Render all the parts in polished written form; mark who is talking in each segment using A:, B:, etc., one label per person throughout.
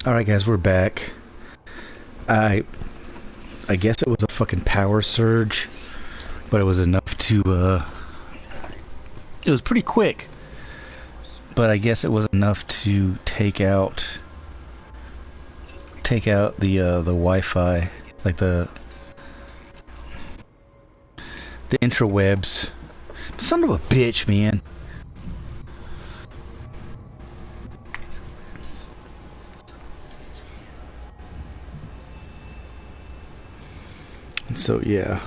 A: Alright guys, we're back. I I guess it was a fucking power surge, but it was enough to it was pretty quick, but I guess it was enough to take out the Wi-Fi, like the intrawebs. Son of a bitch, man. So yeah.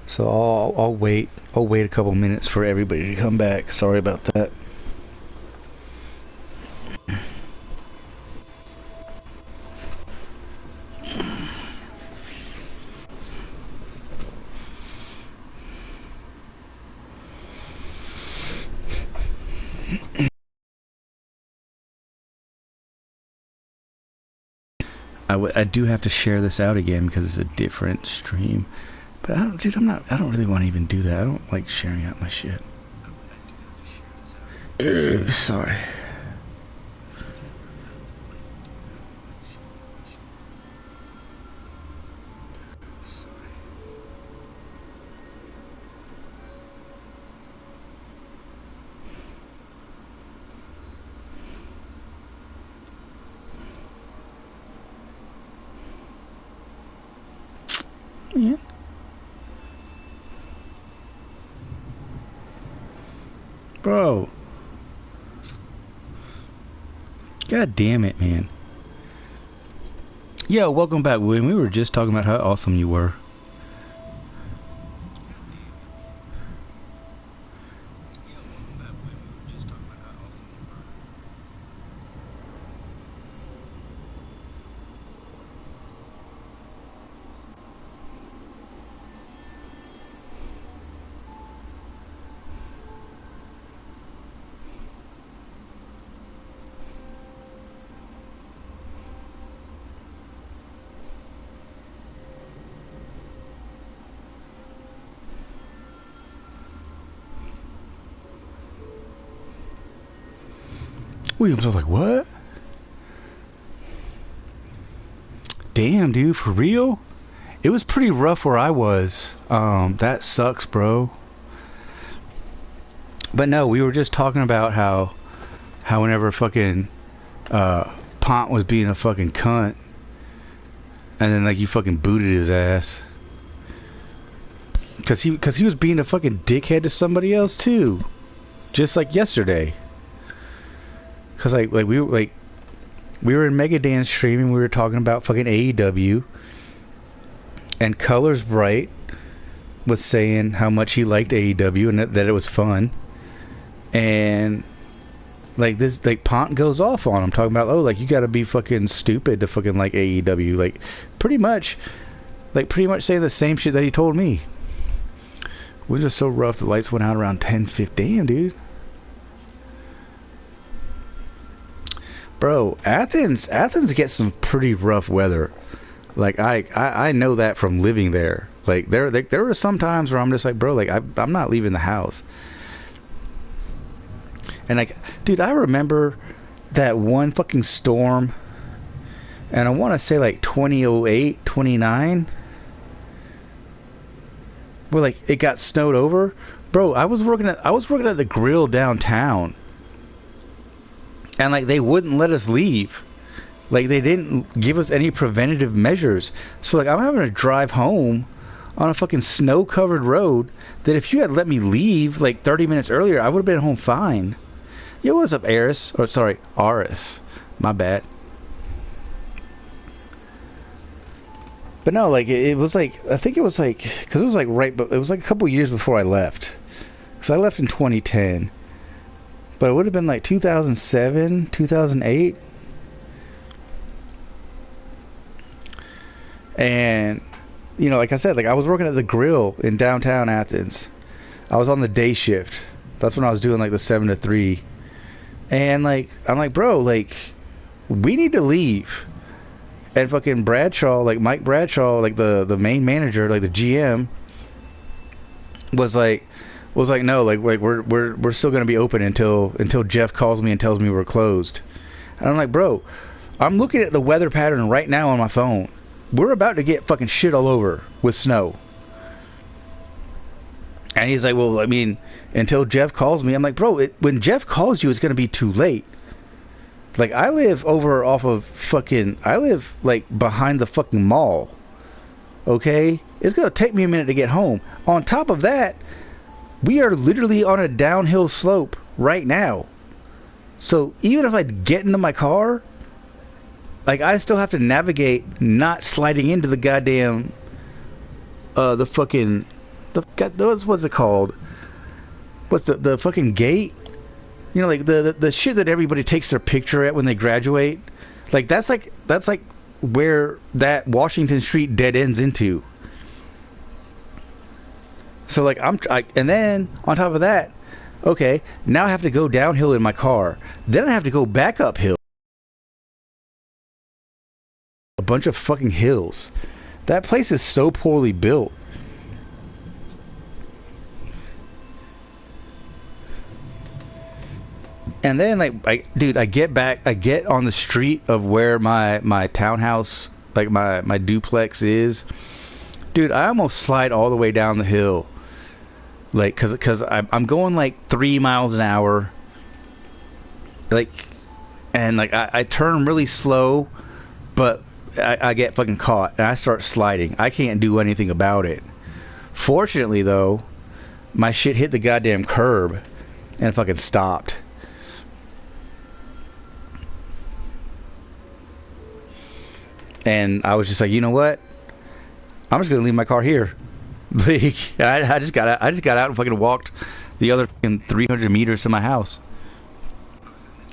A: So I'll wait. I'll wait a couple minutes for everybody to come back. Sorry about that. I do have to share this out again because it's a different stream. But I don't, dude, I don't really want to even do that. I don't like sharing out my shit. Sorry. Yeah. Bro. God damn it, man. Yo, welcome back, William. We were just talking about how awesome you were. Williams was like, what? Damn, dude, for real? It was pretty rough where I was. That sucks, bro. But no, we were just talking about how whenever fucking Pont was being a fucking cunt, and then like you fucking booted his ass. Cause he was being a fucking dickhead to somebody else too. Just like yesterday. Cause like we were in Mega Dance streaming, we were talking about fucking AEW, and Colors Bright was saying how much he liked AEW and that it was fun, and like this, like Pont goes off on him talking about, oh, like you gotta be fucking stupid to fucking like AEW, like pretty much saying the same shit that he told me. It was just so rough. The lights went out around 10:50. Damn, dude. Bro, Athens gets some pretty rough weather. Like I know that from living there. Like there were some times where I'm just like, bro, like I'm not leaving the house. And like, dude, I remember that one fucking storm, and I want to say like 2008, 29, where like it got snowed over. Bro, I was working at the grill downtown. And like they wouldn't let us leave. Like they didn't give us any preventative measures. So like I'm having to drive home on a fucking snow-covered road that if you had let me leave like 30 minutes earlier, I would have been home fine. Yo, what's up, Aris? Or sorry, Aris. My bad. But no, like it was like, I think it was like, because it was like right, but it was like a couple years before I left. Because I left in 2010. But it would have been like 2007, 2008. And, you know, like I said, like I was working at the grill in downtown Athens. I was on the day shift. That's when I was doing like the 7 to 3. And like, I'm like, bro, like, we need to leave. And fucking Bradshaw, like Mike Bradshaw, like the main manager, like the GM, was like, no, like we're still gonna be open until Jeff calls me and tells me we're closed. And I'm like, bro, I'm looking at the weather pattern right now on my phone. We're about to get fucking shit all over with snow. And he's like, well, I mean, until Jeff calls me. I'm like, bro, when Jeff calls you, it's going to be too late. Like, I live over off of fucking... I live, like, behind the fucking mall. Okay? It's going to take me a minute to get home. On top of that, we are literally on a downhill slope right now. So, even if I get into my car, like, I still have to navigate not sliding into the goddamn... the fucking... what's it called? What's the fucking gate? You know, like the shit that everybody takes their picture at when they graduate. Like that's like where that Washington Street dead ends into. So like and then on top of that, okay, now I have to go downhill in my car. Then I have to go back uphill. A bunch of fucking hills. That place is so poorly built. And then, like, dude, I get on the street of where my townhouse, like my duplex is. Dude, I almost slide all the way down the hill. Like, cause I'm going like 3 miles an hour. Like, and like I turn really slow, but I get fucking caught and I start sliding. I can't do anything about it. Fortunately, though, my shit hit the goddamn curb and it fucking stopped. And I was just like, you know what? I'm just gonna leave my car here. Like, I just got out and fucking walked the other 300 meters to my house.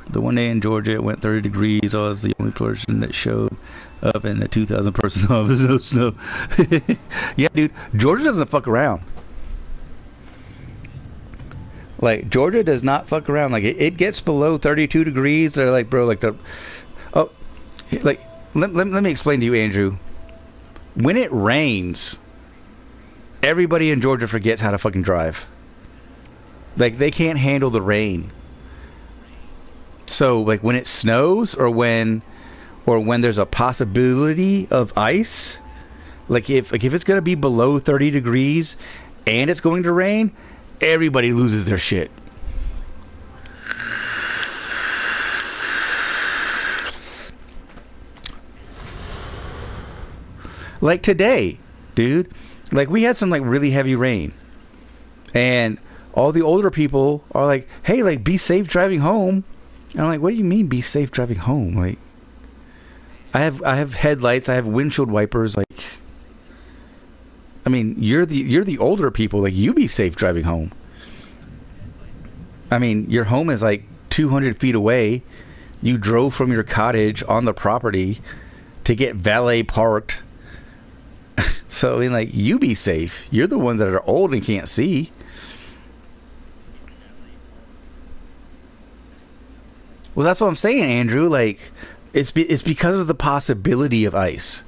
A: The one day in Georgia it went 30 degrees. I was the only person that showed up in the 2,000 person office. No snow. Yeah, dude, Georgia doesn't fuck around. Like, Georgia does not fuck around. Like, it gets below 32 degrees. They're like, bro, like like. Let me explain to you, Andrew. When it rains, everybody in Georgia forgets how to fucking drive. Like, they can't handle the rain. So, like, when it snows or when there's a possibility of ice, like if it's going to be below 30 degrees and it's going to rain, everybody loses their shit. Like today, dude. Like, we had some like really heavy rain, and all the older people are like, "Hey, like, be safe driving home." And I'm like, "What do you mean, be safe driving home?" Like, I have headlights, I have windshield wipers. Like, I mean, you're the older people. Like, you be safe driving home. I mean, your home is like 200 feet away. You drove from your cottage on the property to get valet parked. So, I mean, like, you be safe. You're the ones that are old and can't see. Well, that's what I'm saying, Andrew. Like, it's because of the possibility of ice.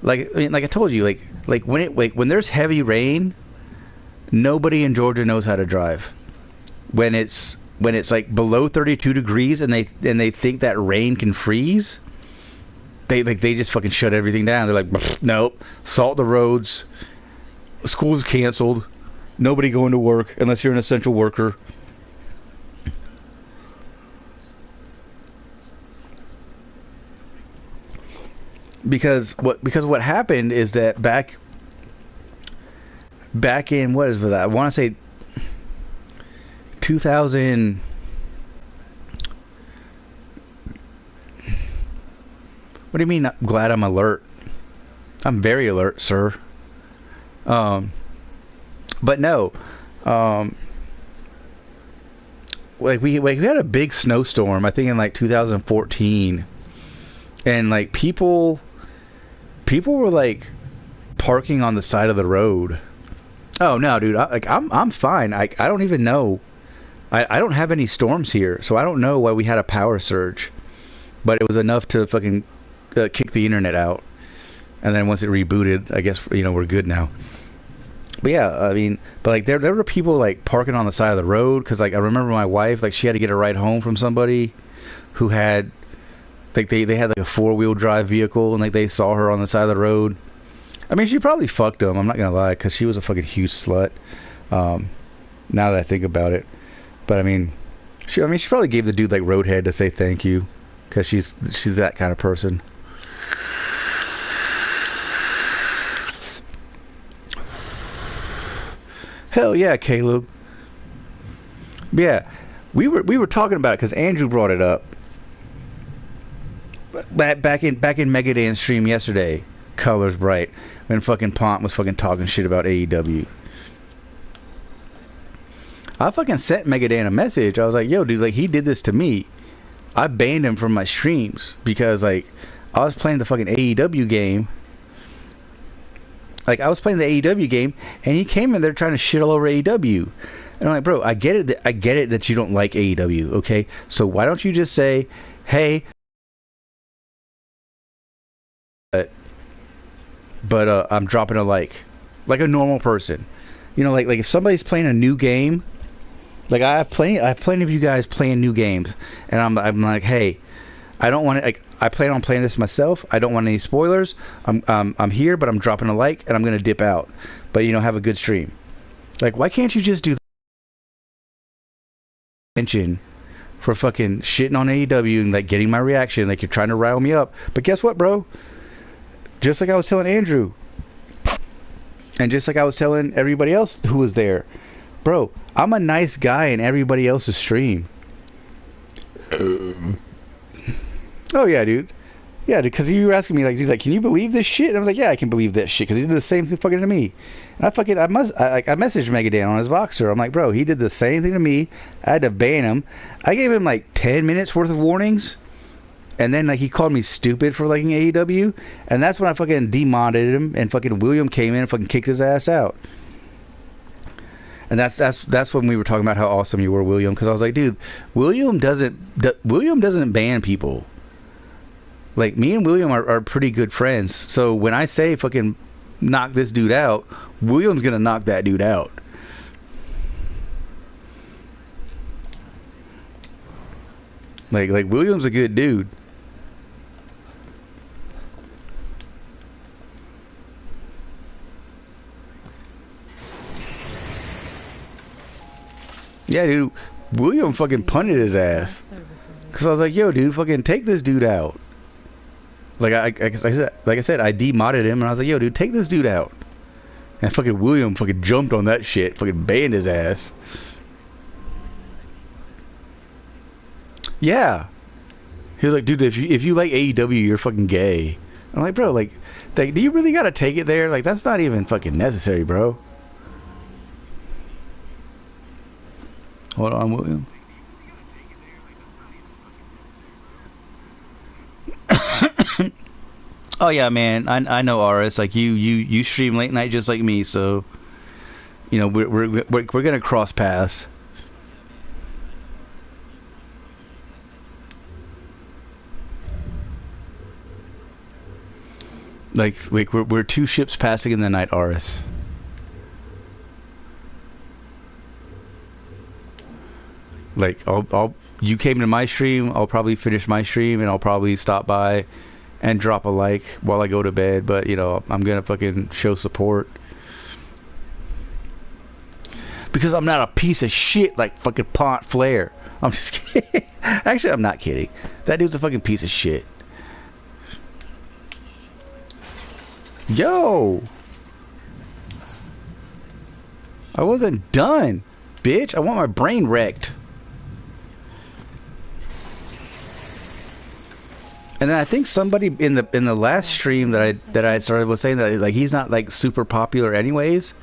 A: Like, I mean, like I told you, like when there's heavy rain, nobody in Georgia knows how to drive. When it's like below 32 degrees and they think that rain can freeze, they just fucking shut everything down. They're like, nope, salt the roads, school's canceled, nobody going to work unless you're an essential worker. Because what happened is that back in, what is that? I want to say 2000. What do you mean? Glad I'm alert. I'm very alert, sir. But no. Like we had a big snowstorm. I think in like 2014, and like people were like parking on the side of the road. Oh no, dude! I'm fine. I don't even know. I don't have any storms here, so I don't know why we had a power surge. But it was enough to fucking kick the internet out. And then once it rebooted, I guess, you know, we're good now. But yeah, I mean, but like there were people like parking on the side of the road because like I remember my wife, like, she had to get a ride home from somebody who had like they had like a 4-wheel drive vehicle, and like they saw her on the side of the road. I mean, she probably fucked him. I'm not gonna lie, because she was a fucking huge slut. Now that I think about it, but I mean, she probably gave the dude like roadhead to say thank you, because she's that kind of person. Hell yeah, Caleb. Yeah, we were talking about it because Andrew brought it up back in Megadance stream yesterday. Colors Bright, when fucking Pont was fucking talking shit about AEW. I fucking sent Megadan a message. I was like, yo, dude, like, he did this to me. I banned him from my streams because, like, I was playing the fucking AEW game. Like, I was playing the AEW game, and he came in there trying to shit all over AEW. And I'm like, bro, I get it that you don't like AEW, okay? So why don't you just say, hey, but I'm dropping a like a normal person. You know, like if somebody's playing a new game, like I have plenty of you guys playing new games, and I'm like, hey, I don't want to, like, I plan on playing this myself. I don't want any spoilers. I'm here, but I'm dropping a like, and I'm gonna dip out. But, you know, have a good stream. Like, why can't you just do attention for fucking shitting on AEW and like getting my reaction? Like, you're trying to rile me up. But guess what, bro? Just like I was telling Andrew, and just like I was telling everybody else who was there, bro, I'm a nice guy in everybody else's stream. Oh yeah, dude. Yeah, because you were asking me, like, dude, like, can you believe this shit? And I was like, yeah, I can believe that shit, because he did the same thing fucking to me. And I messaged Megadan on his Voxer. I'm like, bro, he did the same thing to me. I had to ban him. I gave him like 10 minutes worth of warnings. And then, like, he called me stupid for liking AEW, and that's when I fucking demodded him, and fucking William came in and fucking kicked his ass out. And that's when we were talking about how awesome you were, William, because I was like, dude, William doesn't ban people. Like, me and William are pretty good friends, so when I say fucking knock this dude out, William's gonna knock that dude out. Like William's a good dude. Yeah, dude, William fucking punted his ass. Because I was like, yo, dude, fucking take this dude out. Like I said, I demodded him, and I was like, yo, dude, take this dude out. And fucking William fucking jumped on that shit, fucking banned his ass. Yeah. He was like, dude, if you like AEW, you're fucking gay. I'm like, bro, like, do you really gotta take it there? Like, that's not even fucking necessary, bro. Hold on, William. Oh yeah, man. I know RS. Like, you stream late night just like me, so you know we're gonna cross paths. Like we're two ships passing in the night, RS. Like, you came to my stream, I'll probably finish my stream, and I'll probably stop by and drop a like while I go to bed, but, you know, I'm gonna fucking show support. Because I'm not a piece of shit like fucking Pont Flair. I'm just kidding. Actually, I'm not kidding. That dude's a fucking piece of shit. Yo! I wasn't done, bitch. I want my brain wrecked. And then I think somebody in the last stream that I started was saying that, like, he's not like super popular anyways.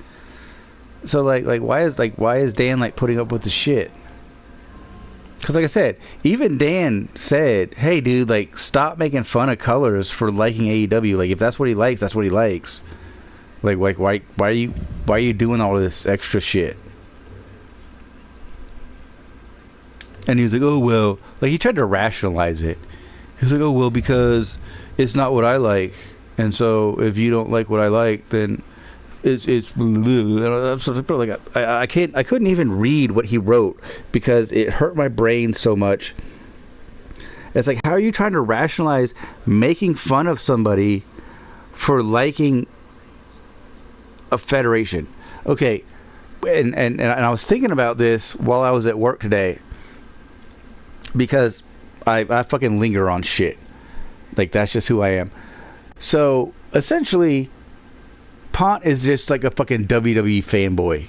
A: So like why is Dan like putting up with the shit? Because like I said, even Dan said, hey dude, like, stop making fun of Colors for liking AEW. Like, if that's what he likes, that's what he likes. Like why are you doing all this extra shit? And he was like, oh well, like, he tried to rationalize it. He was like, oh well, because it's not what I like, and so if you don't like what I like, then it's like, I couldn't even read what he wrote because it hurt my brain so much. It's like, how are you trying to rationalize making fun of somebody for liking a federation? Okay, and I was thinking about this while I was at work today, because I fucking linger on shit. Like, that's just who I am. So essentially, Pont is just like a fucking WWE fanboy.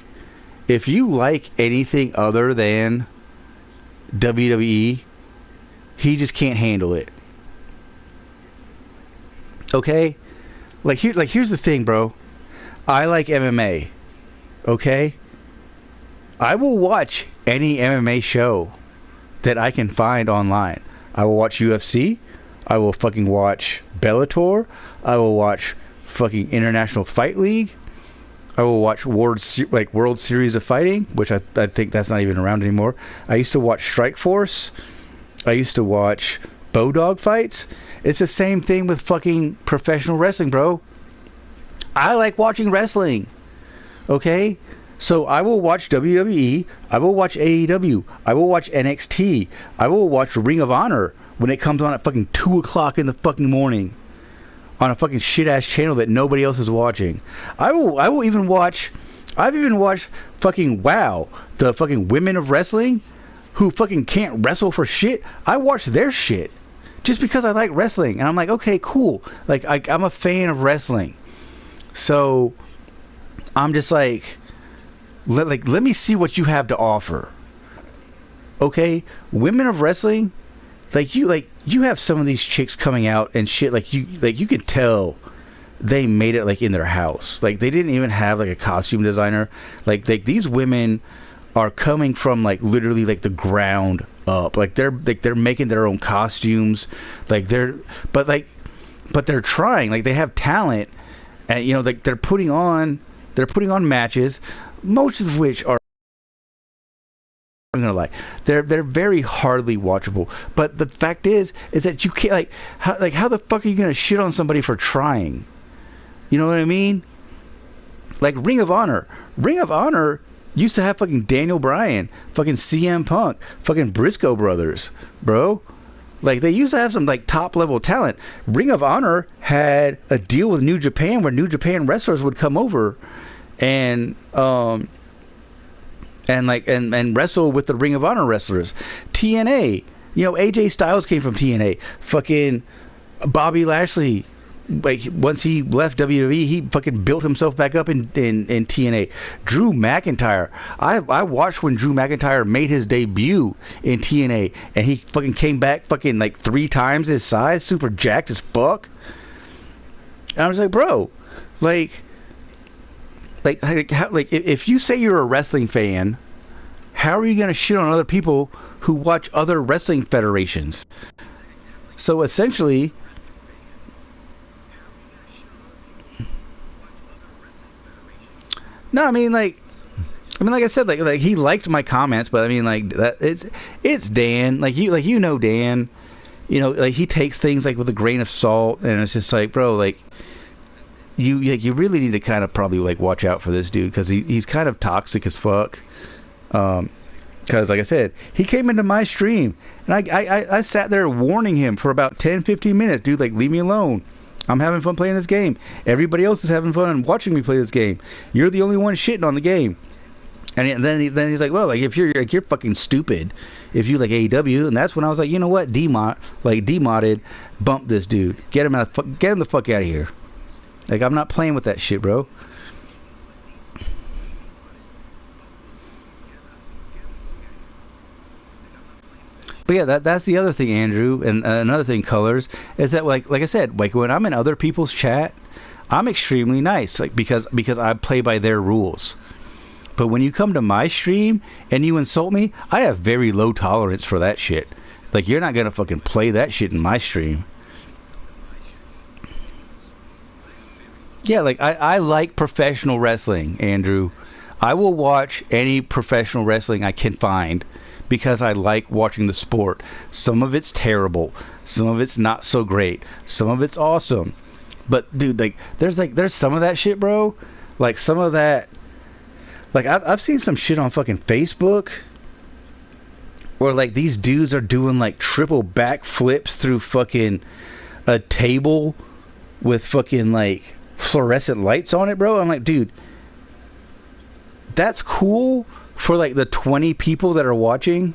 A: If you like anything other than WWE, he just can't handle it. Okay? Here's the thing, bro. I like MMA. Okay? I will watch any MMA show that I can find online. I will watch UFC. I will fucking watch Bellator. I will watch fucking International Fight League. I will watch World Series of Fighting, which I think that's not even around anymore. I used to watch Strikeforce. I used to watch Bodog fights. It's the same thing with fucking professional wrestling, bro. I like watching wrestling. Okay? So I will watch WWE. I will watch AEW. I will watch NXT. I will watch Ring of Honor when it comes on at fucking 2 o'clock in the fucking morning on a fucking shit ass channel that nobody else is watching. I've even watched fucking WoW, the fucking women of wrestling who fucking can't wrestle for shit. I watch their shit just because I like wrestling, and I'm like, okay, cool. Like, I'm a fan of wrestling, so I'm just like, let me see what you have to offer. Okay, women of wrestling, you have some of these chicks coming out and shit, you can tell they made it like in their house. Like, they didn't even have like a costume designer. Like these women are coming from like literally like the ground up. Like they're making their own costumes. But they're trying. Like, they have talent, and they're putting on matches, most of which are, I'm gonna lie, they're very hardly watchable. But the fact is that you can't, how the fuck are you gonna shit on somebody for trying? You know what I mean? Like, Ring of Honor used to have fucking Daniel Bryan, fucking CM Punk, fucking Briscoe brothers, bro. Like, they used to have some like top level talent. Ring of Honor had a deal with New Japan where New Japan wrestlers would come over and wrestle with the Ring of Honor wrestlers. TNA, AJ Styles came from TNA. Fucking Bobby Lashley, like, once he left WWE, he fucking built himself back up in TNA. Drew McIntyre, I watched when Drew McIntyre made his debut in TNA, and he fucking came back fucking like 3 times his size, super jacked as fuck. And I was like, bro, if you say you're a wrestling fan, how are you going to shit on other people who watch other wrestling federations? So essentially, no, I mean, like I said, like he liked my comments, but I mean, like, that it's Dan. Like, you know Dan. Like, he takes things like with a grain of salt, and it's just like, bro, like, you really need to kind of probably like watch out for this dude, because he's kind of toxic as fuck. Because like I said, he came into my stream, and I sat there warning him for about 10-15 minutes, dude, like, leave me alone. I'm having fun playing this game. Everybody else is having fun watching me play this game. You're the only one shitting on the game. And then he's like, well, like, if you're fucking stupid if you like AEW. And that's when I was like, you know what, demodded, bump this dude, get him the fuck out of here. Like, I'm not playing with that shit, bro. But yeah, that's the other thing, Andrew, and another thing, Colors, is that like I said, like, when I'm in other people's chat, I'm extremely nice, like, because I play by their rules. But when you come to my stream and you insult me, I have very low tolerance for that shit. Like, you're not gonna fucking play that shit in my stream. Yeah, like, I like professional wrestling, Andrew. I will watch any professional wrestling I can find, because I like watching the sport. Some of it's terrible, some of it's not so great, some of it's awesome. But dude, there's some of that shit, bro. Like, some of that, like, I've seen some shit on fucking Facebook Or like these dudes are doing like triple back flips through fucking a table with fucking like fluorescent lights on it, bro. I'm like, dude, that's cool for like the 20 people that are watching.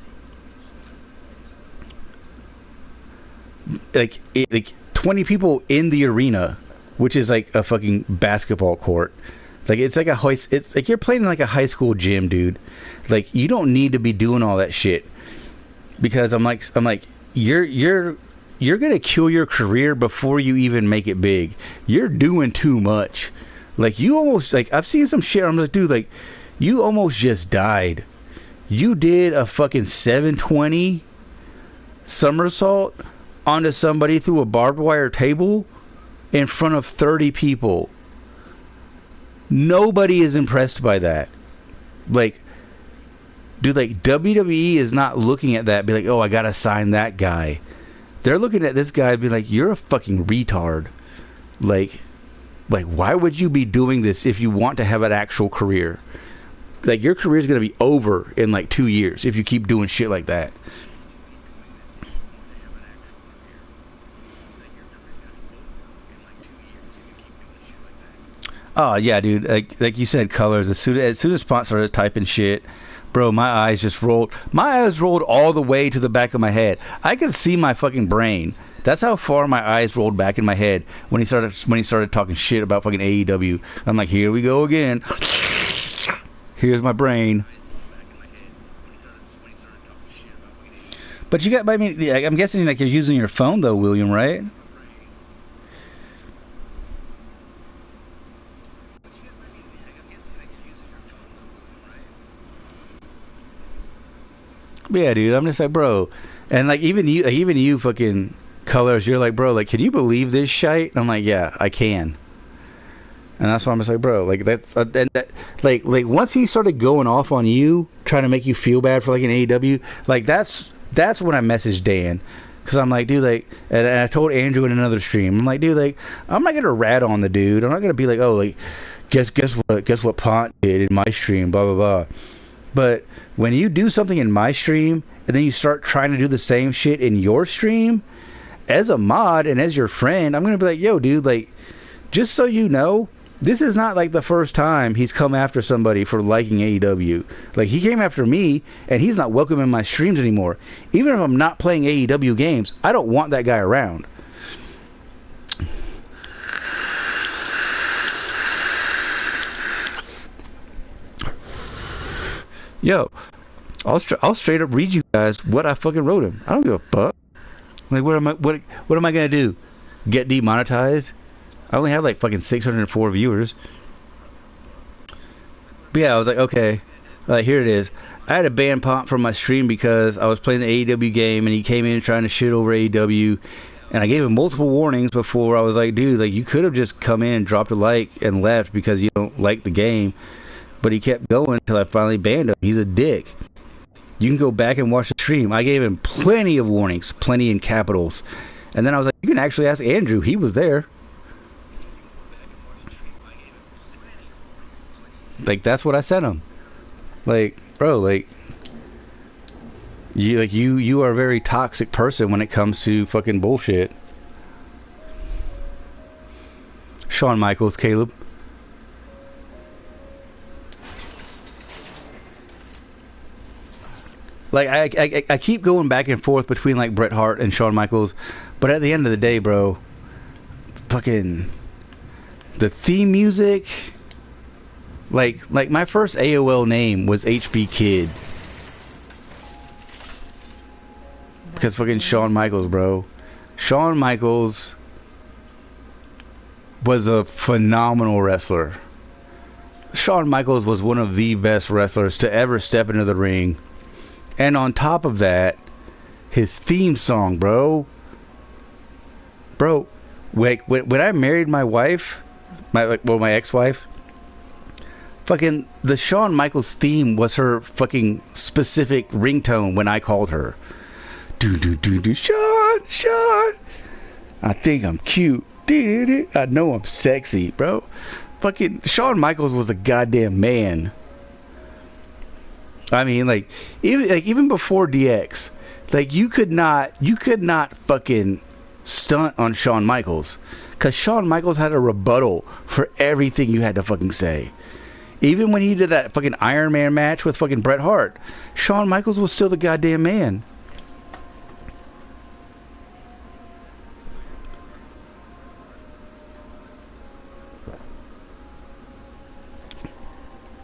A: Like 20 people in the arena, which is like a fucking basketball court. Like it's like it's like you're playing in like a high school gym, dude. Like you don't need to be doing all that shit. Because I'm like you're gonna kill your career before you even make it big. You're doing too much. Like you almost, like I've seen some shit. I'm like, dude, like you almost just died. You did a fucking 720 somersault onto somebody through a barbed wire table in front of 30 people. Nobody is impressed by that. Like, dude, like WWE is not looking at that, be like, oh, I gotta sign that guy. They're looking at this guy and be like, you're a fucking retard. Like why would you be doing this if you want to have an actual career? Like your career is gonna be over in like 2 years if you keep doing shit like that. Oh yeah, dude. Like you said, colors. As soon as Spot started typing shit, bro, my eyes just rolled. My eyes rolled all the way to the back of my head. I could see my fucking brain. That's how far my eyes rolled back in my head when he started talking shit about fucking AEW. I'm like, here we go again. Here's my brain. But you got, I mean, I'm guessing like you're using your phone though, William, right? Yeah, dude. I'm just like, bro, and like even you, fucking colors. You're like, bro, like, can you believe this shite? And I'm like, yeah, I can. And that's why I'm just like, bro, like that's and that, like once he started going off on you, trying to make you feel bad for like an AEW, like that's when I messaged Dan. Cause I'm like, dude, like, and I told Andrew in another stream, I'm like, dude, like, I'm not gonna rat on the dude. I'm not gonna be like, oh, like, guess what Pont did in my stream, blah blah blah. But when you do something in my stream and then you start trying to do the same shit in your stream, as a mod and as your friend, I'm gonna be like, yo, dude, like, just so you know, this is not like the first time he's come after somebody for liking AEW. Like, he came after me, and he's not welcome in my streams anymore. Even if I'm not playing AEW games, I don't want that guy around. Yo, I'll straight up read you guys what I fucking wrote him. I don't give a fuck. Like, what am I gonna do? Get demonetized? I only have like fucking 604 viewers. But yeah, I was like, okay, here it is. I had to ban Pop from my stream because I was playing the AEW game and he came in trying to shit over AEW, and I gave him multiple warnings before. I was like, dude, like, you could have just come in, dropped a like, and left because you don't like the game. But he kept going until I finally banned him. He's a dick. You can go back and watch the stream. I gave him plenty of warnings, plenty in capitals. And then I was like, you can actually ask Andrew. He was there. Like, that's what I sent him. Like, bro, like, you are a very toxic person when it comes to fucking bullshit. Shawn Michaels, Caleb. Like, I keep going back and forth between like Bret Hart and Shawn Michaels, but at the end of the day, bro, fucking the theme music. Like my first AOL name was HB Kid. Because fucking Shawn Michaels, bro. Shawn Michaels was a phenomenal wrestler. Shawn Michaels was one of the best wrestlers to ever step into the ring. And on top of that, his theme song, bro. Bro, when I married my wife, my ex-wife, fucking the Shawn Michaels theme was her fucking specific ringtone when I called her. Do Shawn. I think I'm cute. I know I'm sexy, bro. Fucking Shawn Michaels was a goddamn man. I mean, even before DX, like you could not fucking stunt on Shawn Michaels, because Shawn Michaels had a rebuttal for everything you had to fucking say. Even when he did that fucking Iron Man match with fucking Bret Hart, Shawn Michaels was still the goddamn man.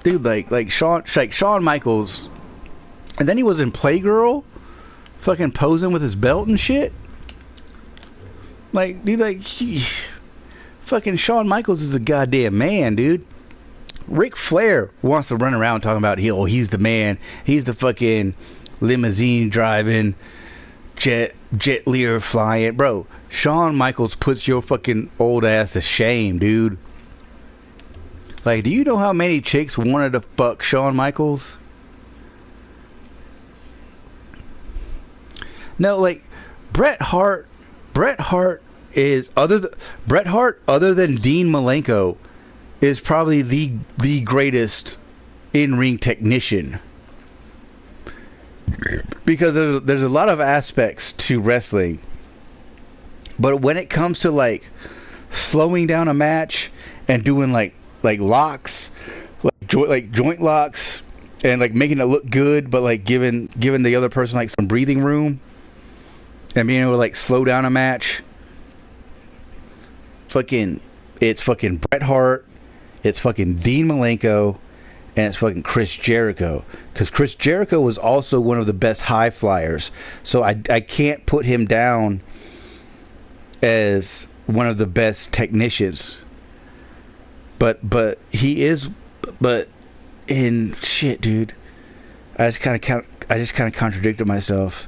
A: Dude, like Shawn Michaels, and then he was in Playgirl, fucking posing with his belt and shit. Like, dude, fucking Shawn Michaels is a goddamn man, dude. Ric Flair wants to run around talking about he's the man. He's the fucking limousine driving, jet Lear flying. Bro, Shawn Michaels puts your fucking old ass to shame, dude. Like, do you know how many chicks wanted to fuck Shawn Michaels? No, like, Bret Hart is Bret Hart, other than Dean Malenko, is probably the greatest in-ring technician. Because there's a lot of aspects to wrestling, but when it comes to like slowing down a match and doing like locks, like joint locks, and like making it look good, but like giving the other person like some breathing room, and being able to like slow down a match, it's fucking Bret Hart, it's fucking Dean Malenko, and it's fucking Chris Jericho. Because Chris Jericho was also one of the best high flyers, so I can't put him down as one of the best technicians. But he is. But in shit, dude, I just kind of contradicted myself,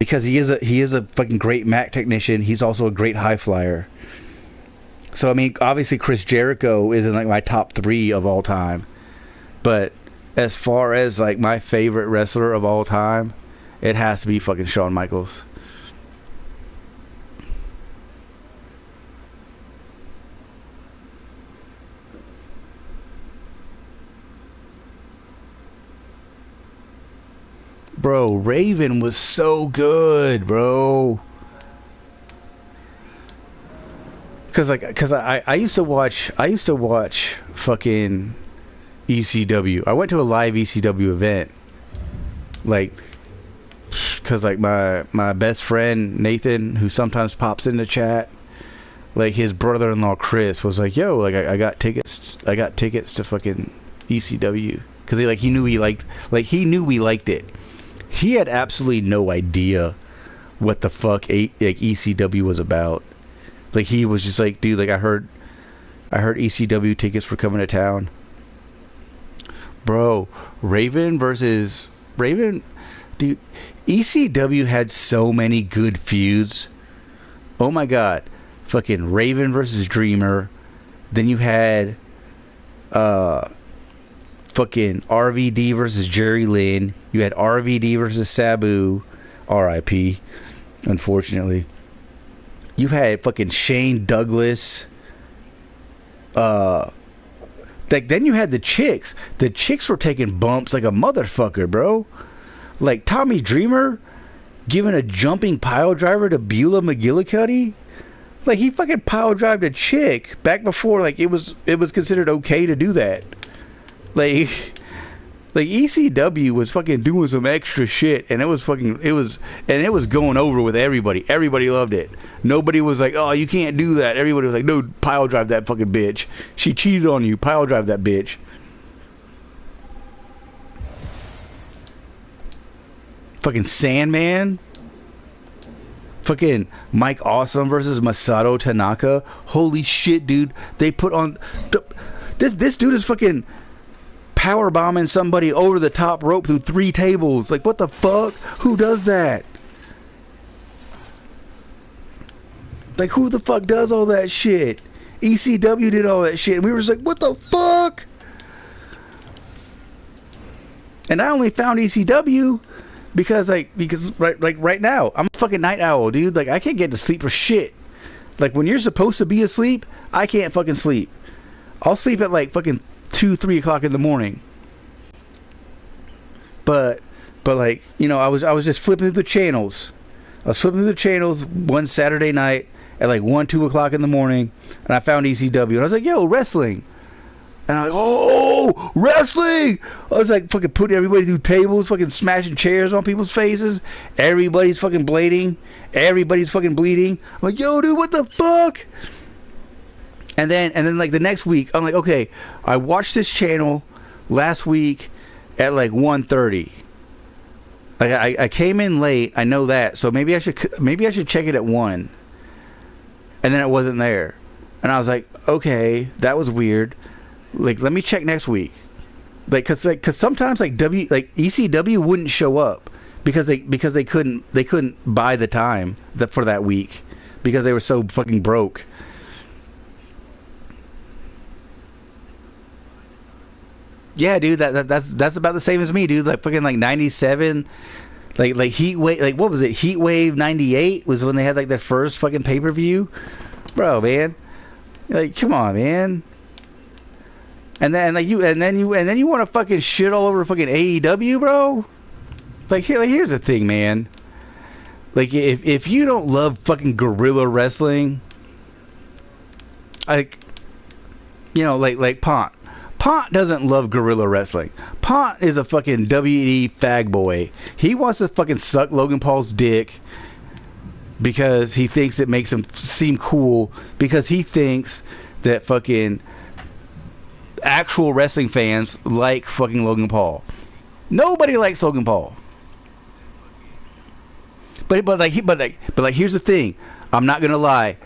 A: because he is a fucking great Mac technician. He's also a great high flyer. So I mean, obviously Chris Jericho isn't like my top 3 of all time, but as far as like my favorite wrestler of all time, it has to be fucking Shawn Michaels. Bro, Raven was so good, bro. Cause I used to watch fucking ECW. I went to a live ECW event, like, cause like my best friend Nathan, who sometimes pops in the chat, like his brother-in-law Chris was like, "Yo, like I got tickets to fucking ECW," cause he knew we liked it. He had absolutely no idea what the fuck ECW was about. Like, he was just like, dude, like I heard ECW tickets were coming to town. Bro, Raven, dude, ECW had so many good feuds. Oh my god. Fucking Raven versus Dreamer. Then you had fucking RVD versus Jerry Lynn. You had RVD versus Sabu, R.I.P. unfortunately. You had fucking Shane Douglas. Like, then you had the chicks. The chicks were taking bumps like a motherfucker, bro. Like Tommy Dreamer giving a jumping pile driver to Beulah McGillicuddy. Like, he fucking pile drived a chick back before like it was considered okay to do that. Like ECW was fucking doing some extra shit, and it was going over with everybody. Everybody loved it. Nobody was like, "Oh, you can't do that." Everybody was like, "No, pile drive that fucking bitch. She cheated on you. Pile drive that bitch." Fucking Sandman. Fucking Mike Awesome versus Masato Tanaka. Holy shit, dude. They put on this dude is fucking power bombing somebody over the top rope through 3 tables. Like, what the fuck? Who does that? Like, who the fuck does all that shit? ECW did all that shit. And we were just like, what the fuck? And I only found ECW because right now I'm a fucking night owl, dude. Like, I can't get to sleep for shit. Like, when you're supposed to be asleep, I can't fucking sleep. I'll sleep at like fucking 2-3 o'clock in the morning. but like, you know, I was just flipping through the channels. I was flipping through the channels one Saturday night at like 1, 2 o'clock in the morning, and I found ECW, and I was like, yo, wrestling. And I'm like, oh, wrestling! I was like fucking putting everybody through tables, fucking smashing chairs on people's faces. Everybody's fucking bleeding. Everybody's fucking bleeding. I'm like, yo, dude, what the fuck? And then like the next week, I'm like, okay, I watched this channel last week at like 1:30. Like I came in late, I know that, so maybe I should check it at 1. And then it wasn't there. And I was like, okay, that was weird. Like, let me check next week. Cause sometimes ECW wouldn't show up because they couldn't buy the time for that week because they were so fucking broke. Yeah, dude, that's about the same as me, dude. Like fucking like 97, like Heat Wave, like what was it? Heat Wave 98 was when they had like their first fucking pay-per-view. Bro, man. Like, come on, man. And then you want to fucking shit all over fucking AEW, bro? Here's the thing, man. Like, if you don't love fucking guerrilla wrestling, like, you know, like Pont. Pont doesn't love guerrilla wrestling. Pont is a fucking WWE fag boy. He wants to fucking suck Logan Paul's dick because he thinks it makes him seem cool, because he thinks that fucking actual wrestling fans like fucking Logan Paul. Nobody likes Logan Paul. But here's the thing. I'm not gonna lie.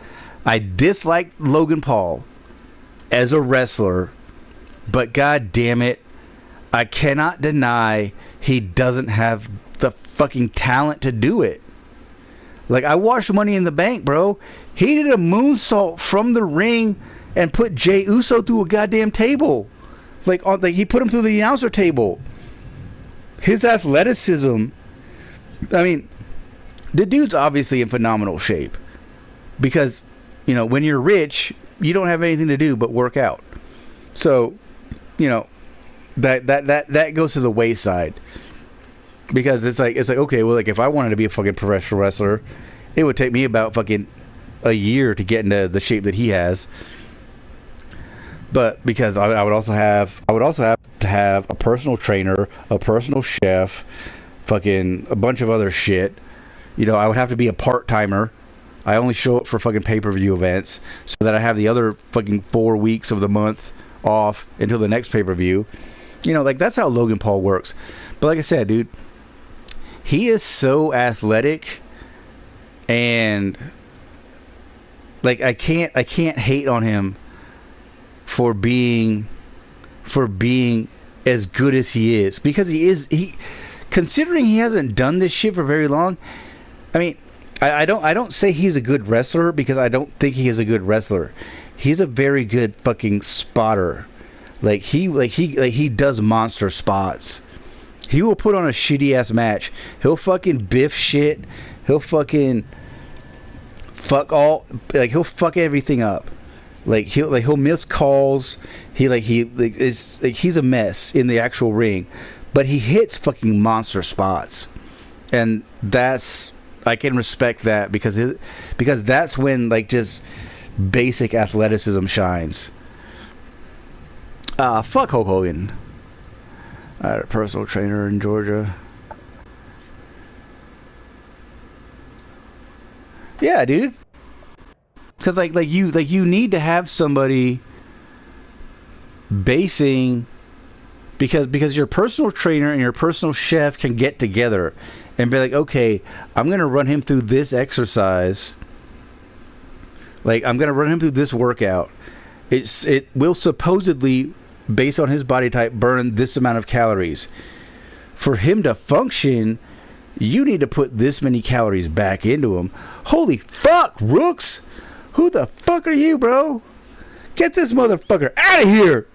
A: I dislike Logan Paul as a wrestler, but god damn it, I cannot deny he doesn't have the fucking talent to do it. Like, I watched Money in the Bank, bro. He did a moonsault from the ring and put Jey Uso through a goddamn table. Like he put him through the announcer table. His athleticism, I mean, the dude's obviously in phenomenal shape. Because, you know, when you're rich, you don't have anything to do but work out. So, you know, that goes to the wayside. Because it's like okay, well, like if I wanted to be a fucking professional wrestler, it would take me about fucking a year to get into the shape that he has. But because I would also have to have a personal trainer, a personal chef, fucking a bunch of other shit. You know, I would have to be a part-timer. I only show up for fucking pay-per-view events so that I have the other fucking 4 weeks of the month off until the next pay-per-view. You know, like that's how Logan Paul works. But like I said, dude, he is so athletic, and like I can't hate on him for being as good as he is, because he considering he hasn't done this shit for very long. I mean, I don't say he's a good wrestler, because I don't think he is a good wrestler. He's a very good fucking spotter. Like he does monster spots. He will put on a shitty ass match. He'll fucking biff shit. He'll fucking he'll fuck everything up. He'll miss calls. He's a mess in the actual ring, but he hits fucking monster spots, and I can respect that, because that's when like just basic athleticism shines. Fuck Hulk Hogan. I had a personal trainer in Georgia. Yeah, dude. Because like you need to have somebody basing, because your personal trainer and your personal chef can get together and be like, okay, I'm gonna run him through this exercise. Like, I'm gonna run him through this workout. It will supposedly, based on his body type, burn this amount of calories. For him to function, you need to put this many calories back into him. Holy fuck, Rooks! Who the fuck are you, bro? Get this motherfucker out of here!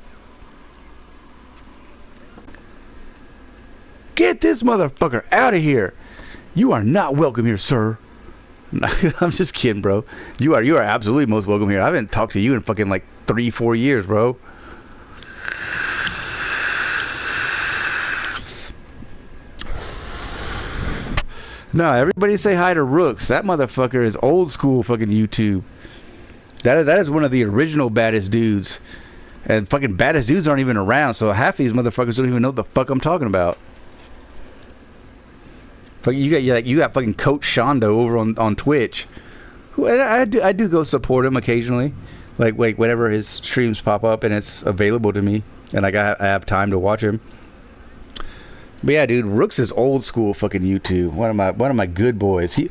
A: Get this motherfucker out of here! You are not welcome here, sir. I'm just kidding, bro. You are absolutely most welcome here. I haven't talked to you in fucking like 3-4 years, bro. No, everybody say hi to Rooks. That motherfucker is old school fucking YouTube. That is one of the original baddest dudes. And fucking baddest dudes aren't even around, so half these motherfuckers don't even know what the fuck I'm talking about. Fucking, you got fucking Coach Shondo over on Twitch. Who I do go support him occasionally, like whenever his streams pop up and it's available to me, and I have time to watch him. But yeah, dude, Rooks is old school fucking YouTube. One of my good boys. He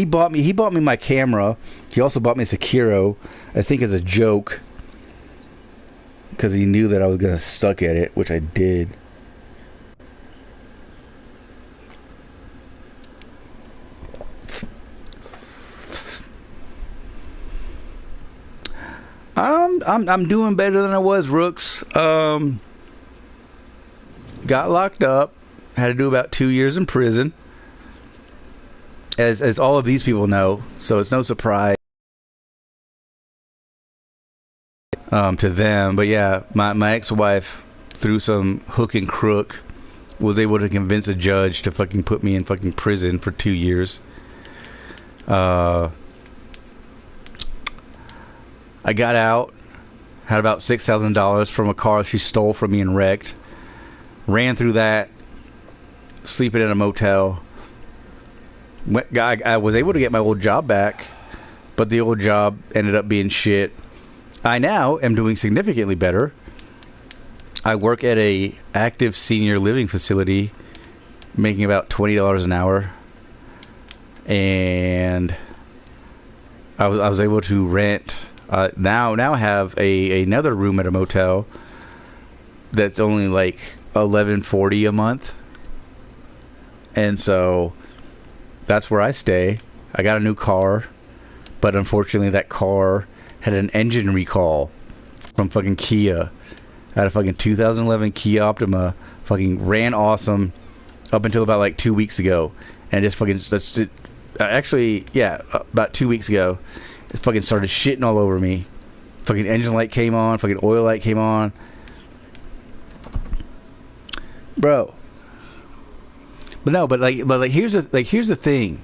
A: bought me my camera. He also bought me Sekiro, I think as a joke, because he knew that I was gonna suck at it, which I did. I'm doing better than I was, Rooks. Got locked up. Had to do about 2 years in prison, as all of these people know. So it's no surprise to them. But yeah, my ex-wife, through some hook and crook, was able to convince a judge to fucking put me in fucking prison for 2 years. I got out, had about $6,000 from a car she stole from me and wrecked. Ran through that, sleeping in a motel. I was able to get my old job back, but the old job ended up being shit. I now am doing significantly better. I work at a active senior living facility, making about $20 an hour, and I was able to rent. Now I have another room at a motel that's only like $11.40 a month, and so that's where I stay. I got a new car, but unfortunately that car had an engine recall from fucking Kia. I had a fucking 2011 Kia Optima, fucking ran awesome up until about like 2 weeks ago, and just fucking about 2 weeks ago, it fucking started shitting all over me. Fucking engine light came on, fucking oil light came on. Bro. But here's the thing.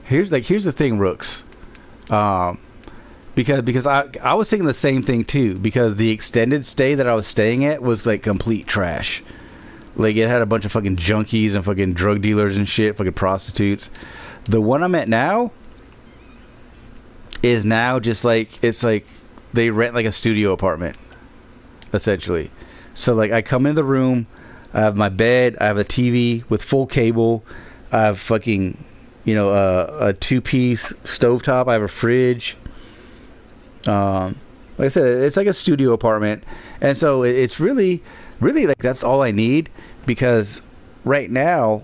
A: Here's the thing, Rooks. Because I was thinking the same thing too, because the extended stay that I was staying at was like complete trash. Like it had a bunch of fucking junkies and fucking drug dealers and shit, fucking prostitutes. The one I'm at now is now just like, it's like they rent like a studio apartment, essentially. So like I come in the room, I have my bed, I have a TV with full cable, I have fucking, a 2-piece stovetop, I have a fridge. Like I said, it's like a studio apartment, and so it's really like that's all I need, because right now,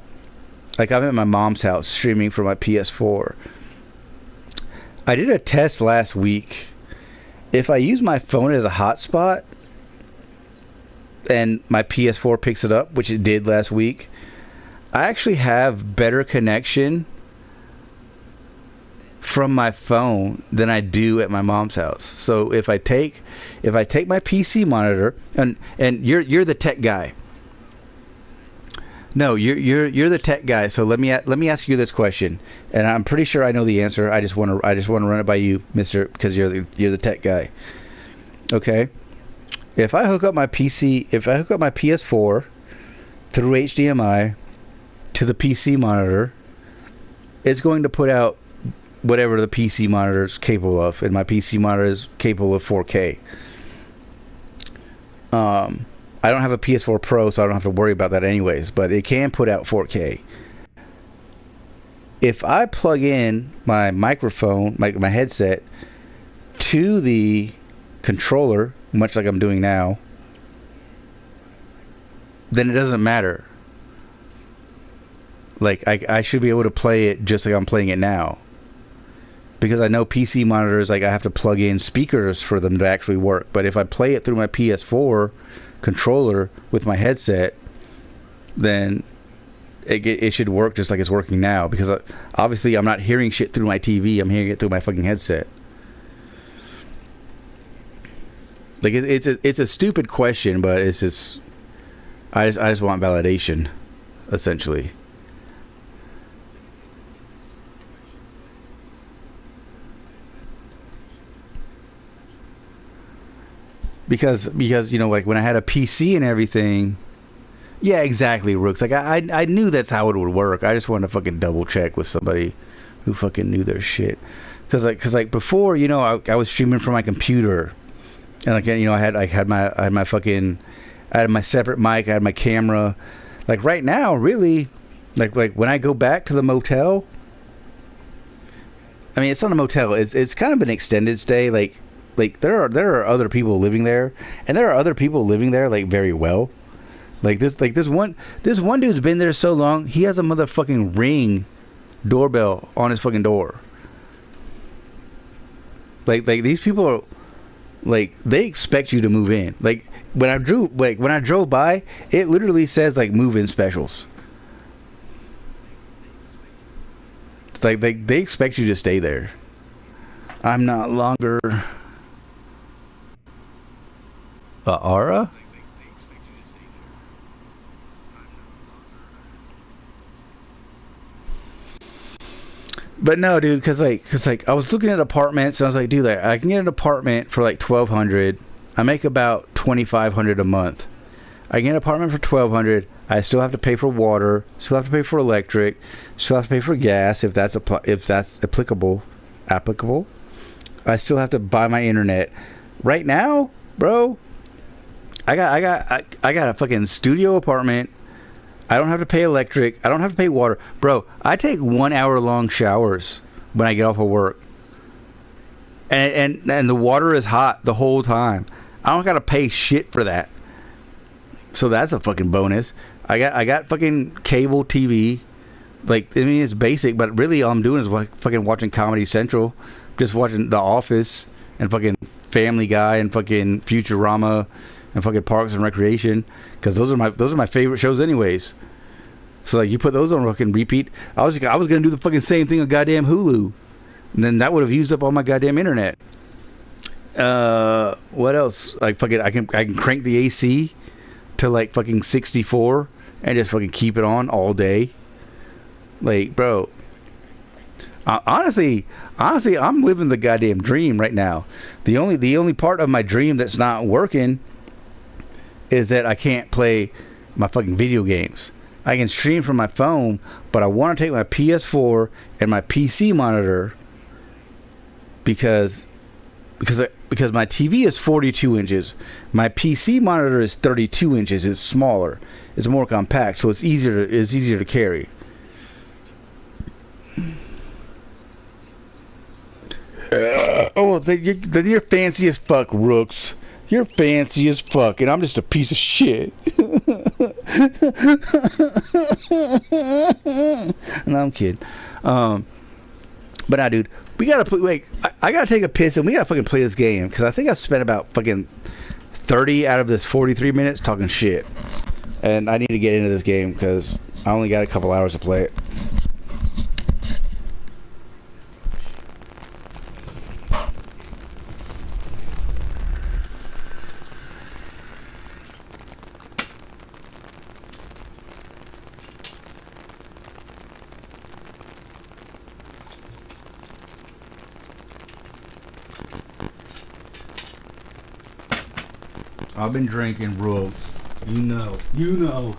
A: like I'm at my mom's house streaming from my PS4. I did a test last week. If I use my phone as a hotspot and my PS4 picks it up, which it did last week, I actually have better connection from my phone than I do at my mom's house. So if I take my PC monitor, and you're the tech guy. No, you're the tech guy. So let me ask you this question, and I'm pretty sure I know the answer. I just want to run it by you, Mister, because you're the tech guy. Okay. If I hook up my PS4 through HDMI to the PC monitor, it's going to put out whatever the PC monitor is capable of, and my PC monitor is capable of 4K. I don't have a PS4 Pro, so I don't have to worry about that anyways, but it can put out 4K. If I plug in my microphone, my headset, to the controller, much like I'm doing now, then it doesn't matter. Like, I should be able to play it just like I'm playing it now. Because I know PC monitors, like I have to plug in speakers for them to actually work. But if I play it through my PS4 controller with my headset, then it should work just like it's working now. Because obviously I'm not hearing shit through my TV. I'm hearing it through my fucking headset. Like it's a stupid question, but it's just I just want validation, essentially. because you know, like when I had a PC and everything. Yeah, exactly, Rooks. Like I knew that's how it would work. I just wanted to fucking double check with somebody who fucking knew their shit. Cause like before, you know, I was streaming from my computer, and like you know, I had my fucking, I had my separate mic, I had my camera. Like right now, really, like when I go back to the motel, I mean, it's not a motel. It's kind of an extended stay. Like there are other people living there, and there are other people living there like very well. Like this one dude's been there so long, he has a motherfucking Ring doorbell on his fucking door. Like these people are, like, they expect you to move in. Like when I drove by, it literally says like move in specials. It's like they expect you to stay there. I'm not longer Aura. But no, dude, cause like I was looking at apartments and I was like, dude, like, I can get an apartment for like 1,200. I make about 2,500 a month. I get an apartment for 1,200. I still have to pay for water, still have to pay for electric, still have to pay for gas if that's applicable. I still have to buy my internet. Right now, bro, I got a fucking studio apartment. I don't have to pay electric. I don't have to pay water. Bro, I take 1 hour long showers when I get off of work. And the water is hot the whole time. I don't gotta pay shit for that. So that's a fucking bonus. I got fucking cable TV. Like, I mean, it's basic, but really all I'm doing is like fucking watching Comedy Central, just watching The Office and fucking Family Guy and fucking Futurama and fucking Parks and Recreation, because those are my favorite shows anyways. So like you put those on fucking repeat. I was gonna do the fucking same thing on goddamn Hulu, and then that would have used up all my goddamn internet. What else? Like fucking I can crank the AC to like fucking 64 and just fucking keep it on all day. Like, bro, honestly, I'm living the goddamn dream right now. The only part of my dream that's not working is that I can't play my fucking video games. I can stream from my phone, but I want to take my PS4 and my PC monitor because my TV is 42 inches. My PC monitor is 32 inches. It's smaller. It's more compact, so it's easier to carry. Then you're fancy as fuck, Rooks. You're fancy as fuck, and I'm just a piece of shit. No, I'm kidding. But nah, dude, we gotta play. Wait, I gotta take a piss, and we gotta fucking play this game because I think I've spent about fucking 30 out of this 43 minutes talking shit, and I need to get into this game because I only got a couple hours to play it. I've been drinking Rooks. You know. You know.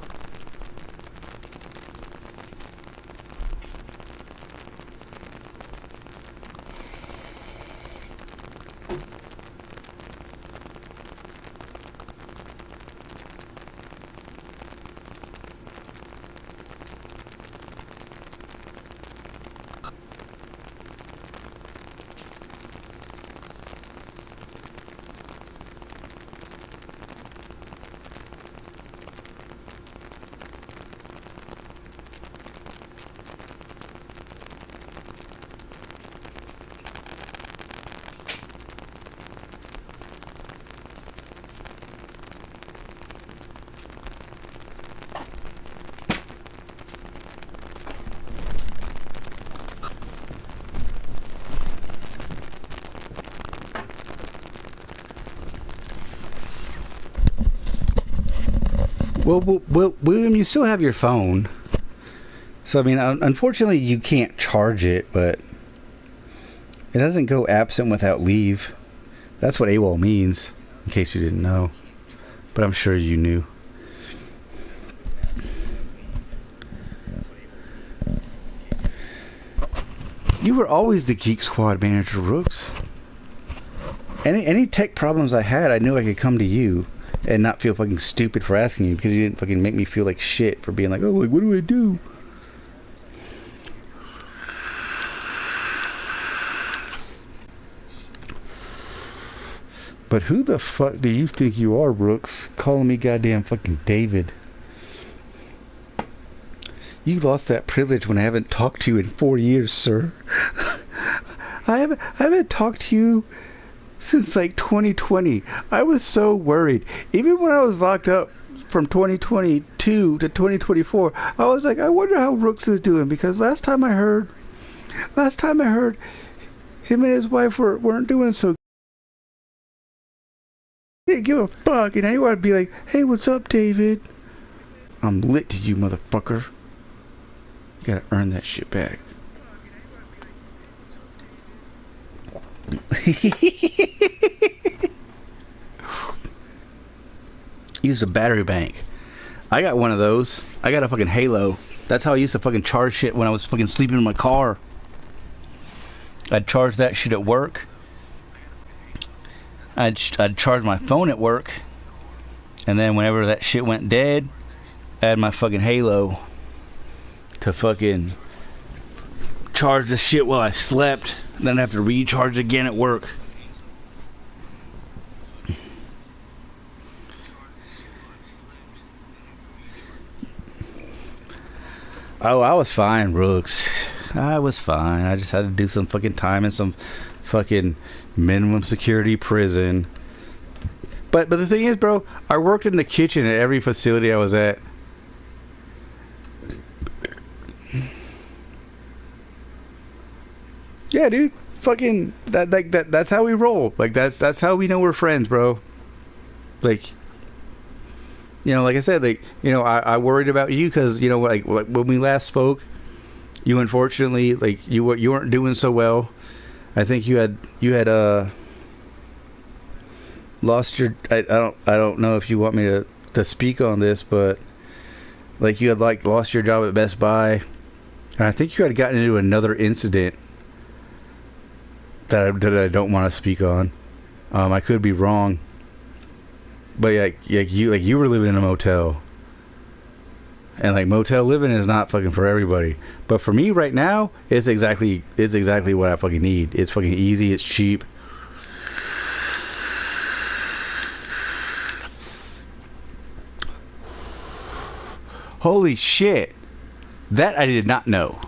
A: Well, William, you still have your phone. So, I mean, unfortunately, you can't charge it, but it doesn't go absent without leave. That's what AWOL means. in case you didn't know. But I'm sure you knew. You were always the Geek Squad manager, Rooks. Any tech problems I had, I knew I could come to you and not feel fucking stupid for asking you, because you didn't fucking make me feel like shit for being like, oh, like, what do I do? But who the fuck do you think you are, Brooks? Calling me goddamn fucking David. You lost that privilege when I haven't talked to you in 4 years, sir. I haven't talked to you since like 2020. I was so worried. Even when I was locked up from 2022 to 2024, I was like, I wonder how Rooks is doing, because last time I heard him and his wife weren't doing so good. He didn't give a fuck, and anyway I'd be like, hey, what's up, David? I'm lit to you, motherfucker. You gotta earn that shit back. Use a battery bank. I got one of those. I got a fucking Halo. That's how I used to fucking charge shit when I was fucking sleeping in my car. I'd charge that shit at work. I'd charge my phone at work. And then whenever that shit went dead, I had my fucking Halo to fucking charge the shit while I slept. Then I have to recharge again at work. Oh, I was fine, Brooks. I was fine. I just had to do some fucking time in some fucking minimum security prison. But the thing is, bro, I worked in the kitchen at every facility I was at. Yeah, dude. Fucking that's how we roll. Like that's how we know we're friends, bro. Like, you know, like I said, like, you know, I worried about you because, you know, like when we last spoke, you unfortunately, like, you weren't doing so well. I think you had lost your, I don't know if you want me to speak on this, but like you had like lost your job at Best Buy, and I think you had gotten into another incident that I don't want to speak on. I could be wrong, but you were living in a motel, and like motel living is not fucking for everybody. But for me right now, it's exactly what I fucking need. It's fucking easy. It's cheap. Holy shit, that I did not know.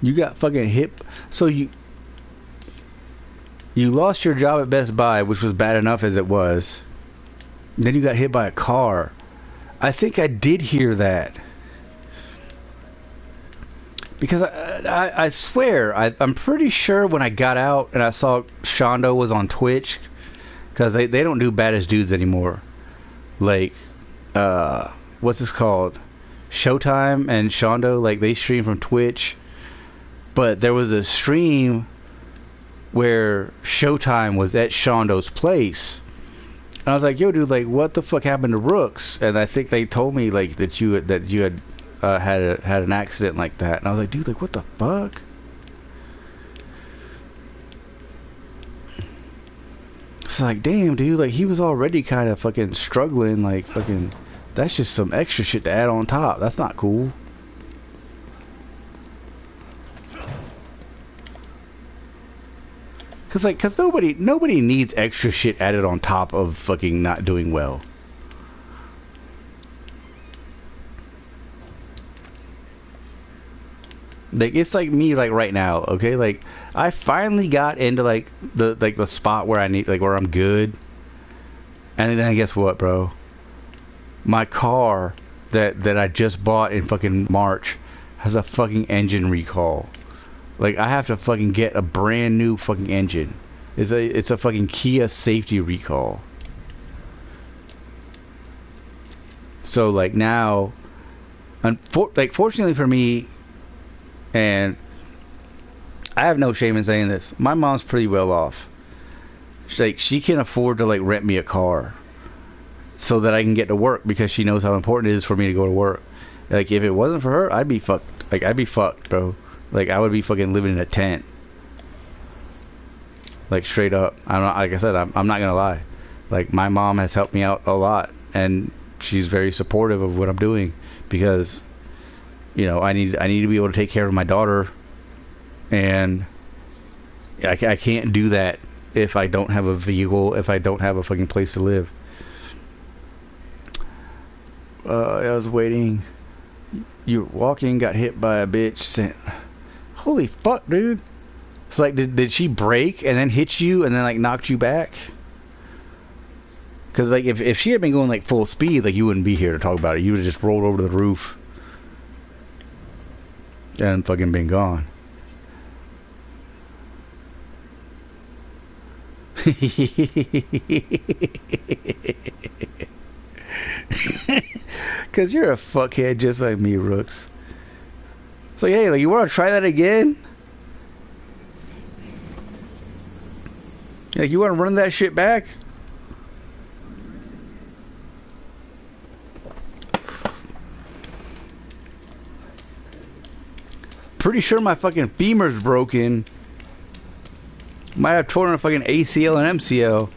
A: You got fucking hit. So you lost your job at Best Buy, which was bad enough as it was. Then you got hit by a car. I think I did hear that. Because I swear, I'm pretty sure when I got out and I saw Shondo was on Twitch, because they don't do Baddest Dudes anymore. Like, what's this called? Showtime and Shondo, like, they stream from Twitch. But there was a stream where Showtime was at Shondo's place. And I was like, yo, dude, like, what the fuck happened to Rooks? And I think they told me, like, that you had had an accident like that. And I was like, dude, like, what the fuck? It's like, damn, dude, like, he was already kind of fucking struggling, like, fucking, that's just some extra shit to add on top. That's not cool. Cause nobody needs extra shit added on top of fucking not doing well. Like, it's like me, like, right now, okay? Like, I finally got into like the spot where I need, like, where I'm good. And then guess what, bro? My car that I just bought in fucking March has a fucking engine recall. Like, I have to fucking get a brand new fucking engine. It's a fucking Kia safety recall. So, like, now, fortunately for me, and I have no shame in saying this, my mom's pretty well off. Like, she can afford to like rent me a car so that I can get to work because she knows how important it is for me to go to work. Like, if it wasn't for her, I'd be fucked. Like, I'd be fucked, bro. Like, I would be fucking living in a tent. Like, straight up. I'm not, like I said, I'm not gonna lie. Like, my mom has helped me out a lot, and she's very supportive of what I'm doing because, you know, I need to be able to take care of my daughter, and I can't do that if I don't have a vehicle, if I don't have a fucking place to live. I was waiting. You were walking, got hit by a bitch. Holy fuck, dude. It's like, did she break and then hit you and then like knocked you back? Because like if she had been going like full speed, like you wouldn't be here to talk about it. You would have just rolled over to the roof and fucking been gone. Because you're a fuckhead just like me, Rooks. It's like, hey, like, you want to try that again? Like, you want to run that shit back? Pretty sure my fucking femur's broken. Might have torn a fucking ACL and MCL.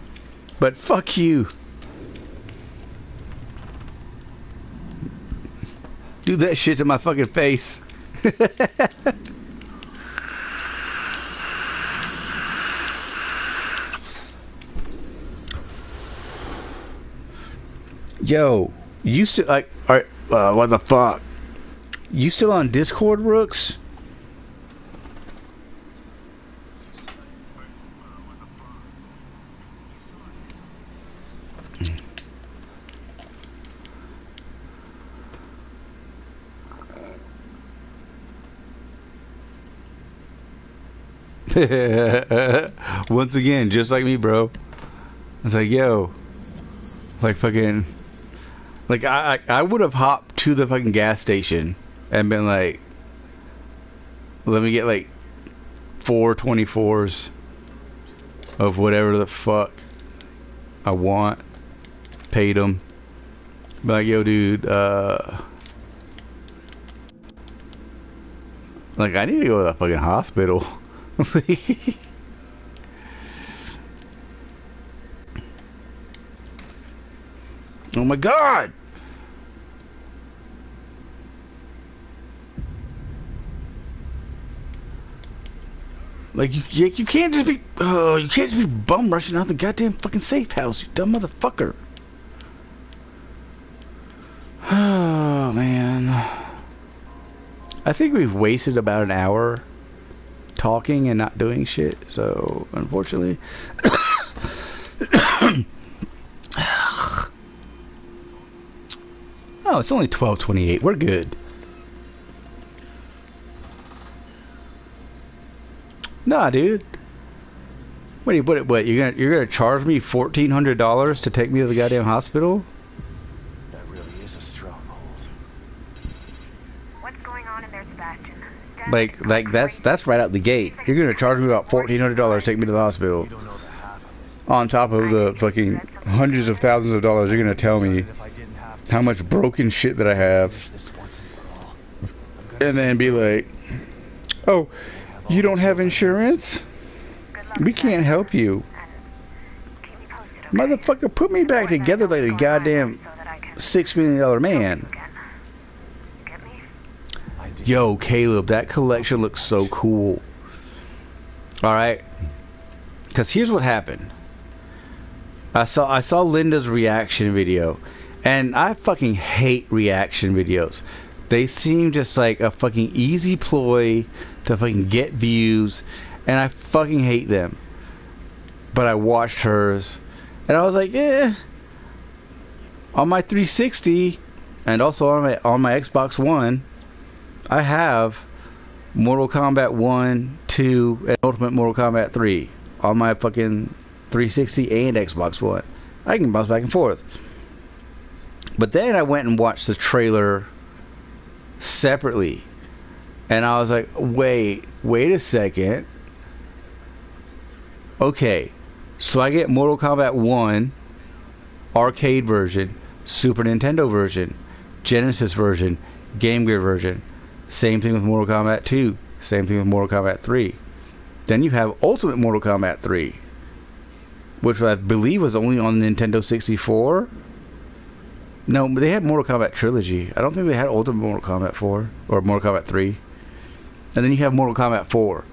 A: But fuck you. Do that shit to my fucking face. Yo, you still like? Alright, what the fuck? You still on Discord, Rooks? Once again, just like me, bro. It's like, yo, like fucking, like I would have hopped to the fucking gas station and been like, let me get like 424s of whatever the fuck I want. Paid them. Be like, yo, dude, like, I need to go to the fucking hospital. Oh my god! Like, you can't just be you can't just be bum rushing out the goddamn fucking safe house, you dumb motherfucker. Oh man, I think we've wasted about an hour talking and not doing shit, so unfortunately. Oh, it's only 12:28. We're good. Nah, dude. What? You're gonna charge me $1,400 to take me to the goddamn hospital?
B: That really is a stronghold.
C: What's going on in there, Sebastian?
A: Like that's right out the gate. You're gonna charge me about $1,400 to take me to the hospital.
B: You don't know the half of it.
A: On top of the fucking hundreds of thousands of dollars you're gonna tell me
B: If I didn't have to
A: how much broken shit that I have,
B: finish this once and for all, I'm gonna
A: and then be like, oh, you don't have insurance? We can't help you. Motherfucker, put me back together like a goddamn $6 million man.
B: I did.
A: Yo, Caleb, that collection looks so cool. Alright? Because here's what happened. I saw Linda's reaction video. And I fucking hate reaction videos. They seem just like a fucking easy ploy to fucking get views. And I fucking hate them. But I watched hers. And I was like, eh. On my 360 and also on my Xbox One, I have Mortal Kombat 1, 2, and Ultimate Mortal Kombat 3 on my fucking 360 and Xbox One. I can bounce back and forth. But then I went and watched the trailer separately. And I was like, wait a second. Okay. So I get Mortal Kombat 1 arcade version, Super Nintendo version, Genesis version, Game Gear version. Same thing with Mortal Kombat 2. Same thing with Mortal Kombat 3. Then you have Ultimate Mortal Kombat 3, which I believe was only on Nintendo 64. No, but they had Mortal Kombat Trilogy. I don't think they had Ultimate Mortal Kombat 4 or Mortal Kombat 3. And then you have Mortal Kombat 4.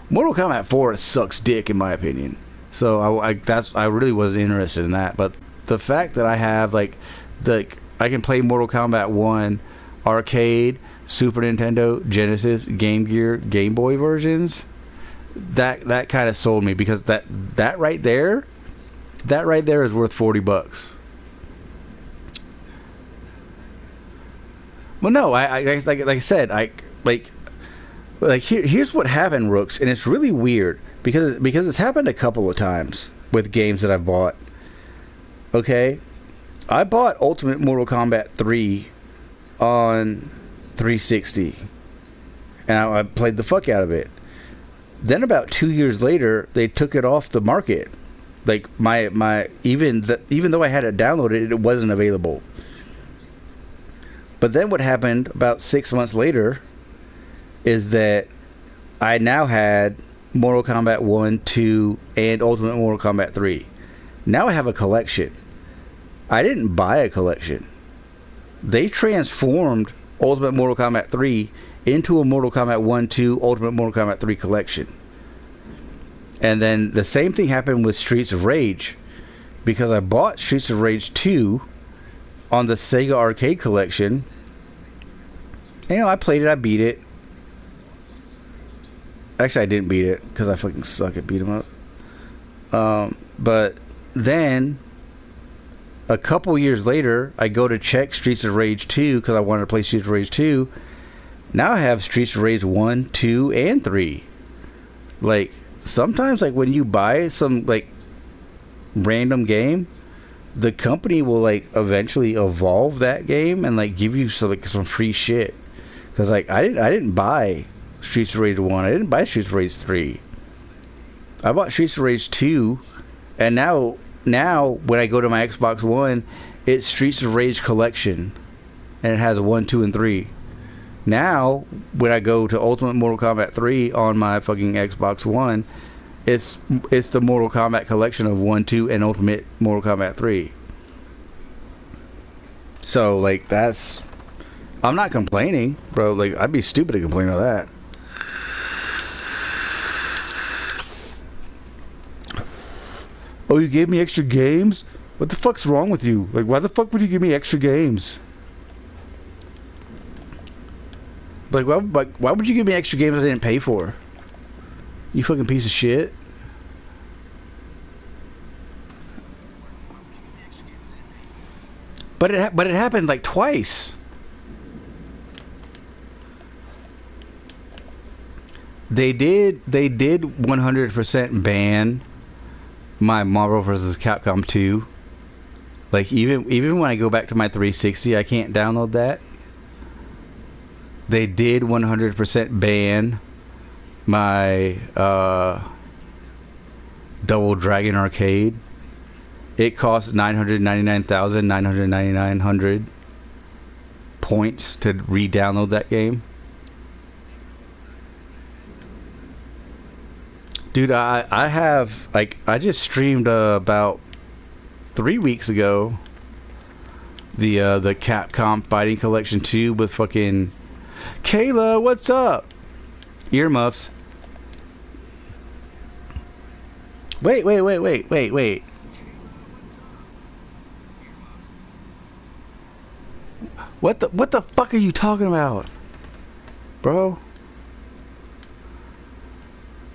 A: Mortal Kombat 4 sucks dick in my opinion. So I really wasn't interested in that. But the fact that I have I can play Mortal Kombat 1 arcade, Super Nintendo, Genesis, Game Gear, Game Boy versions, that kind of sold me, because that right there is worth $40. Well, no, like I said, here's what happened, Rooks, and it's really weird because it's happened a couple of times with games that I've bought. Okay, I bought Ultimate Mortal Kombat 3 on 360, and I played the fuck out of it. Then about 2 years later, they took it off the market. Like even though I had it downloaded, it wasn't available. But then what happened about 6 months later is that I now had Mortal Kombat 1, 2, and Ultimate Mortal Kombat 3. Now I have a collection. I didn't buy a collection. They transformed Ultimate Mortal Kombat 3 into a Mortal Kombat 1, 2, Ultimate Mortal Kombat 3 collection. And then the same thing happened with Streets of Rage, because I bought Streets of Rage 2 on the Sega Arcade Collection. And, I played it, I beat it. Actually, I didn't beat it, because I fucking suck at beat 'em up. But then, a couple years later, I go to check Streets of Rage 2, because I wanted to play Streets of Rage 2. Now I have Streets of Rage 1, 2, and 3. Sometimes, when you buy some, random game, the company will eventually evolve that game and give you some free shit. Because I didn't buy Streets of Rage 1, I didn't buy Streets of Rage 3. I bought Streets of Rage 2, and now when I go to my Xbox One, it's Streets of Rage Collection, and it has 1, 2, and 3. Now when I go to Ultimate Mortal Kombat 3 on my fucking Xbox One, it's the Mortal Kombat Collection of 1, 2, and Ultimate Mortal Kombat 3. So that's, I'm not complaining, bro. I'd be stupid to complain about that. Oh, you gave me extra games? What the fuck's wrong with you? Why the fuck would you give me extra games? Why would you give me extra games I didn't pay for? You fucking piece of shit. But it happened twice. They did 100% ban my Marvel vs. Capcom 2. Even when I go back to my 360, I can't download that. They did 100% ban my Double Dragon Arcade. It costs 999,999 points to re-download that game. Dude, I have I just streamed about 3 weeks ago the Capcom Fighting Collection 2 with fucking Kayla. What's up? Earmuffs. Wait. What the fuck are you talking about, bro?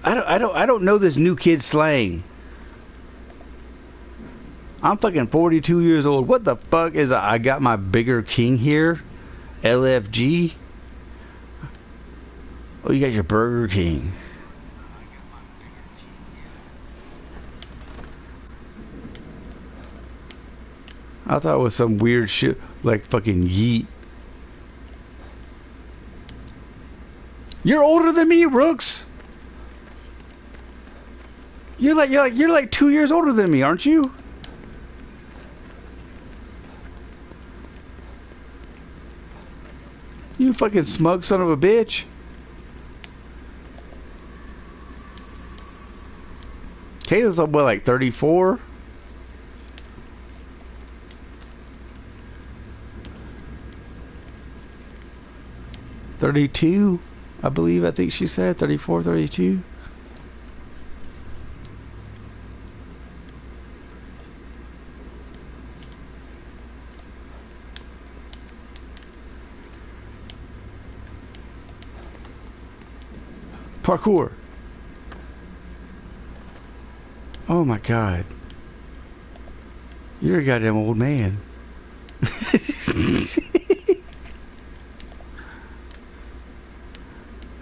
A: I don't know this new kid slang. I'm fucking 42 years old. What the fuck is I got my bigger king here? LFG? Oh, you got your Burger King. I thought it was some weird shit like fucking yeet. You're older than me, Rooks. You're like 2 years older than me, aren't you? You fucking smug son of a bitch. Kayla's up, what, like 34? $32, I believe. I think she said 34, 32. Parkour. Oh my god. You're a goddamn old man.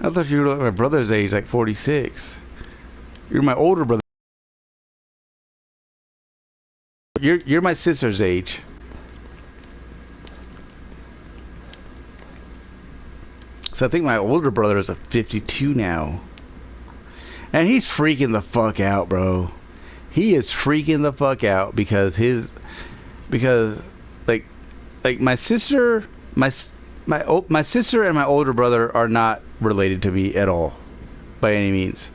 A: I thought you were like my brother's age, like 46. You're my older brother. You're my sister's age. So I think my older brother is a 52 now. And he's freaking the fuck out, bro. He is freaking the fuck out because like my sister, my sister and my older brother are not related to me at all, by any means.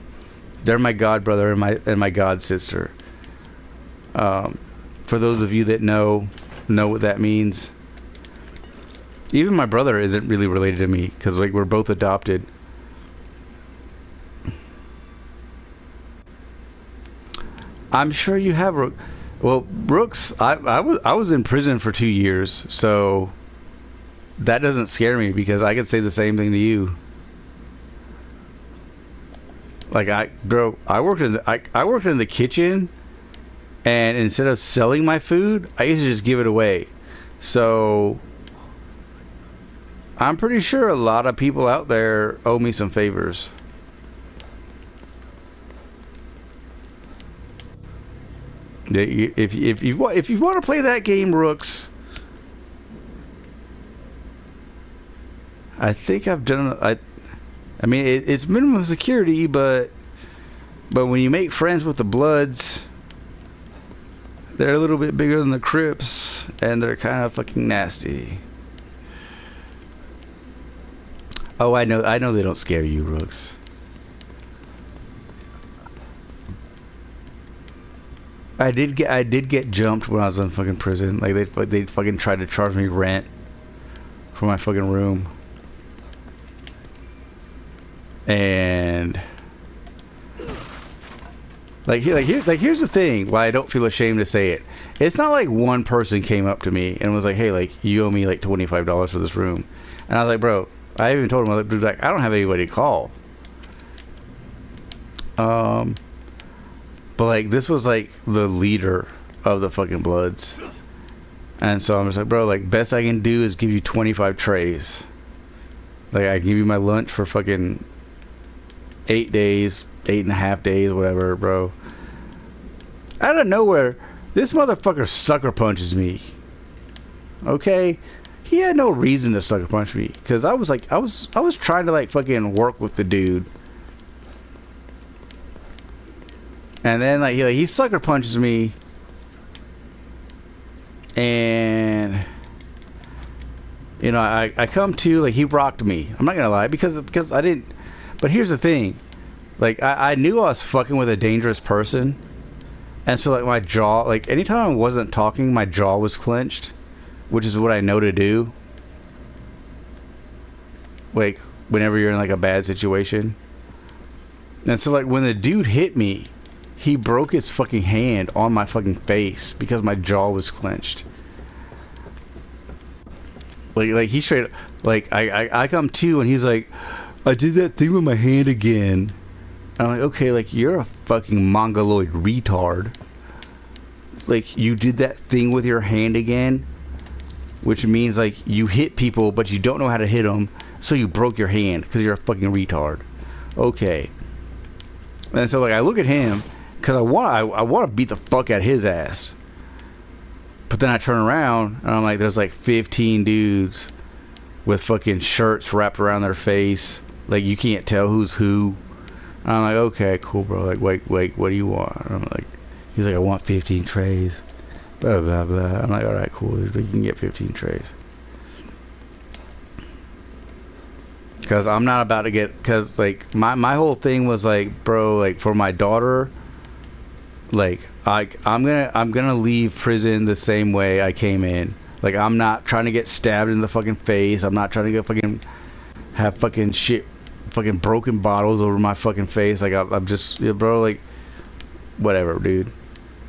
A: They're my god brother and my god sister. For those of you that know what that means. Even my brother isn't really related to me because like we're both adopted. I'm sure you have. Well, Brooks, I was in prison for 2 years, so that doesn't scare me because I could say the same thing to you. Like I worked in the kitchen, and instead of selling my food, I used to just give it away. So I'm pretty sure a lot of people out there owe me some favors. If you want to play that game, Rooks, I think I've done. I mean, it's minimum security, but when you make friends with the Bloods, they're a little bit bigger than the Crips, and they're kind of fucking nasty. Oh, I know they don't scare you, Rooks. I did get jumped when I was in fucking prison. Like they fucking tried to charge me rent for my fucking room. And here's the thing why I don't feel ashamed to say it. It's not like one person came up to me and was like, "Hey, like you owe me like $25 for this room," and I was like, "Bro," I even told him, I was like, "I don't have anybody to call." But like this was like the leader of the fucking Bloods, and so I'm just like, "Bro, like best I can do is give you 25 trays. Like I give you my lunch for fucking 8 days, 8.5 days, whatever, bro." Out of nowhere, this motherfucker sucker punches me. Okay, he had no reason to sucker punch me because I was trying to like fucking work with the dude, and then like he sucker punches me, and you know I come to, like, he rocked me. I'm not gonna lie because I didn't. But here's the thing, like I knew I was fucking with a dangerous person, and so like my jaw, like anytime I wasn't talking, my jaw was clenched, which is what I know to do. Like whenever you're in like a bad situation. And so like when the dude hit me, he broke his fucking hand on my fucking face because my jaw was clenched. Like he straight, like I come to and he's like, "I did that thing with my hand again." I'm like, "Okay, like you're a fucking mongoloid retard. Like you did that thing with your hand again, which means like you hit people but you don't know how to hit them, so you broke your hand because you're a fucking retard." Okay. And so like I look at him because I want to beat the fuck out of his ass. But then I turn around and I'm like, there's like 15 dudes with fucking shirts wrapped around their face. Like you can't tell who's who. And I'm like, okay, cool, bro. Like, wait, what do you want? And I'm like, he's like, I want 15 trays. Blah, blah, blah. I'm like, all right, cool. You can get 15 trays. Because I'm not about to get... Because, like, my whole thing was, like, bro, like, for my daughter, like, I'm gonna leave prison the same way I came in. Like, I'm not trying to get stabbed in the fucking face. I'm not trying to get fucking... have fucking shit... fucking broken bottles over my fucking face. Like, I'm just... Yeah, bro, like... Whatever, dude.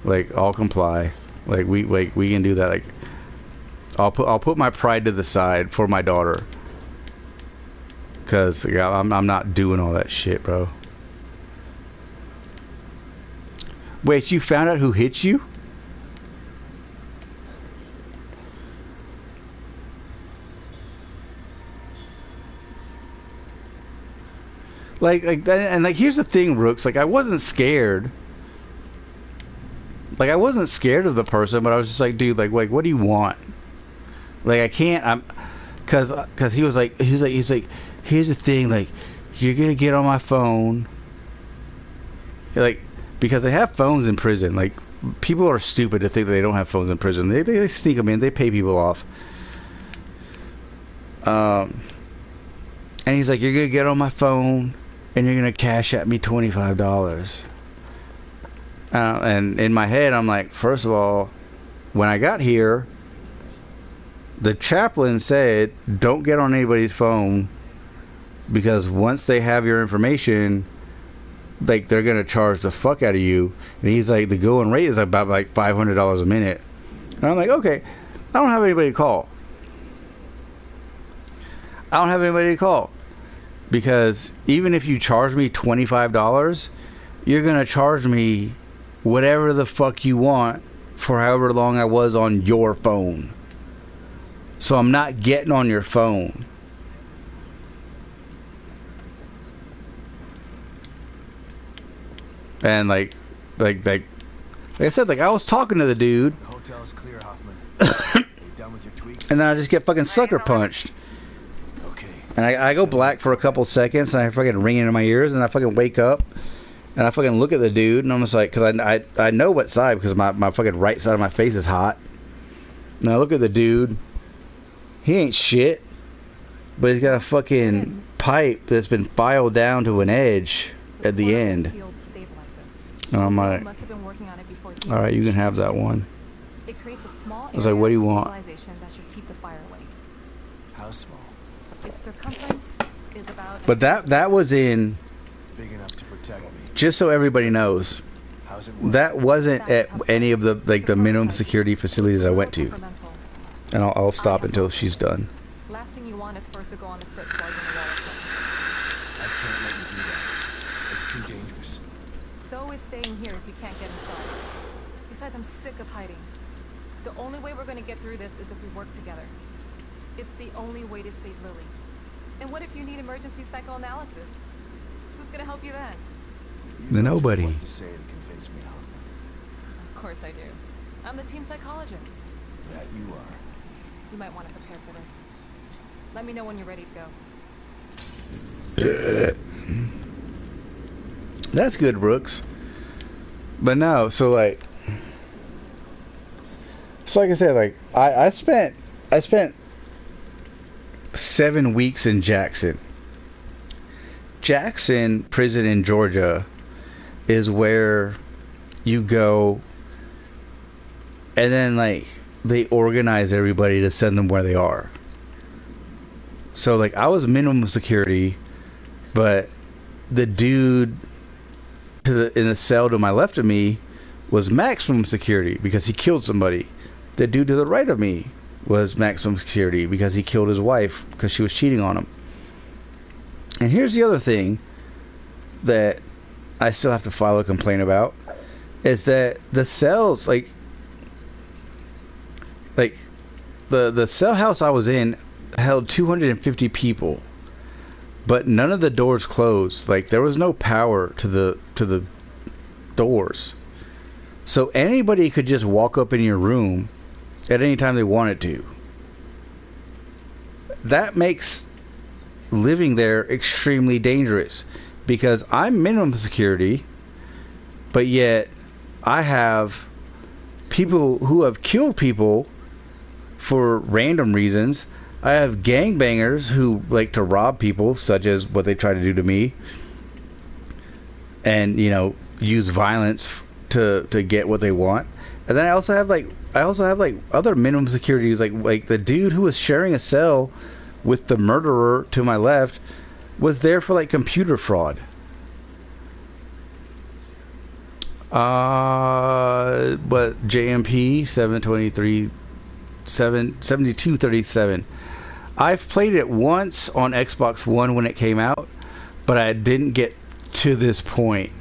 A: Like, I'll comply. Like, we can do that. Like, I'll put my pride to the side for my daughter. Cause yeah, I'm not doing all that shit, bro. Wait, you found out who hit you? Like that, and like here's the thing, Rooks. Like I wasn't scared. Like I wasn't scared of the person, but I was just like, dude, like what do you want? Like I can't. Cause he was like, he's like, here's the thing, like you're gonna get on my phone. Like because they have phones in prison. Like people are stupid to think that they don't have phones in prison. They sneak them in. They pay people off. And he's like, you're gonna get on my phone and you're gonna cash at me $25. And in my head, I'm like, first of all, when I got here, the chaplain said, don't get on anybody's phone because once they have your information, like they're gonna charge the fuck out of you. And he's like, the going rate is about like $500 a minute. And I'm like, okay, I don't have anybody to call. I don't have anybody to call. Because even if you charge me $25, you're going to charge me whatever the fuck you want for however long I was on your phone. So I'm not getting on your phone. And like I said, like I was talking to the dude.
B: The hotel's clear, Hoffman. You done with your tweaks?
A: And then I just get fucking sucker punched.
B: Okay.
A: And I go black for a couple seconds, and I fucking ring in my ears, and I fucking wake up, and I fucking look at the dude, and I'm just like, because I know what side, because my fucking right side of my face is hot. And I look at the dude, he ain't shit, but he's got a fucking pipe that's been filed down to an edge at the end. And I'm like, all right, you can have that one.
D: It creates a small
A: I was like, what do you want?
D: stabilization that should keep the fire away.
B: How small?
D: Its circumference is about...
A: But that was in,
B: Big enough to protect me.
A: just so everybody knows,
B: How's it work?
A: that wasn't at any of the like the minimum security facilities I went to. And I'll stop until she's done.
D: Last thing you want is for it to go on the fritz while you're in the wall.
B: I can't let you do that. It's too dangerous.
D: So is staying here if you can't get inside. Besides, I'm sick of hiding. The only way we're going to get through this is if we work together. It's the only way to save Lily. And what if you need emergency psychoanalysis? Who's going to help you then?
B: You know
A: Nobody.
B: Just what to say to convince me, Hoffman.
D: Of course I do. I'm the team psychologist.
B: That you are.
D: You might want to prepare for this. Let me know when you're ready to go.
A: That's good, Brooks. But no, so like I said, like I spent 7 weeks in Jackson. Jackson prison in Georgia is where you go, and then like they organize everybody to send them where they are. So like I was minimum security, but the dude in the cell to my left of me was maximum security because he killed somebody. The dude to the right of me was maximum security because he killed his wife because she was cheating on him. And here's the other thing that I still have to file a complaint about, is that the cells, like the cell house I was in held 250 people, but none of the doors closed. Like there was no power to the doors, so anybody could just walk up in your room at any time they wanted to. That makes living there extremely dangerous because I'm minimum security, but yet I have people who have killed people for random reasons. I have gangbangers who like to rob people, such as what they try to do to me, and you know, use violence to get what they want. And then I also have like other minimum securities, like the dude who was sharing a cell with the murderer to my left was there for like computer fraud. But JMP 7237. I've played it once on Xbox One when it came out, but I didn't get to this point.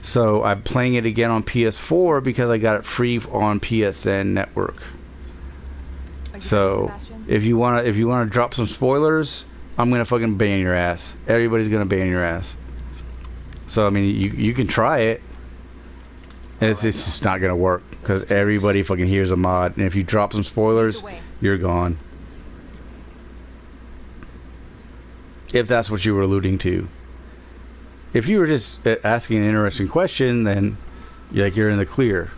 A: So I'm playing it again on PS4 because I got it free on PSN Network. So if you wanna drop some spoilers, I'm gonna fucking ban your ass. Everybody's gonna ban your ass. So I mean, you can try it. It's just not gonna work because everybody fucking hears a mod, and if you drop some spoilers, you're gone. If that's what you were alluding to. If you were just asking an interesting question, then you're in the clear,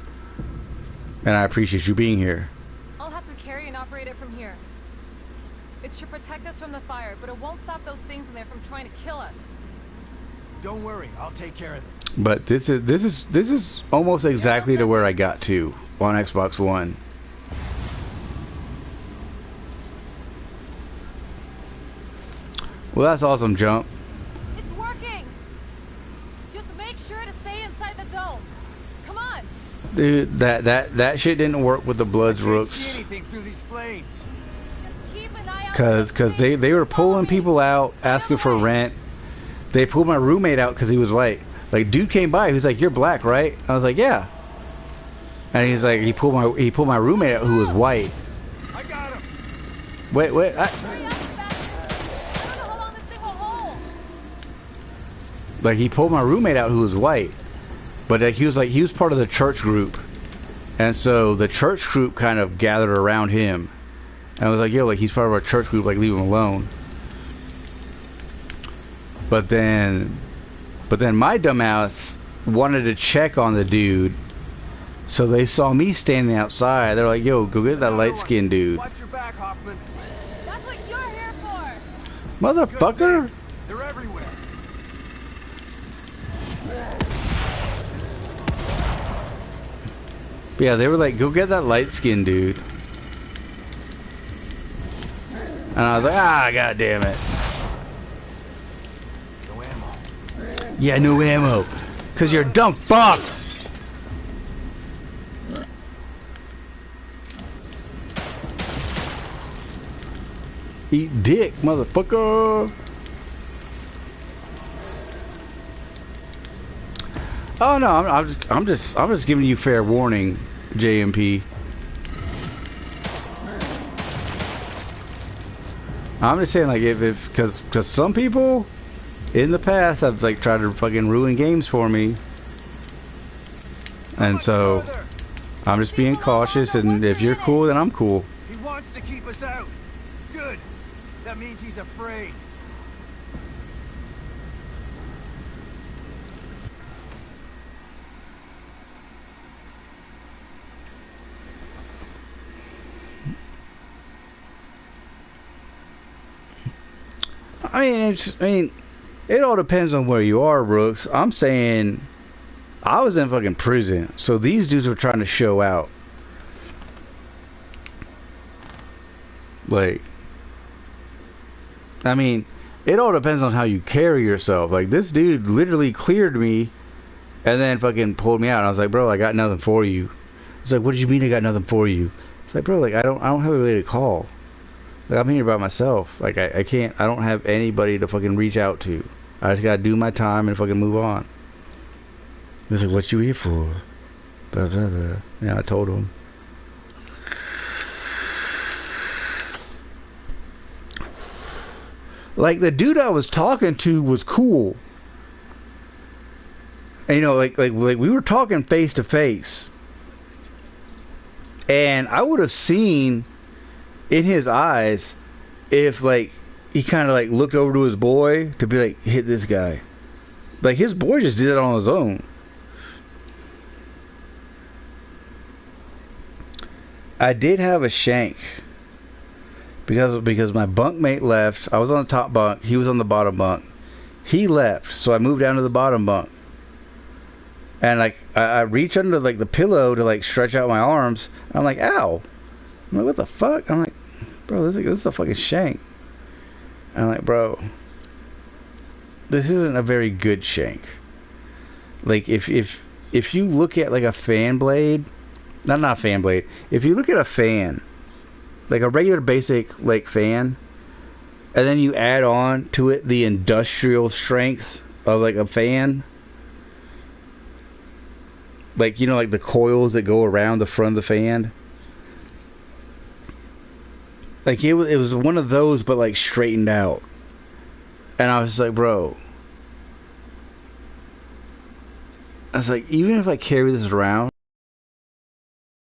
A: and I appreciate you being here.
D: I'll have to carry and operate it from here. It should protect us from the fire, but it won't stop those things in there from trying to kill us.
B: Don't worry, I'll take care of them.
A: But this is almost exactly to where I got to on Xbox One. Well, that's awesome, Jump.
D: It's working. Just make sure to stay inside the dome. Come on.
A: Dude, that shit didn't work with the Bloods
B: Can't
A: Rooks.
B: see anything through these flames.
D: Just keep an eye out.
A: Cause they were pulling people out, asking for rent. They pulled my roommate out because he was white. Like, dude came by, he was like, "You're black, right?" I was like, "Yeah." And he's like, he pulled my roommate out who was white.
B: I got him.
A: Wait,
D: Hurry up, Sebastian. I don't know how long this thing will hold.
A: like he pulled my roommate out who was white, but he was part of the church group, and so the church group kind of gathered around him, and I was like, "Yo, like he's part of our church group, like leave him alone." But then my dumbass wanted to check on the dude, so they saw me standing outside. They're like, "Yo, go get that light-skinned dude."
B: Watch your back, Hoffman.
D: That's what you're here for.
A: Motherfucker!
B: They're everywhere.
A: But yeah, they were like, "Go get that light-skinned dude." And I was like, "Ah, god damn it."
B: No ammo.
A: Yeah, no ammo. Cause you're a dumb fuck! Eat dick, motherfucker! Oh no, I'm just giving you fair warning, JMP. I'm just saying, like, if cause some people in the past have like tried to fucking ruin games for me, and so I'm just being cautious. And if you're cool, then I'm cool.
B: He wants to keep us out. Good. That means he's afraid.
A: I mean, it all depends on where you are, Brooks. I'm saying I was in fucking prison, so these dudes were trying to show out. Like, I mean, it all depends on how you carry yourself. Like, this dude literally cleared me and then fucking pulled me out. And I was like, "Bro, I got nothing for you." He's like, "What did you mean I got nothing for you?" It's like, "Bro, like I don't have a way to call. Like, I'm here by myself. Like, I don't have anybody to fucking reach out to. I just gotta do my time and fucking move on." He's like, "What you here for?" Blah, blah, blah. Yeah, I told him. Like, the dude I was talking to was cool. And, you know, like we were talking face to face. And I would have seen in his eyes if, like, he kind of like looked over to his boy to be like, hit this guy. Like his boy just did it on his own. I did have a shank because my bunkmate left. I was on the top bunk. He was on the bottom bunk. He left, so I moved down to the bottom bunk. And like I reach under like the pillow to like stretch out my arms. I'm like, ow. I'm like, what the fuck? I'm like, bro, this is a fucking shank. I'm like, bro, this isn't a very good shank. Like if you look at like a fan blade. Not a fan blade. If you look at a fan, like a regular basic like fan, and then you add on to it the industrial strength of like a fan, like, you know, like the coils that go around the front of the fan, like it was one of those but like straightened out. And I was like, bro, I was like, even if I carry this around,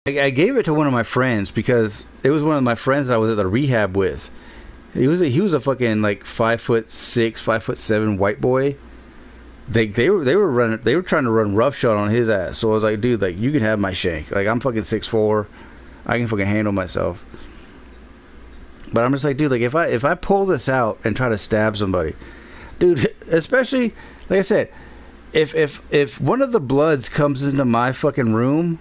A: I gave it to one of my friends because it was one of my friends that I was at the rehab with. He was a fucking like 5'6", 5'7" white boy. They were trying to run roughshod on his ass. So I was like, dude, like you can have my shank. Like I'm fucking 6'4", I can fucking handle myself. But I'm just like, dude, like if I pull this out and try to stab somebody, dude, especially like I said, if one of the Bloods comes into my fucking room.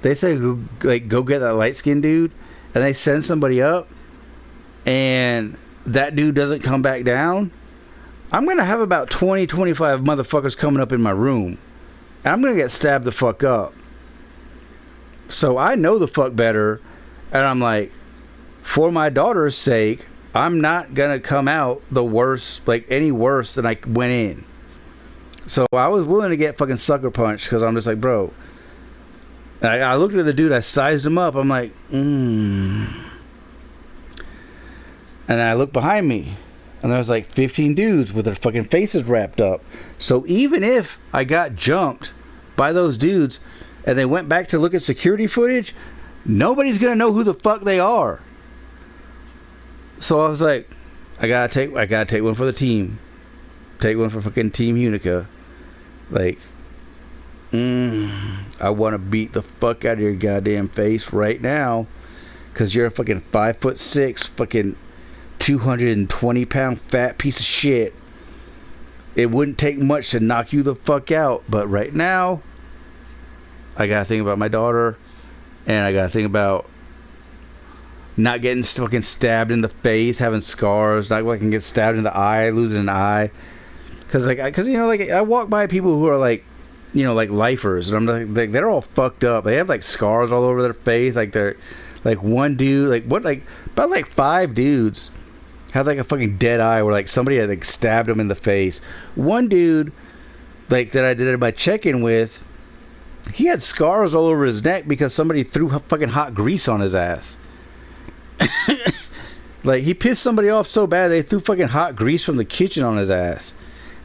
A: They say go get that light skinned dude, and they send somebody up, and that dude doesn't come back down. I'm gonna have about 20-25 motherfuckers coming up in my room, and I'm gonna get stabbed the fuck up. So I know the fuck better, and I'm like, for my daughter's sake, I'm not gonna come out the worst, like any worse than I went in. So I was willing to get fucking sucker punched because I'm just like, bro. I looked at the dude, I sized him up, I'm like, And I looked behind me, and there was like 15 dudes with their fucking faces wrapped up. So even if I got jumped by those dudes, and they went back to look at security footage, nobody's gonna know who the fuck they are. So I was like, I gotta take one for the team. Take one for fucking Team Unica. Like, I want to beat the fuck out of your goddamn face right now, cause you're a fucking 5'6", fucking 220-pound fat piece of shit. It wouldn't take much to knock you the fuck out, but right now, I gotta think about my daughter, and I gotta think about not getting fucking stabbed in the face, having scars, not fucking get stabbed in the eye, losing an eye, cause you know, like I walk by people who are like, you know, like lifers, and I'm like they're all fucked up. They have like scars all over their face. Like they're like one dude, like what, like about like 5 dudes had like a fucking dead eye where like somebody had like stabbed him in the face. One dude, like that I did my check-in with, he had scars all over his neck because somebody threw fucking hot grease on his ass. Like he pissed somebody off so bad they threw fucking hot grease from the kitchen on his ass.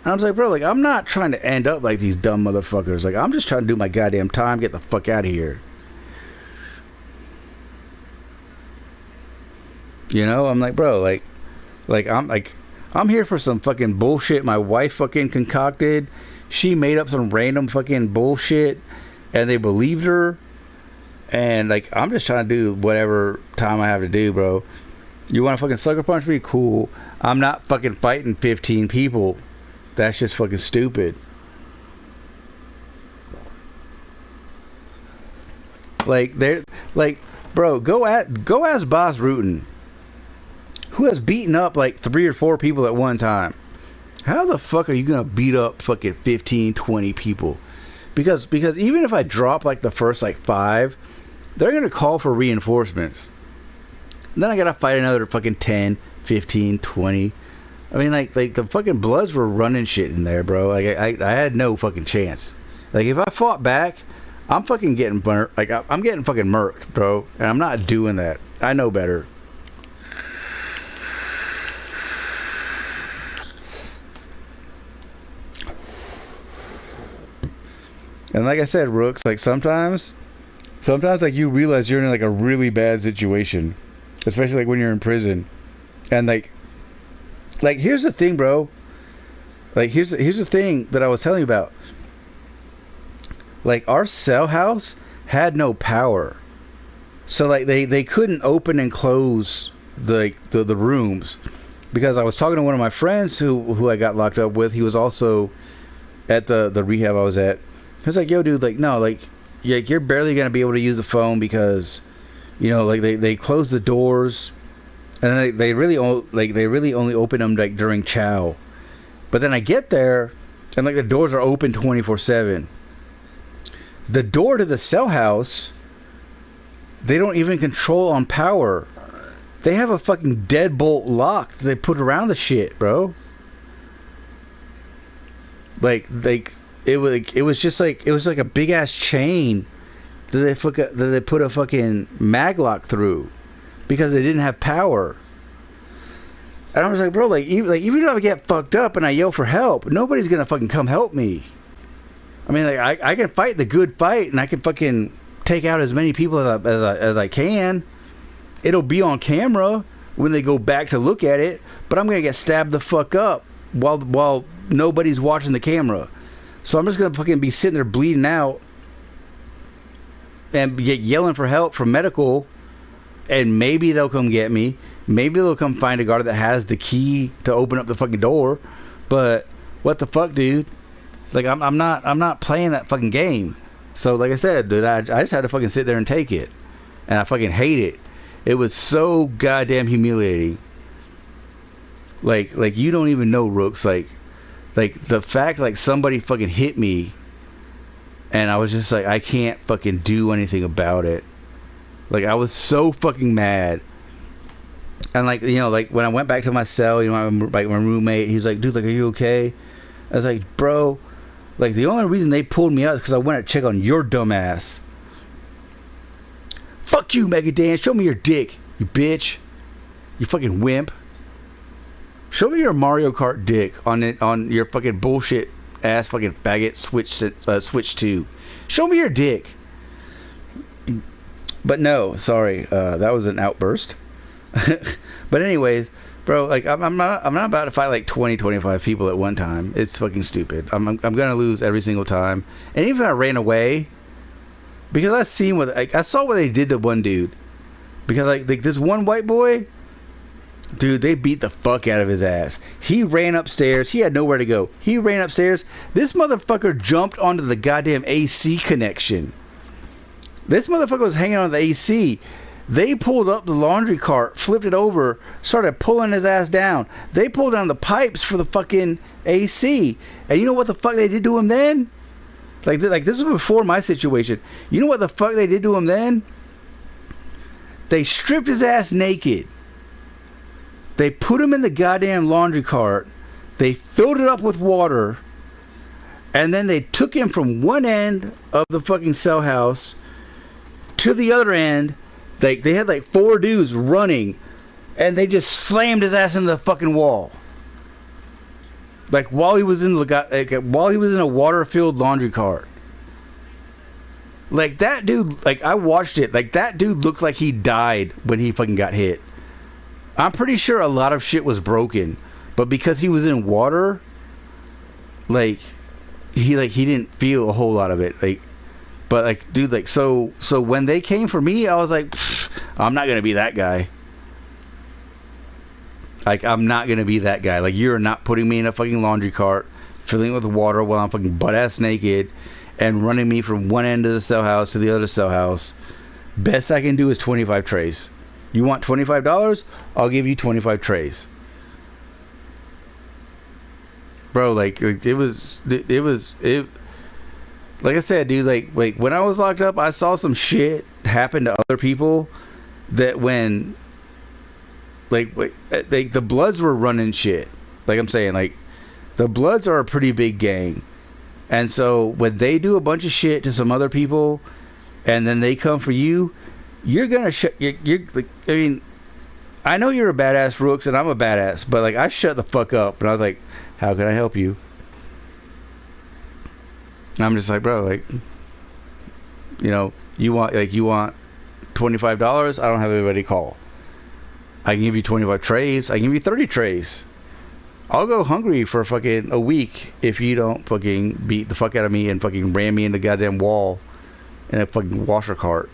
A: And I was like, bro, like, I'm not trying to end up like these dumb motherfuckers. Like, I'm just trying to do my goddamn time, get the fuck out of here. You know, I'm like, bro, I'm here for some fucking bullshit my wife fucking concocted. She made up some random fucking bullshit, and they believed her. And, like, I'm just trying to do whatever time I have to do, bro. You want to fucking sucker punch me? Cool. I'm not fucking fighting 15 people. That's just fucking stupid. Like they're like, bro, go ask Boss Rutan, who has beaten up like 3 or 4 people at one time. How the fuck are you gonna beat up fucking 15, 20 people? Because even if I drop like the first like 5, they're gonna call for reinforcements. And then I gotta fight another fucking 10, 15, 20. I mean, like the fucking Bloods were running shit in there, bro. Like I had no fucking chance. Like if I fought back, I'm fucking getting burnt. Like I'm getting fucking murked, bro. And I'm not doing that. I know better. And like I said, Rooks, like sometimes like you realize you're in like a really bad situation, especially like when you're in prison, and like like here's the thing, bro. Like here's the thing that I was telling you about. Like our cell house had no power, so like they couldn't open and close the rooms, because I was talking to one of my friends who I got locked up with. He was also at the rehab I was at. He was like, yo dude, like no, like yeah, you're barely gonna be able to use the phone because you know like they close the doors, and they really only open them like during chow. But then I get there and like the doors are open 24/7. The door to the cell house, they don't even control on power. They have a fucking deadbolt lock that they put around the shit, bro. Like it was just like it was like a big ass chain that they put a fucking mag lock through because they didn't have power. And I was like, bro, like even if I get fucked up and I yell for help, nobody's gonna fucking come help me. I mean, like I can fight the good fight and I can fucking take out as many people as I can. It'll be on camera when they go back to look at it, but I'm gonna get stabbed the fuck up while nobody's watching the camera. So I'm just gonna fucking be sitting there bleeding out and get yelling for help from medical, and maybe they'll come get me. Maybe they'll come find a guard that has the key to open up the fucking door. But what the fuck, dude? Like I'm not playing that fucking game. So like I said, dude, I just had to fucking sit there and take it, and I fucking hate it. It was so goddamn humiliating. Like you don't even know, Rooks. Like the fact like somebody fucking hit me, and I was just like, I can't fucking do anything about it. Like I was so fucking mad. And like, you know, like when I went back to my cell, you know, my roommate, he's like, dude, like, are you okay? I was like, bro, like the only reason they pulled me out is because I went to check on your dumb ass. Fuck you, Mega Dan. Show me your dick, you bitch. You fucking wimp. Show me your Mario Kart dick on your fucking bullshit ass fucking faggot Switch 2. Show me your dick. But no, sorry, that was an outburst. But anyways, bro, like I'm not about to fight like 25 people at one time. It's fucking stupid. I'm gonna lose every single time. And even if I ran away, because I saw what they did to one dude. Because like this one white boy, dude, they beat the fuck out of his ass. He ran upstairs. He had nowhere to go. He ran upstairs. This motherfucker jumped onto the goddamn AC connection. This motherfucker was hanging on the AC. They pulled up the laundry cart, flipped it over, started pulling his ass down. They pulled down the pipes for the fucking AC. And you know what the fuck they did to him then? Like this was before my situation. You know what the fuck they did to him then? They stripped his ass naked. They put him in the goddamn laundry cart. They filled it up with water. And then they took him from one end of the fucking cell house to the other end. They had like 4 dudes running, and they just slammed his ass into the fucking wall. Like while he was in a water-filled laundry cart. Like that dude, like I watched it, like that dude looked like he died when he fucking got hit. I'm pretty sure a lot of shit was broken, but because he was in water, like he didn't feel a whole lot of it. Like, but like, dude, like so when they came for me, I was like, I'm not gonna be that guy. Like, I'm not gonna be that guy. Like, you're not putting me in a fucking laundry cart, filling it with water while I'm fucking butt ass naked, and running me from one end of the cell house to the other cell house. Best I can do is 25 trays. You want $25? I'll give you 25 trays. Bro, like it was like I said, dude, like when I was locked up, I saw some shit happen to other people that when the Bloods were running shit. Like I'm saying, like the Bloods are a pretty big gang. And so when they do a bunch of shit to some other people and then they come for you, you're gonna you're like, I mean, I know you're a badass, Rooks, and I'm a badass, but like I shut the fuck up and I was like, how can I help you? And I'm just like, bro, like, you know, you want $25? I don't have anybody to call. I can give you 25 trays. I can give you 30 trays. I'll go hungry for fucking a week if you don't fucking beat the fuck out of me and fucking ram me in the goddamn wall in a fucking washer cart.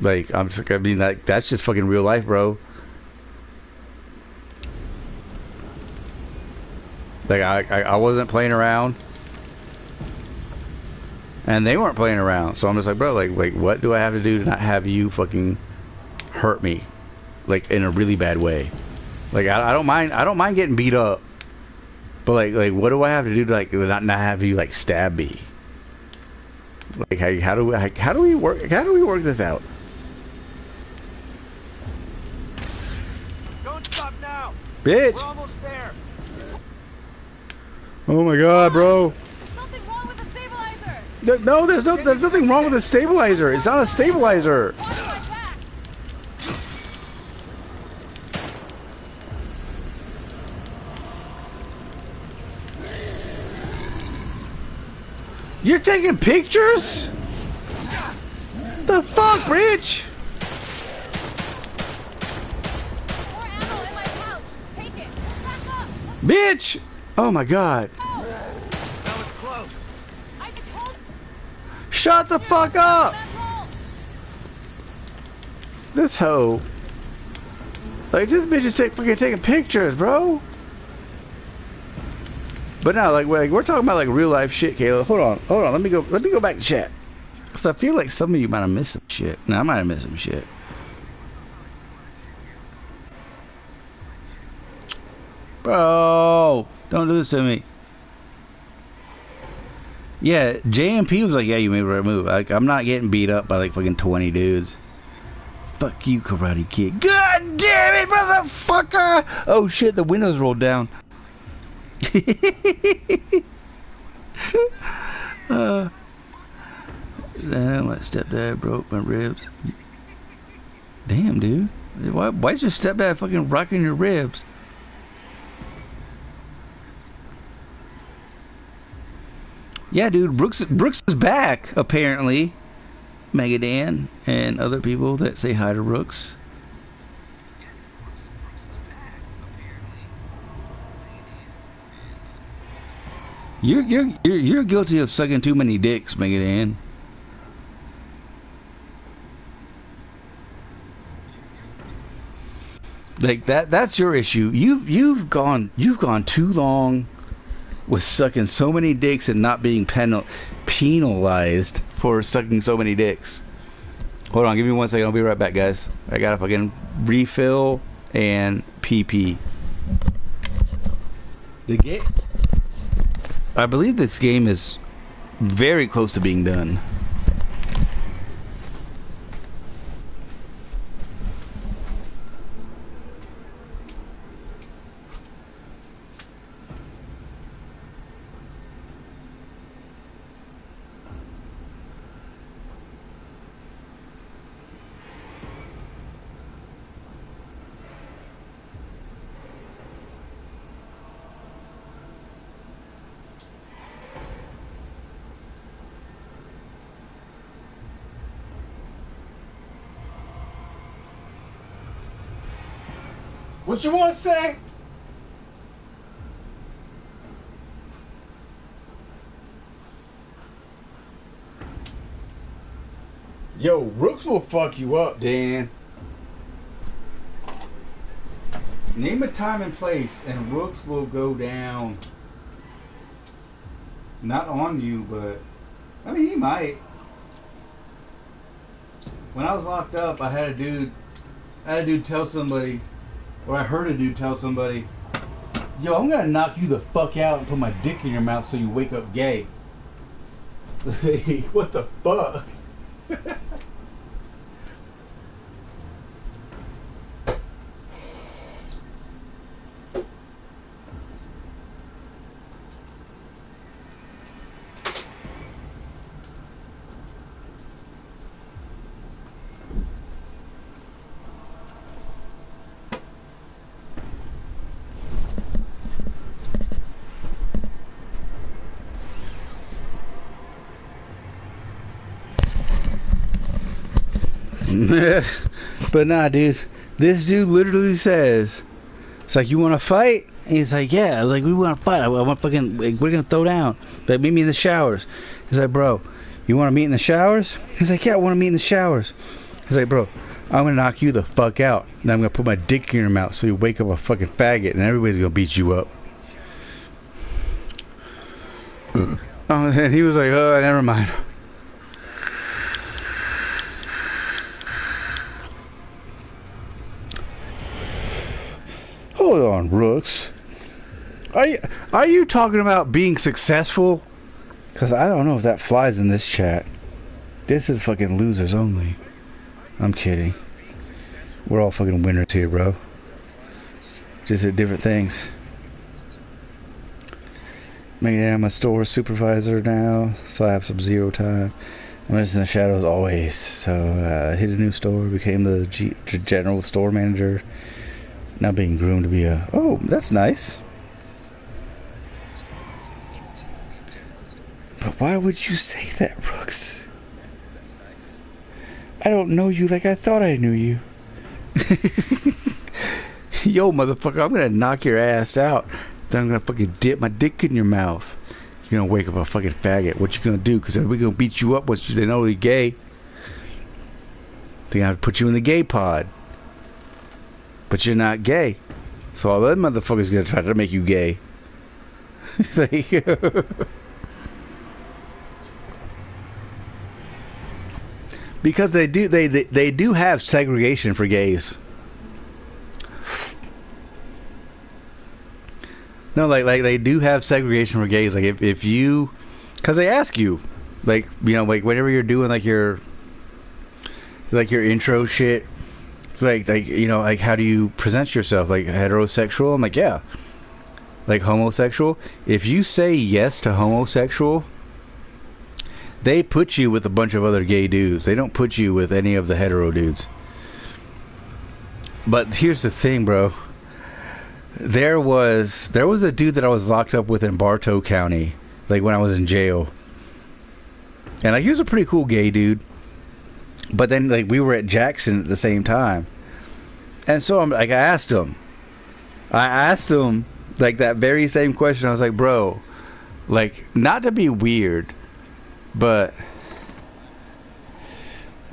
A: Like, I'm just, I mean, like, that's just fucking real life, bro. Like, I wasn't playing around. And they weren't playing around. So I'm just like, bro, like, what do I have to do to not have you fucking hurt me? Like, in a really bad way. Like, I don't mind getting beat up. But, like, what do I have to do to, like, not have you, like, stab me? Like, how do we work this out?
B: Don't stop now.
A: Bitch!
B: We're almost there.
A: Oh my god, bro.
D: There's something wrong with the stabilizer.
A: No, there's nothing wrong with the stabilizer. It's not a stabilizer.
D: Watch my back.
A: You're taking pictures? The fuck, Rich?
D: More ammo in my pouch. Take it. Back up.
A: Bitch! Oh my god.
B: That was close.
D: I told
A: Shut the fuck up!
D: back home.
A: This hoe. Like, this bitch is fucking taking pictures, bro. But no, like we're talking about like real life shit, Kayla. Hold on. Let me go back to chat. Cause I feel like some of you might have missed some shit. No, I might have missed some shit. Bro, don't do this to me. Yeah, JMP was like, yeah, you made the right move. Like, I'm not getting beat up by like fucking 20 dudes. Fuck you, Karate Kid. God damn it, motherfucker! Oh shit, the windows rolled down. My stepdad broke my ribs. Damn, dude. Why's your stepdad fucking rocking your ribs? Yeah, dude. Brooks is back, apparently. Megadan and other people that say hi to Brooks. You're guilty of sucking too many dicks, Megadan. Like that's your issue. You've gone too long with sucking so many dicks and not being penalized for sucking so many dicks. Hold on, give me 1 second. I'll be right back, guys. I gotta fucking refill and PP. I believe this game is very close to being done. What you want to say? Yo, Rooks will fuck you up, Dan. Name a time and place, and Rooks will go down. Not on you, but I mean, he might. When I was locked up, I had a dude tell somebody. Or I heard a dude tell somebody, yo, I'm gonna knock you the fuck out and put my dick in your mouth so you wake up gay. What the fuck? But nah, dude. This dude literally says, it's like, you want to fight? He's like, yeah. I was like, we want to fight. I want fucking. Like, we're gonna throw down. Like, meet me in the showers. He's like, bro, you want to meet in the showers? He's like, yeah, I want to meet in the showers. He's like, bro, I'm gonna knock you the fuck out. And I'm gonna put my dick in your mouth so you wake up a fucking faggot, and everybody's gonna beat you up. And he was like, oh, never mind. Hold on, Rooks. Are you talking about being successful? Because I don't know if that flies in this chat. This is fucking losers only. I'm kidding. We're all fucking winners here, bro. Just at different things. Maybe I'm a store supervisor now, so I have some zero time. I'm just in the shadows always. So hit a new store, became the general store manager. Now being groomed to be a... Oh, that's nice. But why would you say that, Brooks? I don't know you like I thought I knew you. Yo, motherfucker, I'm gonna knock your ass out. Then I'm gonna fucking dip my dick in your mouth. You're gonna wake up a fucking faggot. What you gonna do? Because we're gonna beat you up once they know you're gay. They're gonna have to put you in the gay pod. But you're not gay. So all that motherfuckers gonna try to make you gay. Because they do have segregation for gays. No, like they do have segregation for gays. Like if you, because they ask you, like, you know, like whenever you're doing like your intro shit, like you know, like how do you present yourself? Like heterosexual? I'm like, yeah. Like homosexual? If you say yes to homosexual, they put you with a bunch of other gay dudes. They don't put you with any of the hetero dudes. But here's the thing, bro. There was a dude that I was locked up with in Bartow County, like when I was in jail. And like he was a pretty cool gay dude. But then like we were at Jackson at the same time. And so I asked him like that very same question. I was like, bro, like, not to be weird, but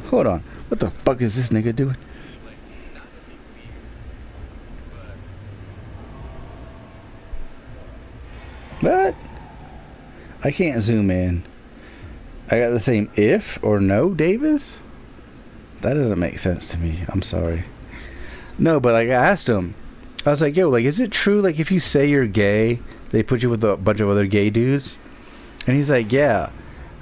A: hold on, what the fuck is this nigga doing? What? I can't zoom in. I got the same if or no, Davis? That doesn't make sense to me. I'm sorry. No, but like I asked him, I was like, yo, like, is it true, like, if you say you're gay, they put you with a bunch of other gay dudes? And he's like, yeah.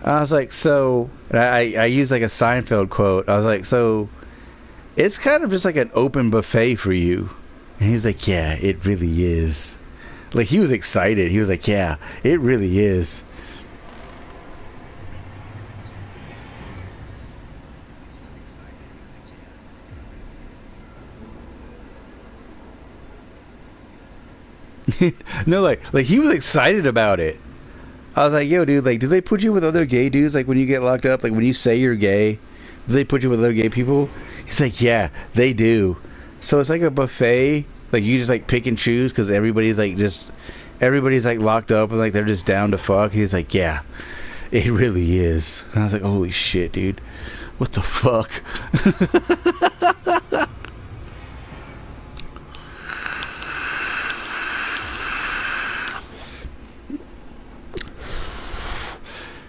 A: And I was like, so, and I used like a Seinfeld quote. I was like, so, it's kind of just like an open buffet for you. And he's like, yeah, it really is. Like, he was excited. He was like, yeah, it really is. No, like he was excited about it. I was like, yo, dude, like, do they put you with other gay dudes? Like, when you get locked up, like, when you say you're gay, do they put you with other gay people? He's like, yeah, they do. So it's like a buffet. Like, you just, like, pick and choose because everybody's, like, locked up and, like, they're just down to fuck. He's like, yeah, it really is. And I was like, holy shit, dude. What the fuck?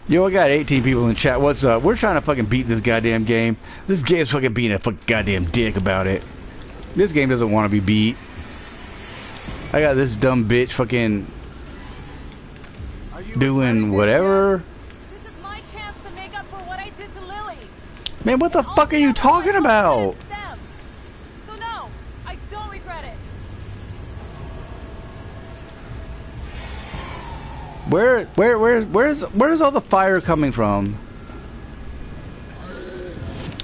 A: Yo, I got 18 people in the chat. What's up? We're trying to fucking beat this goddamn game. This game's fucking being a fucking goddamn dick about it. This game doesn't want to be beat. I got this dumb bitch fucking doing whatever.
D: This is my chance to make up for what I did to Lily.
A: Man, what the fuck are you talking about?
D: So no, I don't regret it.
A: Where's all the fire coming from?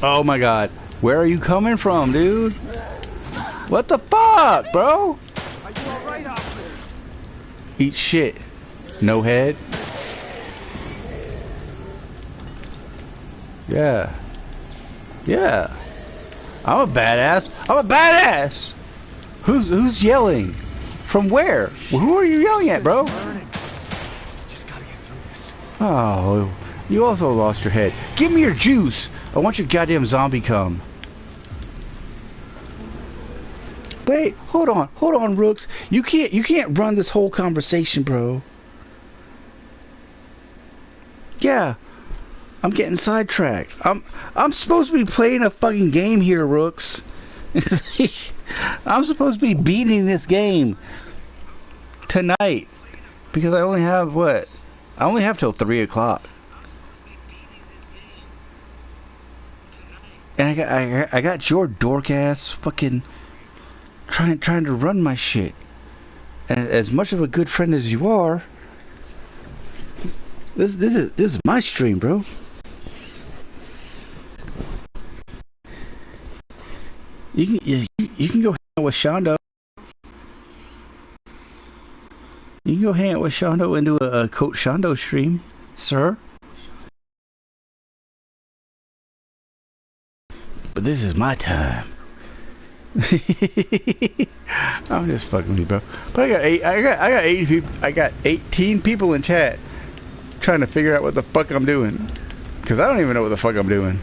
A: Oh my god. Where are you coming from, dude? What the fuck, bro?
B: Are you alright out there?
A: Eat shit. No head. Yeah. Yeah. I'm a badass. I'm a badass! Who's yelling? From where? Who are you yelling at, bro?
B: Burning. Just gotta get through this.
A: Oh, you also lost your head. Give me your juice. I want your goddamn zombie cum. Wait, hold on, Rooks. You can't run this whole conversation, bro. Yeah, I'm getting sidetracked. I'm supposed to be playing a fucking game here, Rooks. I'm supposed to be beating this game tonight because I only have what? I only have till 3 o'clock. And I got your dork ass fucking trying to run my shit. And as much of a good friend as you are, this is my stream, bro. You can go hang out with Shondo. You can go hang out with Shondo and do a Coach Shondo stream, sir. But this is my time. I'm just fucking with you, bro. But I got 18 people in chat trying to figure out what the fuck I'm doing. Cause I don't even know what the fuck I'm doing.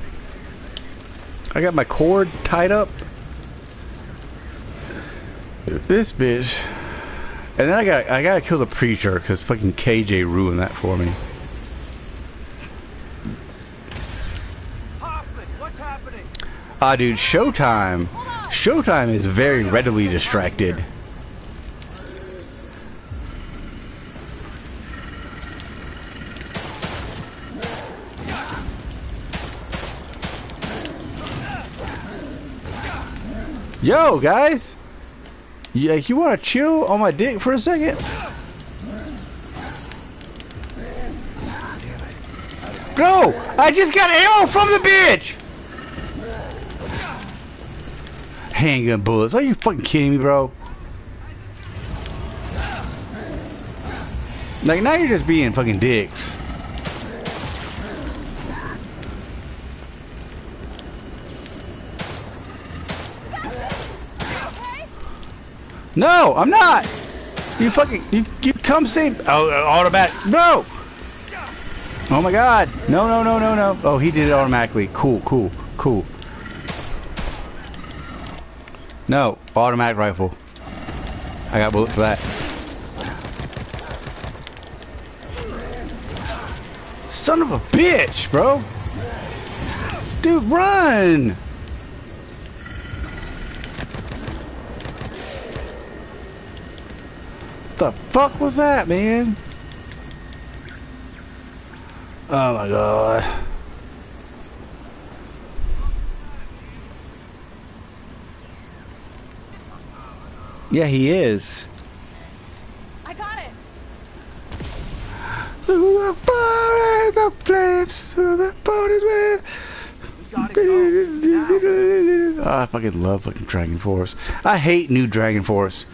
A: I got my cord tied up. This bitch. And then I gotta kill the preacher cause fucking KJ ruined that for me.
B: Hoffman, what's happening?
A: Ah, dude, Showtime. Showtime is very readily distracted. Yo, guys! Yeah, you wanna chill on my dick for a second? Go! I just got ammo from the bitch! Handgun bullets. Are you fucking kidding me, bro? Like, now you're just being fucking dicks. No, I'm not! You fucking... You come save... Oh, automatic... No! Oh my god! No, no, no, no, no. Oh, he did it automatically. Cool, cool, cool. No, automatic rifle. I got bullets for that. Son of a bitch, bro! Dude, run! What the fuck was that, man? Oh my god. Yeah, he is.
D: I got it.
A: Through the fire and the flames, through the bodies where... Oh, I fucking love fucking Dragon Force. I hate new Dragon Force.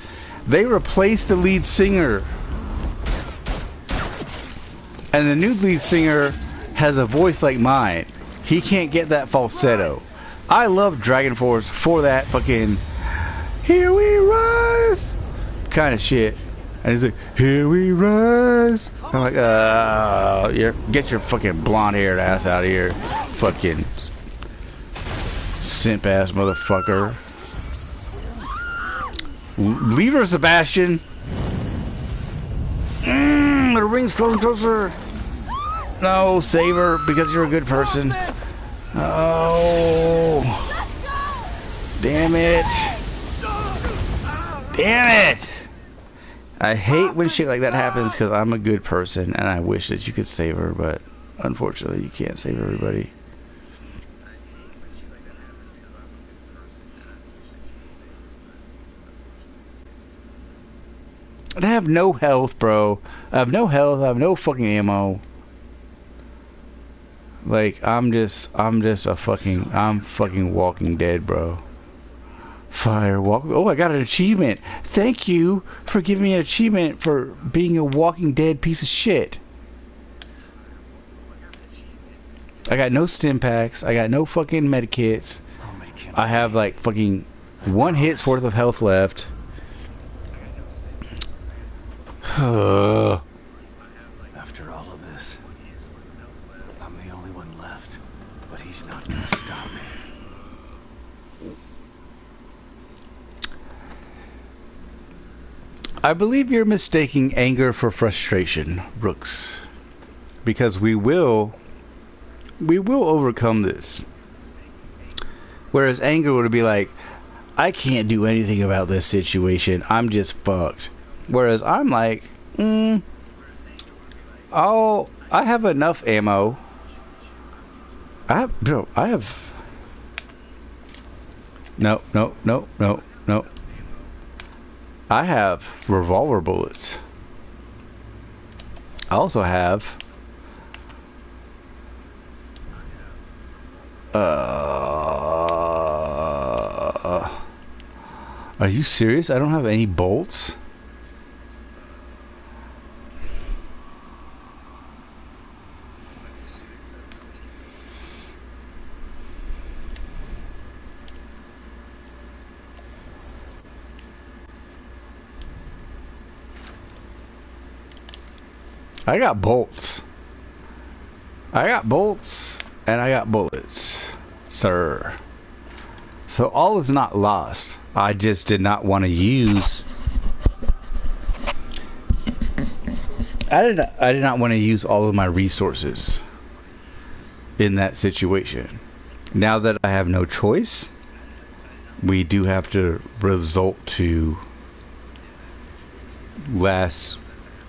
A: They replaced the lead singer. And the new lead singer has a voice like mine. He can't get that falsetto. I love Dragon Force for that fucking... Here we rise! Kind of shit. And he's like, here we rise! I'm like, get your fucking blonde-haired ass out of here. Fucking simp-ass motherfucker. Leave her, Sebastian! The ring's slowing closer! No, save her, because you're a good person. Oh! Damn it! Damn it! I hate when shit like that happens because I'm a good person and I wish that you could save her, but unfortunately you can't save everybody. I have no health, bro. I have no health. I have no fucking ammo. Like, I'm fucking Walking Dead, bro. Firewalk. Oh, I got an achievement. Thank you for giving me an achievement for being a Walking Dead piece of shit. I got no stim packs. I got no fucking medikits. I have like fucking 1 hit's worth of health left.
B: After all of this, I'm the only one left, but he's not gonna stop me.
A: I believe you're mistaking anger for frustration, Brooks. Because we will overcome this. Whereas anger would be like, I can't do anything about this situation. I'm just fucked. Whereas I'm like, I have enough ammo. No. I have revolver bullets. I also have are you serious? I don't have any bolts? I got bolts. I got bolts and I got bullets, sir. So all is not lost. I just did not want to use. I did not want to use all of my resources in that situation. Now that I have no choice, we do have to resort to last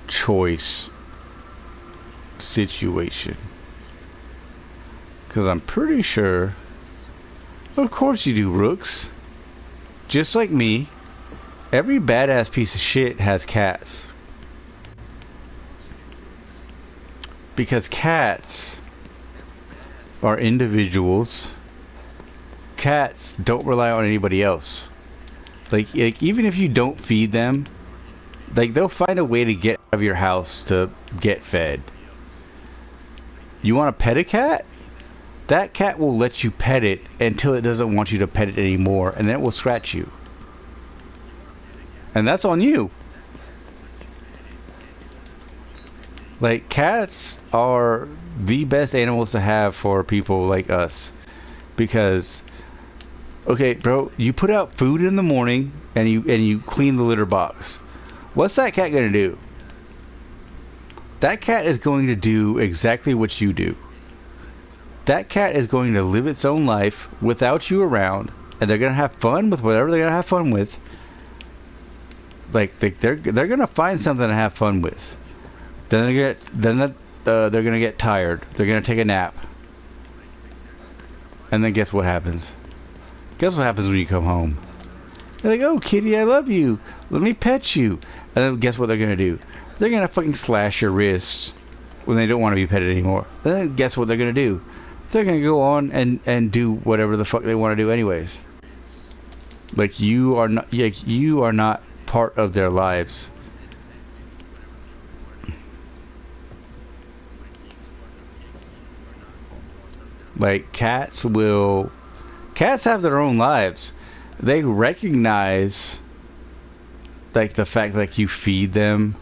A: choice situation. Because I'm pretty sure, of course you do, Rooks. Just like me, every badass piece of shit has cats. Because cats are individuals. Cats don't rely on anybody else. Like even if you don't feed them, like they'll find a way to get out of your house to get fed. You want to pet a cat? That cat will let you pet it until it doesn't want you to pet it anymore, and then it will scratch you. And that's on you. Like, cats are the best animals to have for people like us. Because, okay, bro, you put out food in the morning and you clean the litter box. What's that cat gonna do? That cat is going to do exactly what you do. That cat is going to live its own life without you around, and they're gonna have fun with whatever they're gonna have fun with. Like they're gonna find something to have fun with. Then they're gonna get tired. They're gonna take a nap, and then guess what happens? Guess what happens when you come home? They're like, "Oh, kitty, I love you. Let me pet you." And then guess what they're gonna do? They're gonna fucking slash your wrists when they don't want to be petted anymore. And then guess what they're gonna do? They're gonna go on and do whatever the fuck they want to do anyways. Like you are not part of their lives. Like cats have their own lives. They recognize like the fact like you feed them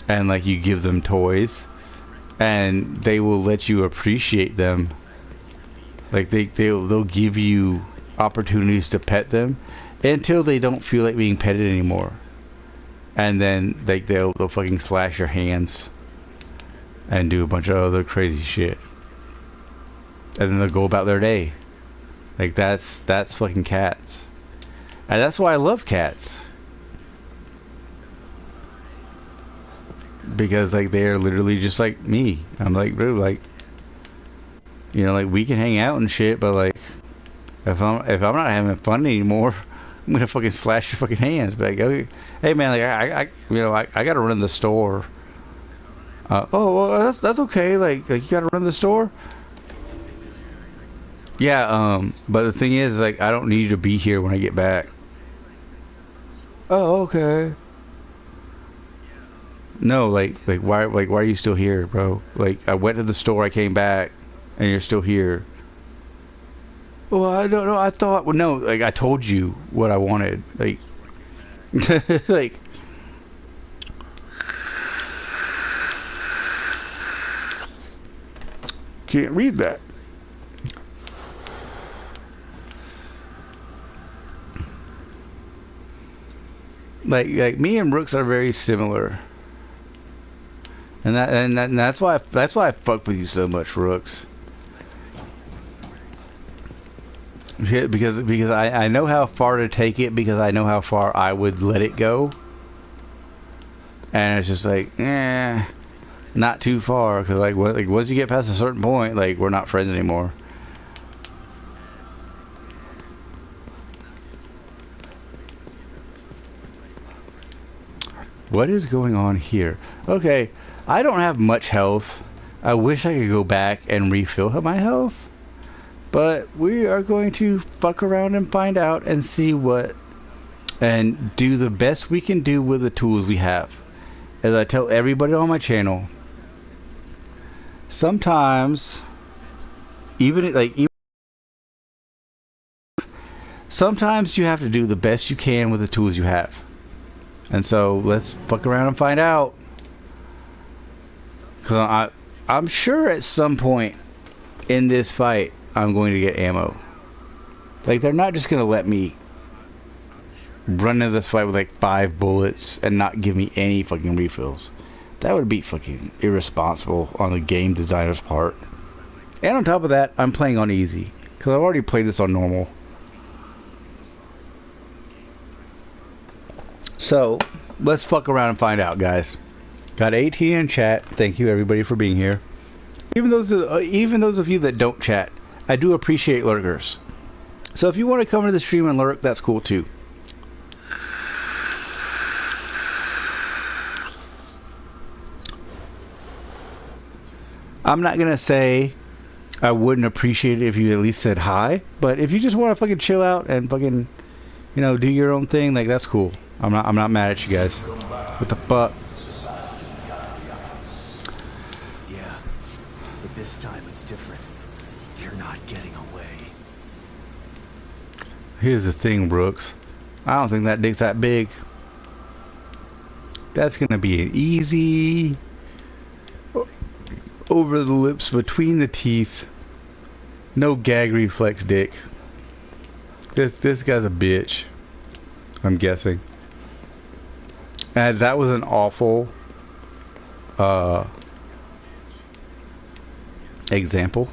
A: and like you give them toys, and they will let you appreciate them. Like they'll give you opportunities to pet them until they don't feel like being petted anymore, and then they'll fucking slash your hands and do a bunch of other crazy shit, and then they'll go about their day. Like that's fucking cats, and that's why I love cats. Because like they're literally just like me. I'm like, bro, like, you know, like we can hang out and shit, but like if I'm not having fun anymore, I'm gonna fucking slash your fucking hands. But like, okay, hey man, like I gotta run the store. Oh well, that's okay. Like you gotta run the store. Yeah. But the thing is, like, I don't need you to be here when I get back. Oh, okay. No, like why are you still here, bro? Like I went to the store, I came back, and you're still here. Well, I don't know. I thought, well, no, like I told you what I wanted. Like, like Can't read that. Like me and Brooks are very similar. And that's why I fuck with you so much, Brooks. Yeah, because I know how far to take it, because I know how far I would let it go. And it's just like, not too far, because like once you get past a certain point, like, we're not friends anymore. What is going on here? Okay, I don't have much health. I wish I could go back and refill my health. But we are going to fuck around and find out and see what... and do the best we can do with the tools we have. As I tell everybody on my channel, sometimes... sometimes you have to do the best you can with the tools you have. And so let's fuck around and find out. Because I'm sure at some point in this fight I'm going to get ammo. Like, they're not just going to let me run into this fight with like 5 bullets and not give me any fucking refills. That would be fucking irresponsible on the game designer's part. And on top of that, I'm playing on easy. Because I've already played this on normal. So, let's fuck around and find out, guys. Got 18 in chat. Thank you, everybody, for being here. Even those of you that don't chat, I do appreciate lurkers. So if you want to come to the stream and lurk, that's cool too. I'm not gonna say I wouldn't appreciate it if you at least said hi, but if you just want to fucking chill out and fucking, you know, do your own thing, like, that's cool. I'm not mad at you guys. What the fuck?
B: Yeah, but this time it's different. You're not getting away.
A: Here's the thing, Brooks. I don't think that dick's that big. That's gonna be an easy over the lips, between the teeth, no gag reflex dick. This guy's a bitch, I'm guessing. And that was an awful example.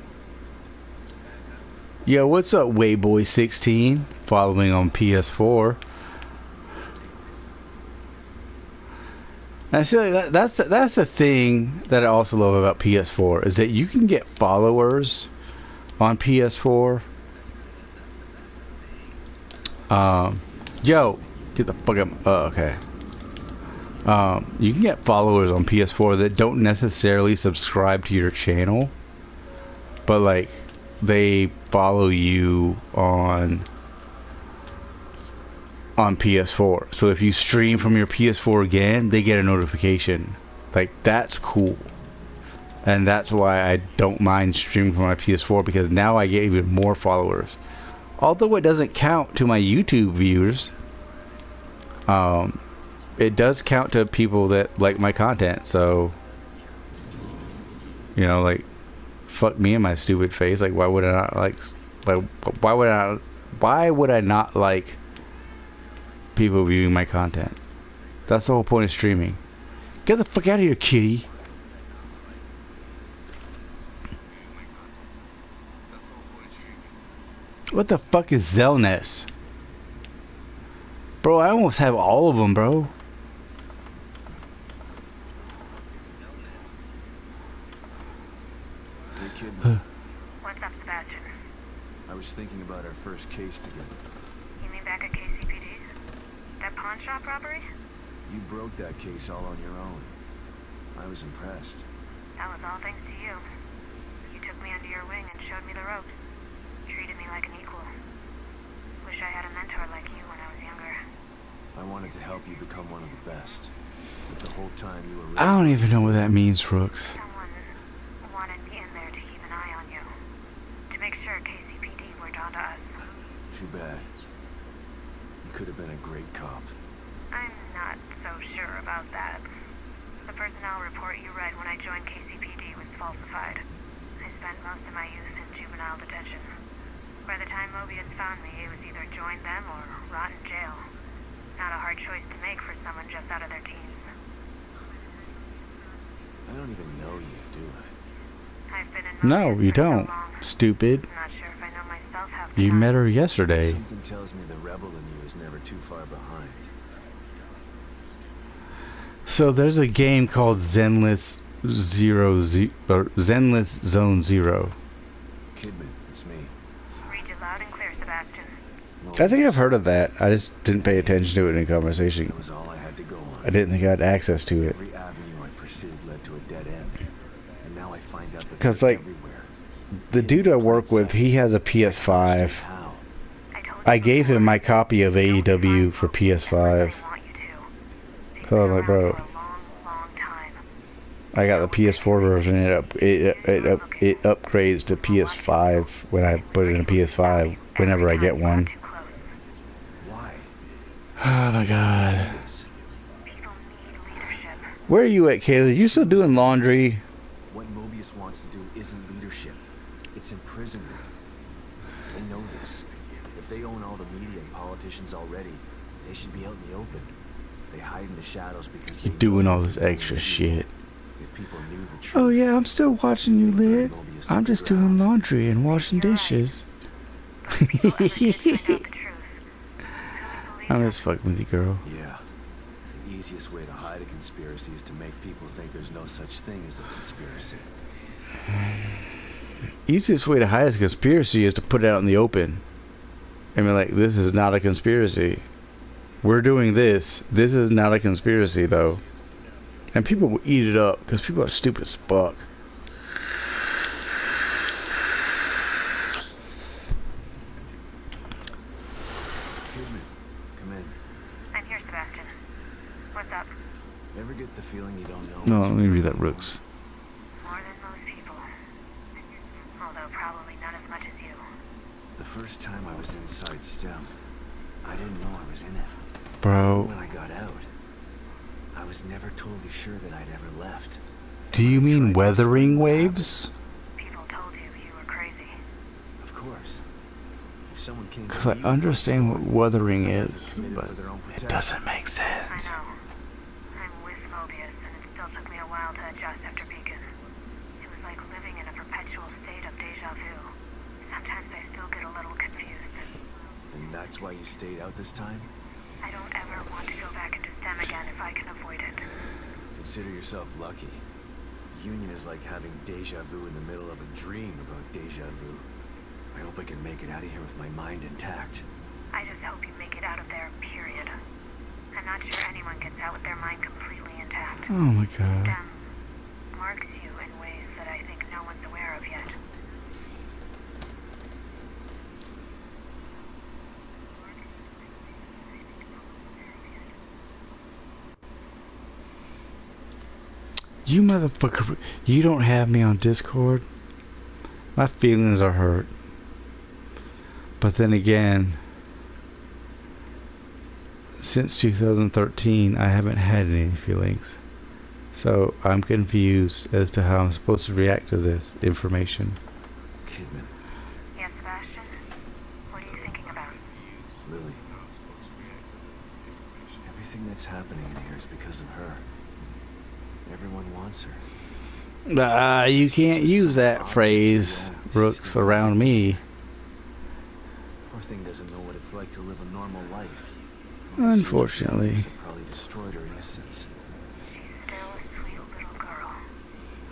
A: Yo, what's up, Wayboy16? Following on PS4. And I feel like that's the thing that I also love about PS4, is that you can get followers on PS4. Yo, get the fuck up. Oh, okay. You can get followers on PS4 that don't necessarily subscribe to your channel, but like, they follow you on PS4. So if you stream from your PS4 again, they get a notification. Like, that's cool. And that's why I don't mind streaming from my PS4, because now I get even more followers. Although it doesn't count to my YouTube viewers, it does count to people that like my content. So, you know, like, fuck me and my stupid face. Like, why would I not like? Why would I not like people viewing my content? That's the whole point of streaming. Get the fuck out of here, kitty. What the fuck is Zelness? Bro, I almost have all of them, bro.
C: What's up, Sebastian?
B: I was thinking about our first case together.
C: You mean back at KCPD's? That pawn shop robbery?
B: You broke that case all on your own. I was impressed.
C: That was all thanks to you. You took me under your wing and showed me the ropes. Treated me like an equal. Wish I had a mentor like you when I was younger.
B: I wanted to help you become one of the best. But the whole time you were...
A: I don't even know what that means, Brooks.
C: Someone wanted me in there to keep an eye on you. To make sure KCPD weren't onto us.
B: Too bad. You could have been a great cop.
C: I'm not so sure about that. The personnel report you read when I joined KCPD was falsified. I spent most of my youth in juvenile detention. By the time Mobius found me, it was either join them or rot in jail. Not a hard choice to make for someone just out of their teens.
B: I don't even know you, do I?
C: I've been in
A: No,
C: Mobius
A: you
C: for so
A: don't.
C: long.
A: Stupid.
C: I'm not sure if I know myself half the
A: You
C: time.
A: met her yesterday.
B: Something tells me the rebel in you is never too far behind.
A: So there's a game called Zenless Zenless Zone Zero.
B: Kidman, it's me.
C: Read you loud and clear, Sebastian.
A: I think I've heard of that. I just didn't pay attention to it in conversation.
B: That was all I had to go on.
A: I didn't think I had access to it.
B: Every avenue I pursued led to a dead end. And now I find out that
A: 'Cause,
B: they're
A: like,
B: everywhere.
A: The dude I work with, he has a PS5.
B: How?
C: I told
A: I
C: you
A: gave him
C: before,
A: my copy of
C: don't
A: AEW
C: define
A: for
C: Mobius
A: PS5.
C: unless they want you to. He's
A: So I'm
C: been
A: like, bro,
C: around for a long, long time.
A: I got the PS4 version. It upgrades to PS5 when I put it in a PS5 whenever I get one.
C: Too close.
B: Why?
A: Oh my god.
B: This.
C: People need leadership.
A: Where are you at, Kayla? You still doing laundry?
B: What Mobius wants to do isn't leadership. It's imprisonment. They know this. If they own all the media and politicians already, they should be out in the open. They hide in the shadows because they
A: You're doing
B: know
A: all
B: what
A: this
B: they're doing
A: extra
B: is
A: shit.
B: evil. If people knew the truth,
A: Oh yeah, I'm still watching you,
B: they'd
A: Lid.
B: burn Mobius to
A: I'm
B: the
A: just doing
B: ground.
A: laundry and washing
C: You're right.
A: dishes.
C: But if people ever did find out the truth, who would believe
A: I'm
C: them?
A: just fucking with you, girl.
B: Yeah. The easiest way to hide a conspiracy is to make people think there's no such thing as a conspiracy.
A: Easiest way to hide a conspiracy is to put it out in the open. I mean, like, this is not a conspiracy. We're doing this. This is not a conspiracy, though. And people will eat it up because people are stupid as fuck.
B: Kidman, come in.
C: I'm here, Sebastian. What's up?
B: Ever get the feeling you don't know?
A: No,
B: what
A: let
B: you
A: me
B: know
A: read that,
B: anymore?
A: Rooks.
C: More than most people. Although probably not as much as you.
B: The first time I was inside STEM, I didn't know I was in it.
A: Bro,
B: When I got out, I was never totally sure that I'd ever left.
A: do you
B: I
A: mean
B: tried to
A: weathering
B: explain what happened.
A: waves?
C: People told you were crazy.
B: Of course. If someone came to
A: Because I
B: me with my
A: understand what
B: story,
A: weathering
B: I'd have
A: is,
B: to commit it
A: but
B: for their own
A: it
B: protection.
A: doesn't make
C: I
A: sense.
C: know. I'm with Mobius, and it still took me a while to adjust after Beacon. It was like living in a perpetual state of deja vu. Sometimes I still get a little confused.
B: And that's why you stayed out this time?
C: I don't ever want to go back into STEM again if I can avoid it.
B: Consider yourself lucky. Union is like having deja vu in the middle of a dream about deja vu. I hope I can make it out of here with my mind intact.
C: I just hope you make it out of there, period. I'm not sure anyone gets out with their mind completely intact.
A: Oh my god.
C: STEM marks you in ways that I think no one's aware of yet.
A: You motherfucker, you don't have me on Discord? My feelings are hurt. But then again, since 2013, I haven't had any feelings. So I'm confused as to how I'm supposed to react to this information.
B: Kidman,
C: Yes, Sebastian? What are you thinking about?
B: Lily. Everything that's happening in here is because of her. Everyone wants her.
A: You can't use that phrase, Rooks, around me.
B: Poor thing doesn't know what it's like to live a normal life.
A: Unfortunately.
B: It probably destroyed her innocence.
C: She's still a sweet little girl.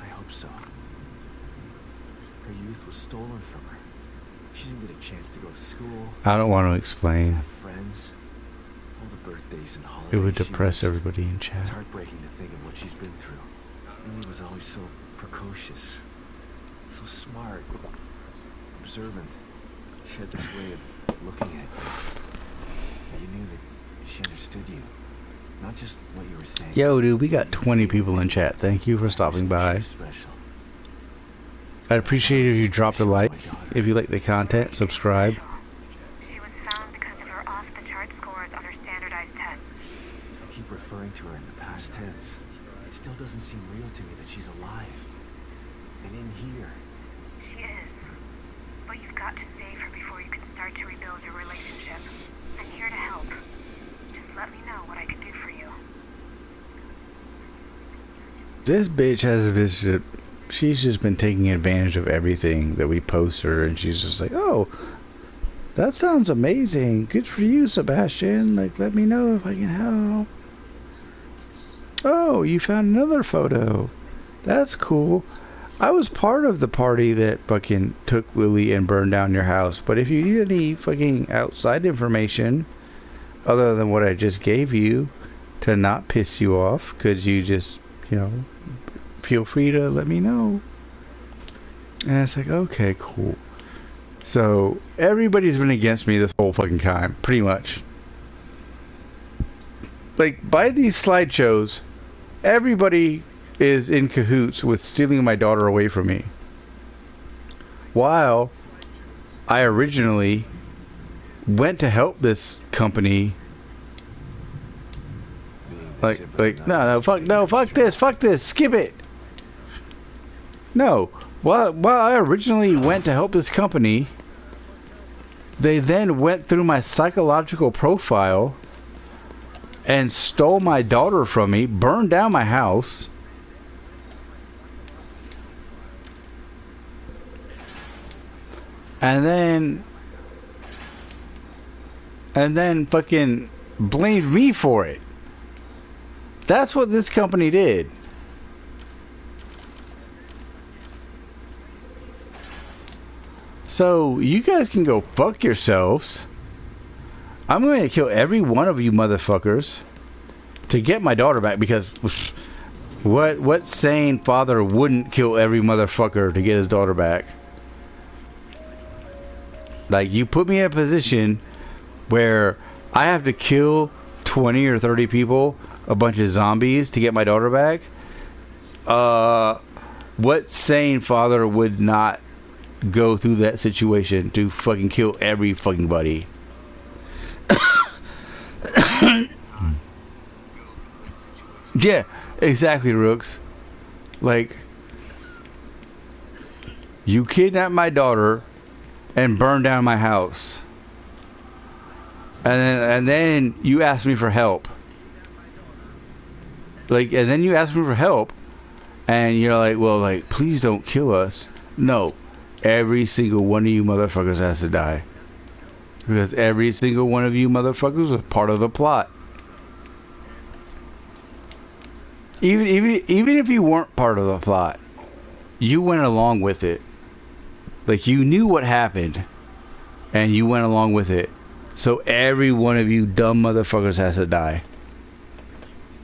B: I hope so. Her youth was stolen from her. She didn't get a chance to go to school,
A: I don't want to explain.
B: have friends. All the birthdays and holidays.
A: It would
B: she
A: depress
B: missed.
A: everybody in
B: It's
A: chat.
B: heartbreaking to think of what she's been through. Lily was always so precocious, so smart, observant. She had this way of looking at you. You knew that she understood you, not just what you were saying.
A: Yo, dude, we got 20 people in chat. Thank you for stopping by.
B: She was special.
A: I'd appreciate it if you dropped a like. If you like the content, subscribe.
C: She was found because of her off-the-chart scores on her standardized tests.
B: I keep referring to her in the past tense. It still doesn't seem real to me that she's alive. And in here,
C: got to save her before you can start to rebuild your relationship. I'm here to help. Just let me know what I can do for you.
A: This bitch has a vision. She's just been taking advantage of everything that we post her, and she's just like, oh, that sounds amazing. Good for you, Sebastian. Like, let me know if I can help. Oh, you found another photo. That's cool. I was part of the party that fucking took Lily and burned down your house, but if you need any fucking outside information other than what I just gave you to not piss you off, could you just, you know, feel free to let me know. And it's like, okay, cool. So everybody's been against me this whole fucking time, pretty much. Like, by these slideshows, everybody is in cahoots with stealing my daughter away from me. While I originally went to help this company. Fuck this, skip it. No, while I originally went to help this company, they then went through my psychological profile and stole my daughter from me, burned down my house, and then fucking blamed me for it. That's what this company did. So you guys can go fuck yourselves. I'm going to kill every one of you motherfuckers to get my daughter back, because what sane father wouldn't kill every motherfucker to get his daughter back? Like, you put me in a position where I have to kill 20 or 30 people, a bunch of zombies, to get my daughter back. What sane father would not go through that situation to fucking kill every fucking buddy? Yeah, exactly, Rooks. Like, you kidnapped my daughter and burned down my house, and then you asked me for help. Like, and then you asked me for help, and you're like, well, like, please don't kill us. No, every single one of you motherfuckers has to die, because every single one of you motherfuckers was part of the plot. Even if you weren't part of the plot, you went along with it. Like, you knew what happened, and you went along with it. So every one of you dumb motherfuckers has to die,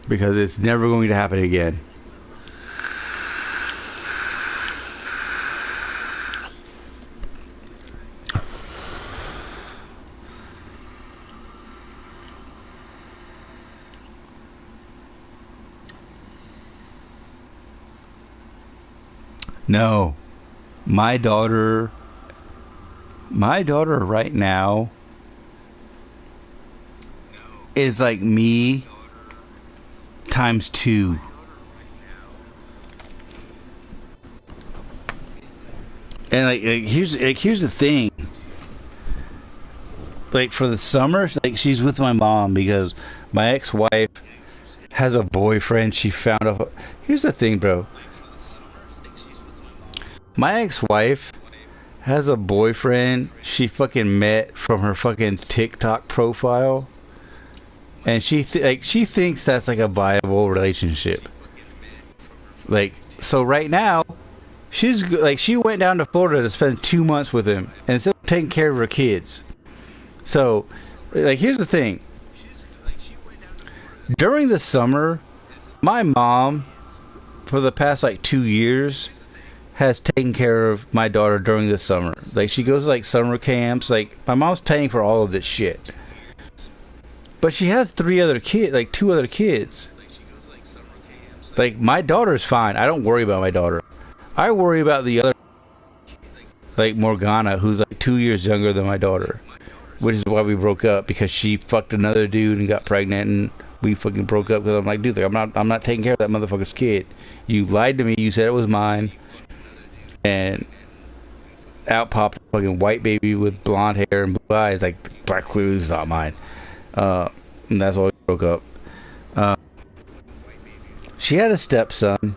A: because it's never going to happen again. No, my daughter right now is like me times 2. And like here's the thing. Like, for the summer, like, she's with my mom because my ex-wife has a boyfriend. She found a. Here's the thing, bro. My ex-wife has a boyfriend she fucking met from her fucking TikTok profile, and she thinks that's like a viable relationship. Like, so right now, she's like, she went down to Florida to spend 2 months with him and still taking care of her kids. So, like, here's the thing. During the summer, my mom, for the past like 2 years, has taken care of my daughter during the summer. Like, she goes to like summer camps. Like, my mom's paying for all of this shit. But she has 2 other kids. Like, my daughter's fine. I don't worry about my daughter. I worry about the other, like Morgana, who's like 2 years younger than my daughter. Which is why we broke up, because she fucked another dude and got pregnant, and we fucking broke up because I'm like, dude, like, I'm not taking care of that motherfucker's kid. You lied to me. You said it was mine. And out popped a fucking white baby with blonde hair and blue eyes. Like, Black Clues is not mine. And that's why we broke up. She had a stepson,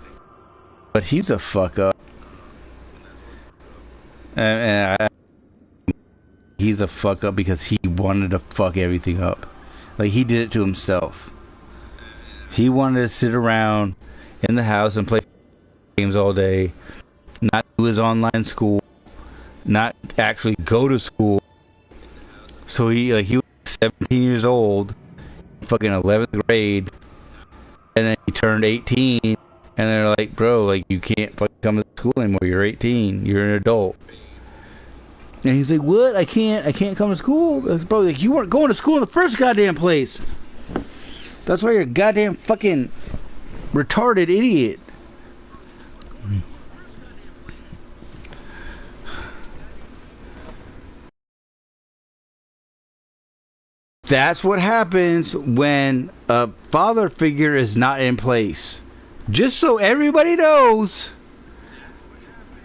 A: but he's a fuck up. He's a fuck up because he wanted to fuck everything up. Like, he did it to himself. He wanted to sit around in the house and play games all day, not do his online school, not actually go to school. So he was 17 years old, fucking 11th grade, and then he turned 18, and they're like, bro, like, you can't fucking come to school anymore. You're 18. You're an adult. And he's like, what? I can't come to school? Like, bro, like, you weren't going to school in the first goddamn place. That's why you're a goddamn fucking retarded idiot. That's what happens when a father figure is not in place. Just so everybody knows,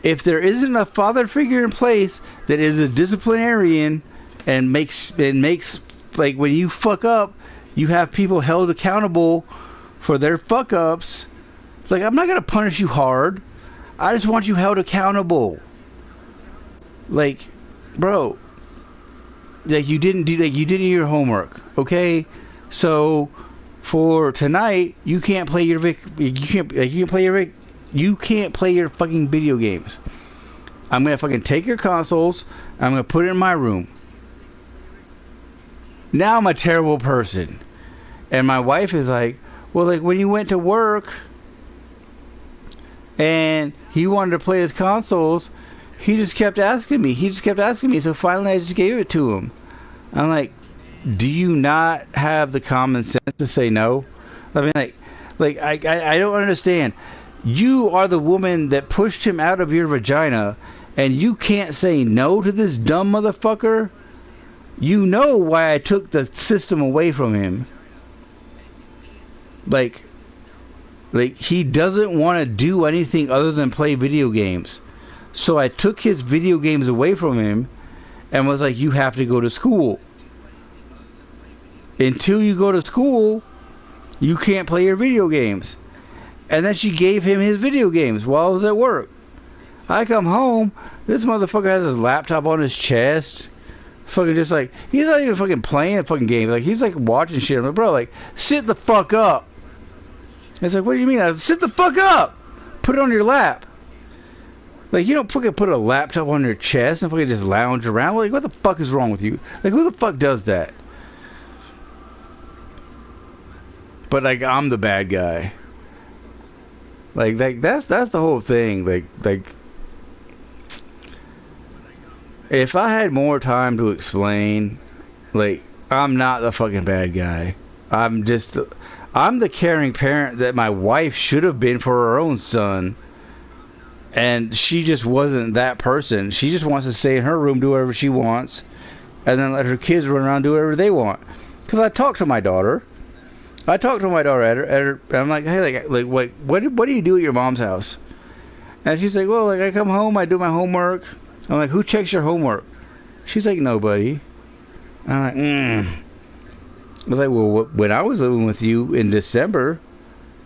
A: if there isn't a father figure in place that is a disciplinarian and makes like, when you fuck up, you have people held accountable for their fuck ups. Like, I'm not gonna punish you hard. I just want you held accountable. Like, bro, like, you didn't do your homework, okay? So for tonight, you can't play your fucking video games. I'm gonna fucking take your consoles. I'm gonna put it in my room. Now I'm a terrible person. And my wife is like, well, like, when you went to work and he wanted to play his consoles, he just kept asking me. So finally I just gave it to him. I'm like, do you not have the common sense to say no? I mean, I don't understand. You are the woman that pushed him out of your vagina, and you can't say no to this dumb motherfucker? You know why I took the system away from him. Like he doesn't want to do anything other than play video games. So I took his video games away from him and was like, you have to go to school. Until you go to school, you can't play your video games. And then she gave him his video games while I was at work. I come home, this motherfucker has his laptop on his chest. Fucking just like, he's not even fucking playing a fucking game. Like, he's like watching shit. I'm like, bro, like, sit the fuck up. It's like, what do you mean? I said, sit the fuck up. Put it on your lap. Like, you don't fucking put a laptop on your chest and fucking just lounge around. Like, what the fuck is wrong with you? Like, who the fuck does that? But, like, I'm the bad guy. Like that's the whole thing. Like, if I had more time to explain, like, I'm not the fucking bad guy. I'm the caring parent that my wife should have been for her own son. And she just wasn't that person. She just wants to stay in her room, do whatever she wants, and then let her kids run around and do whatever they want. Because I talked to my daughter. At her, and I'm like, hey, what do you do at your mom's house? And she's like, well, like, I come home, I do my homework. I'm like, who checks your homework? She's like, nobody. I'm like, I was like, well, when I was living with you in December,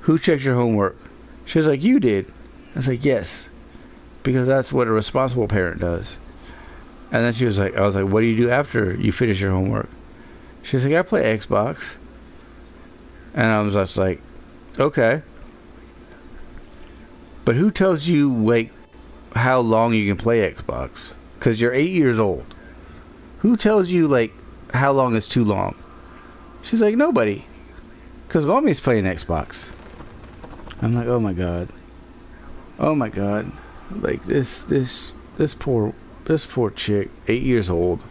A: who checked your homework? She was like, you did. I was like, yes, because that's what a responsible parent does. And then she was like, I was like, what do you do after you finish your homework? She's like, I play Xbox. And I was just like, okay. But who tells you, like, how long you can play Xbox? Because you're 8 years old. Who tells you, like, how long is too long? She's like, nobody. Because mommy's playing Xbox. I'm like, oh my god. Oh my god. Like, this poor chick, 8 years old,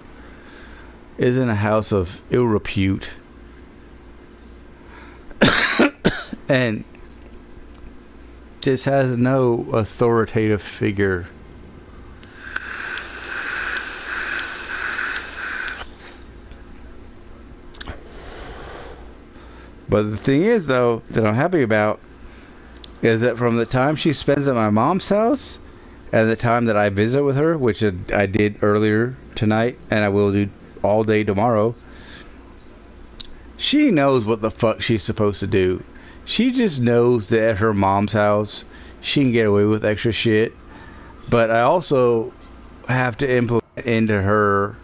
A: is in a house of ill repute. And just has no authoritative figure. But the thing is, though, that I'm happy about is that from the time she spends at my mom's house and the time that I visit with her, which I did earlier tonight, and I will do all day tomorrow, she knows what the fuck she's supposed to do. She just knows that at her mom's house, she can get away with extra shit. But I also have to implement into her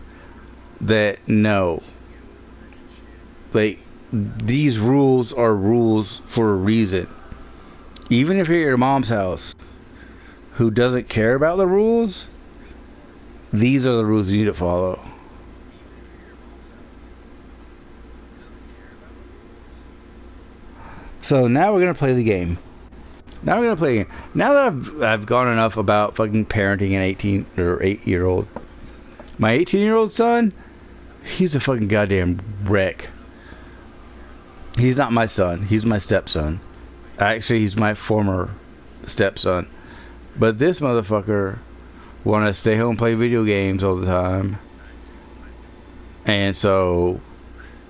A: that no, like, these rules are rules for a reason. Even if you're at your mom's house who doesn't care about the rules, these are the rules you need to follow. So now we're gonna play the game. Now that I've gone enough about fucking parenting an 18 or 8-year-old. My 18-year-old son, he's a fucking goddamn wreck. He's not my son. He's my stepson. Actually, he's my former stepson. But this motherfucker wanted to stay home and play video games all the time. And so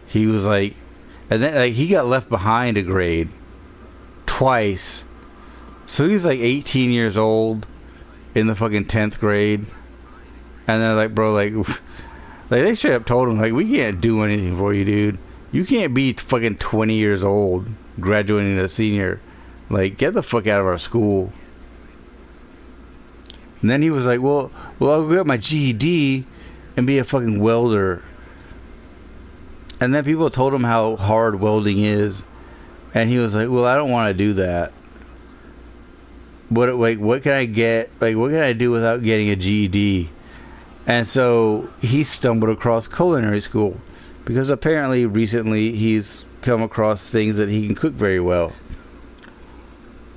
A: he was like, and then like he got left behind a grade twice. So he's like 18 years old in the fucking 10th grade. And they're like, bro, like they straight up told him, like, we can't do anything for you, dude. You can't be fucking 20 years old graduating as a senior. Like, get the fuck out of our school. And then he was like, well, I'll get my GED and be a fucking welder. And then people told him how hard welding is. And he was like, well, I don't want to do that. What can I get? Like, what can I do without getting a GED? And so he stumbled across culinary school. Because apparently recently he's come across things that he can cook very well.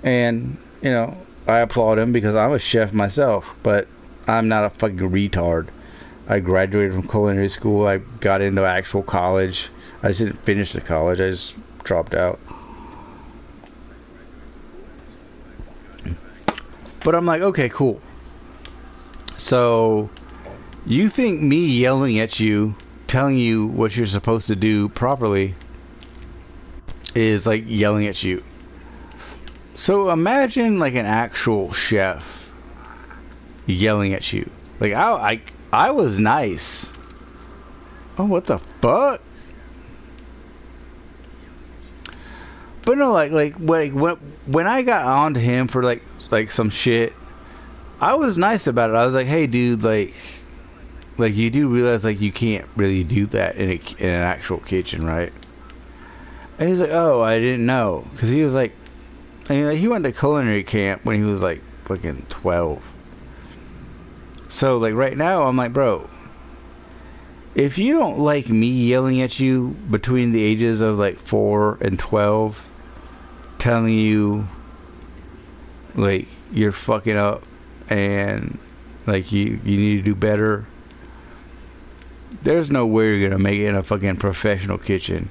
A: And, you know, I applaud him because I'm a chef myself. But I'm not a fucking retard. I graduated from culinary school. I got into actual college. I just didn't finish the college. I just dropped out. But I'm like, okay, cool. So, you think me yelling at you, telling you what you're supposed to do properly, is like yelling at you. So imagine like an actual chef yelling at you. Like, I was nice. Oh, what the fuck? But no, like when I got on to him for like some shit, I was nice about it. I was like, hey, dude, like you do realize like you can't really do that in an actual kitchen, right? And he's like, oh, I didn't know, because he was like, I mean, like, he went to culinary camp when he was like fucking 12. So like right now, I'm like, bro, if you don't like me yelling at you between the ages of like 4 and 12, telling you like you're fucking up and like you need to do better, there's no way you're gonna make it in a fucking professional kitchen.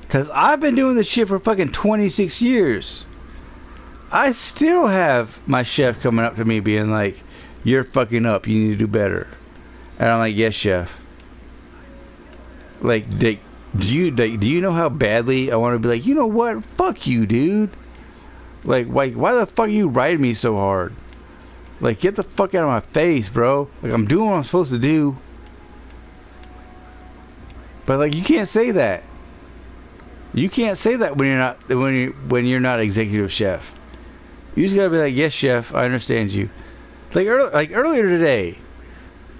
A: Cause I've been doing this shit for fucking 26 years. I still have my chef coming up to me being like, you're fucking up, you need to do better. And I'm like, yes, chef. Like, do you know how badly I want to be like, you know what? Fuck you, dude. Like, why the fuck are you riding me so hard? Like, get the fuck out of my face, bro. Like, I'm doing what I'm supposed to do. But like, you can't say that. You can't say that when you're not executive chef. You just gotta be like, yes, chef, I understand you. Like earlier today,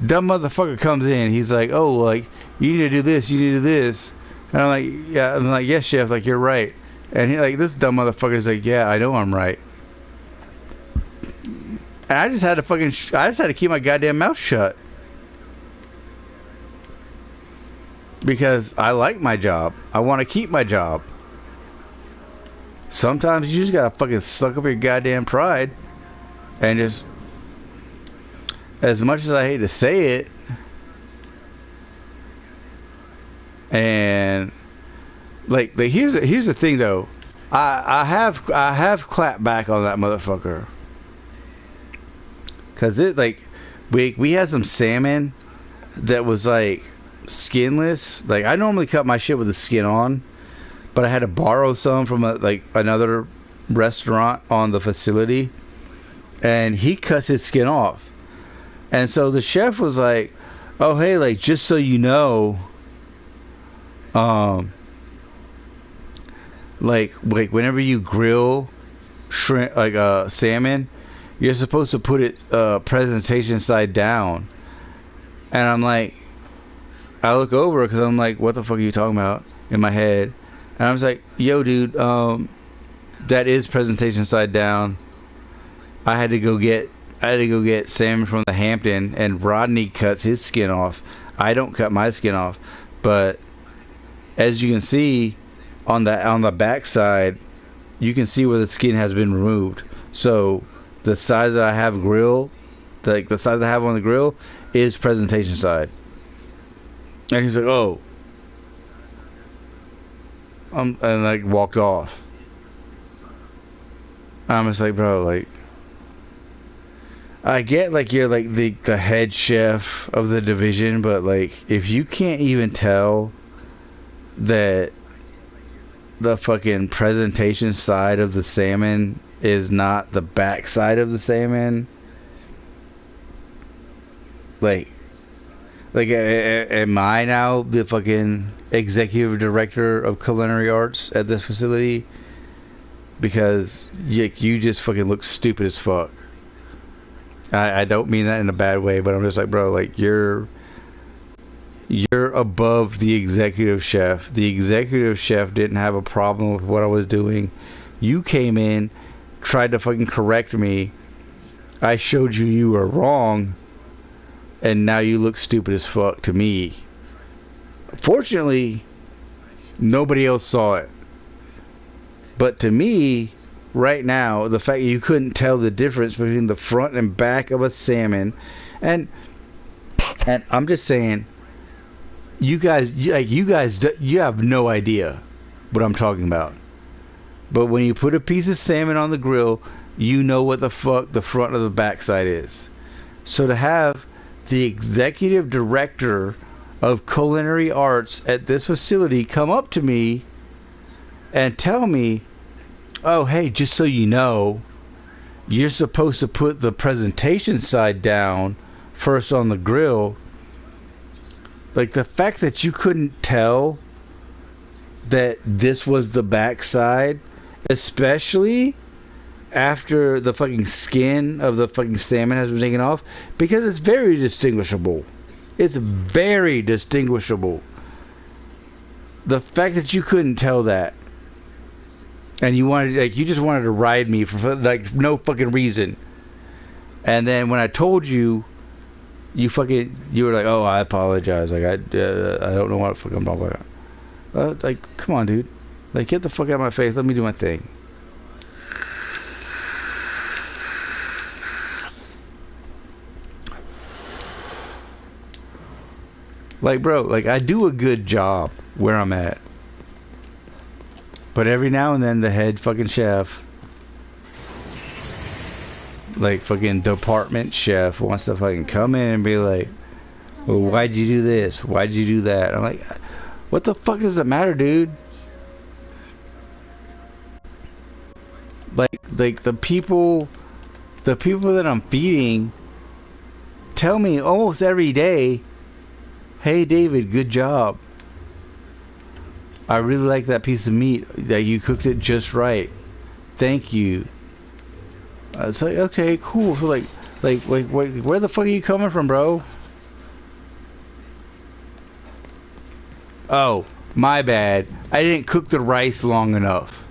A: dumb motherfucker comes in. He's like, oh, like, you need to do this, you need to do this. And I'm like, yeah. I'm like, yes, chef, like, you're right. And he, like, this dumb motherfucker's like, yeah, I know I'm right. And I just had to keep my goddamn mouth shut. Because I like my job. I want to keep my job. Sometimes you just gotta fucking suck up your goddamn pride and just, as much as I hate to say it, and like here's the thing though, I have clapped back on that motherfucker, cause it, like, we had some salmon that was like skinless. Like, I normally cut my shit with the skin on, but I had to borrow some from another restaurant on the facility, and he cuts his skin off. And so the chef was like, "Oh, hey, like just so you know, like whenever you grill shrimp, like salmon, you're supposed to put it presentation side down." And I'm like, I look over because I'm like, "What the fuck are you talking about?" in my head, and I was like, "Yo, dude, that is presentation side down. I had to go get salmon from the Hampton, and Rodney cuts his skin off. I don't cut my skin off, but as you can see on the back side, you can see where the skin has been removed. So the side that I have grill, like the side that I have on the grill, is presentation side." And he's like, "Oh," and like walked off. I'm just like, bro, like, I get like you're like the head chef of the division, but like if you can't even tell that the fucking presentation side of the salmon is not the back side of the salmon, like am I now the fucking executive director of culinary arts at this facility? Because you just fucking look stupid as fuck. I don't mean that in a bad way, but I'm just like, bro, like you're above the executive chef. The executive chef didn't have a problem with what I was doing. You came in, tried to fucking correct me. I showed you were wrong, and now you look stupid as fuck to me. Fortunately, nobody else saw it. But to me, right now, the fact that you couldn't tell the difference between the front and back of a salmon, and I'm just saying, you guys have no idea what I'm talking about. But when you put a piece of salmon on the grill, you know what the fuck the front or the back side is. So to have the executive director of culinary arts at this facility come up to me and tell me, "Oh, hey, just so you know, you're supposed to put the presentation side down first on the grill." Like, the fact that you couldn't tell that this was the back side, especially after the fucking skin of the fucking salmon has been taken off, because it's very distinguishable. It's very distinguishable. The fact that you couldn't tell that, and you just wanted to ride me for like no fucking reason. And then when I told you, you were like, "Oh, I apologize. Like I don't know what the fuck I'm talking about." Like, come on, dude. Like, get the fuck out of my face. Let me do my thing. Like, bro, like I do a good job where I'm at. But every now and then the head fucking chef, like fucking department chef, wants to fucking come in and be like, "Well, why'd you do this? Why'd you do that?" I'm like, what the fuck does it matter, dude? Like the people that I'm feeding tell me almost every day, "Hey David, good job. I really like that piece of meat. That you cooked it just right. Thank you." It's like, okay, cool. So like, where the fuck are you coming from, bro? "Oh, my bad. I didn't cook the rice long enough."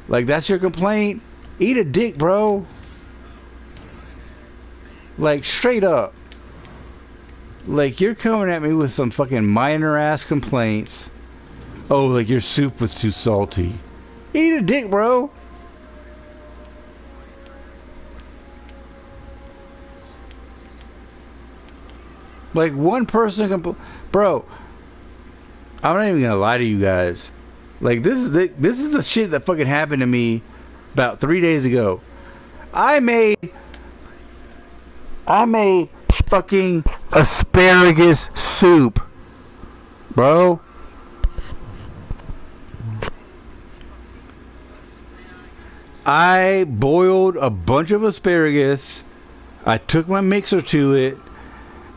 A: Like, that's your complaint? Eat a dick, bro. Like, straight up. Like, you're coming at me with some fucking minor ass complaints. "Oh, like your soup was too salty." Eat a dick, bro. Like, one person bro, I'm not even gonna lie to you guys. Like, this is the shit that fucking happened to me about 3 days ago. I made fucking asparagus soup, bro. I boiled a bunch of asparagus. I took my mixer to it,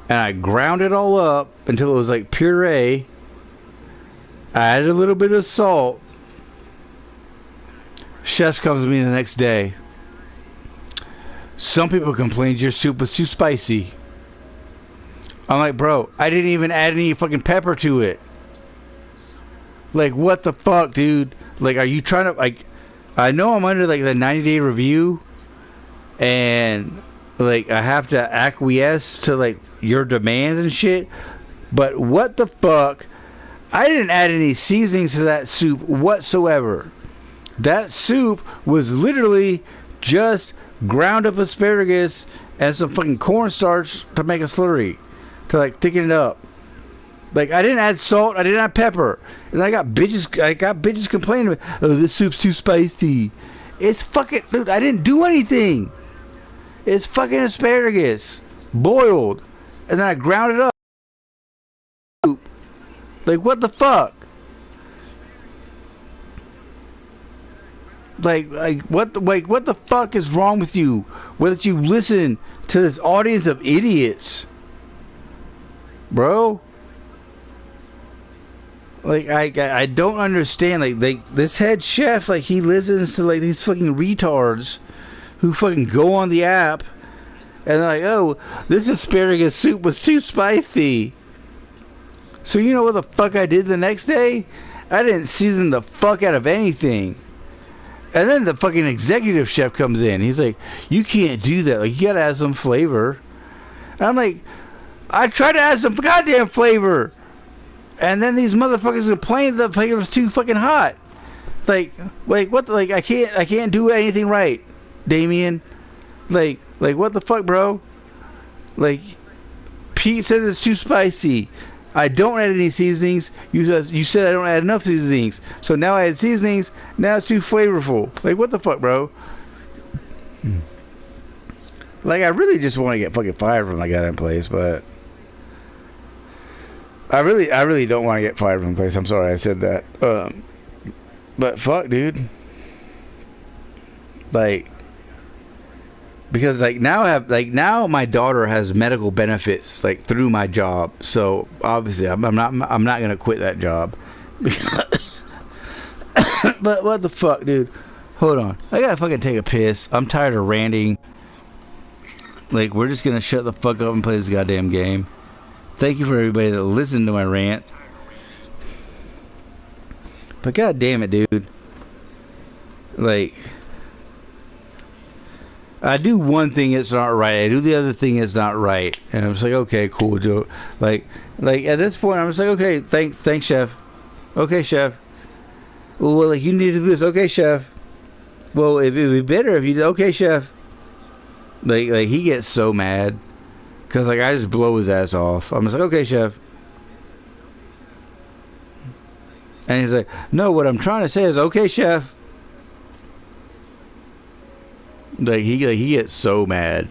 A: and I ground it all up until it was like puree. I added a little bit of salt. Chef comes to me the next day. Some people complained your soup was too spicy. I'm like, bro, I didn't even add any fucking pepper to it. Like, what the fuck, dude? Like, are you trying to, like, I know I'm under, like, the 90-day review, and, like, I have to acquiesce to, like, your demands and shit, but what the fuck? I didn't add any seasonings to that soup whatsoever. That soup was literally just ground up asparagus and some fucking cornstarch to make a slurry, to, like, thicken it up. Like, I didn't add salt, I didn't add pepper. And I got bitches complaining, oh, this soup's too spicy. It's fucking, dude, I didn't do anything. It's fucking asparagus, boiled, and then I ground it up. Like, what the fuck? Like what the fuck is wrong with you? Whether you listen to this audience of idiots, bro. Like, I don't understand. Like this head chef, like, he listens to, like, these fucking retards who fucking go on the app and they're like, oh, this asparagus soup was too spicy. So you know what the fuck I did the next day? I didn't season the fuck out of anything. And then the fucking executive chef comes in. He's like, you can't do that. Like, you gotta add some flavor. And I'm like, I tried to add some goddamn flavor. And then these motherfuckers complained that it was too fucking hot. Like what? Like, I can't do anything right, Damien. Like what the fuck, bro? Like, Pete says it's too spicy. I don't add any seasonings. You said I don't add enough seasonings. So now I add seasonings. Now it's too flavorful. Like, what the fuck, bro? Like, I really just want to get fucking fired from my goddamn place, but I really don't want to get fired from the place. I'm sorry I said that. But fuck, dude. Like, because, like, now my daughter has medical benefits, like, through my job. So obviously I'm not gonna quit that job. But what the fuck, dude? Hold on, I gotta fucking take a piss. I'm tired of ranting. Like, we're just gonna shut the fuck up and play this goddamn game. Thank you for everybody that listened to my rant. But god damn it, dude. Like, I do one thing, it's not right. I do the other thing, it's not right. And I'm just like, okay, cool, do it. Like at this point, I'm just like, okay, thanks, chef. Okay, chef. Well, like, you need to do this. Okay, chef. Well, it'd be better if you did. Okay, chef. Like he gets so mad. Because, like, I just blow his ass off. I'm just like, okay, chef. And he's like, no, what I'm trying to say is, okay, chef. Like, he gets so mad.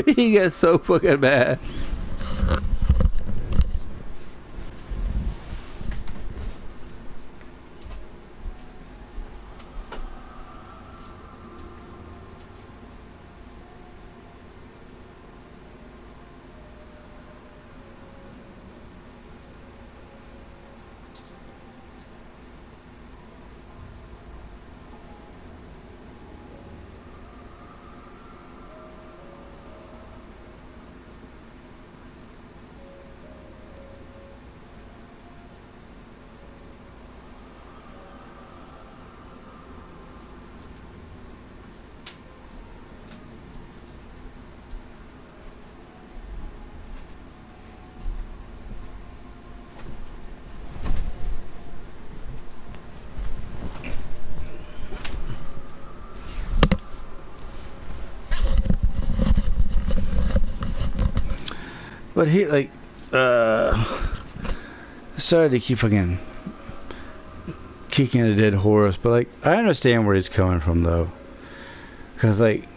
A: He gets so fucking mad. But he, like, sorry to keep fucking kicking a dead horse, but, like, I understand where he's coming from, though. Because, like,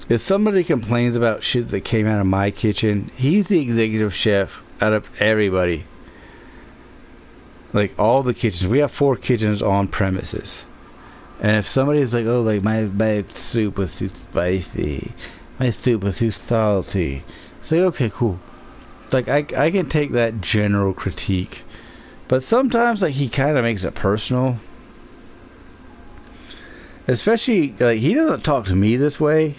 A: if somebody complains about shit that came out of my kitchen, he's the executive chef out of everybody. Like, all the kitchens. We have 4 kitchens on premises. And if somebody's like, oh, like my soup was too spicy, my soup was too salty, it's like, okay, cool. Like I can take that general critique, but sometimes like he kind of makes it personal. Especially like he doesn't talk to me this way,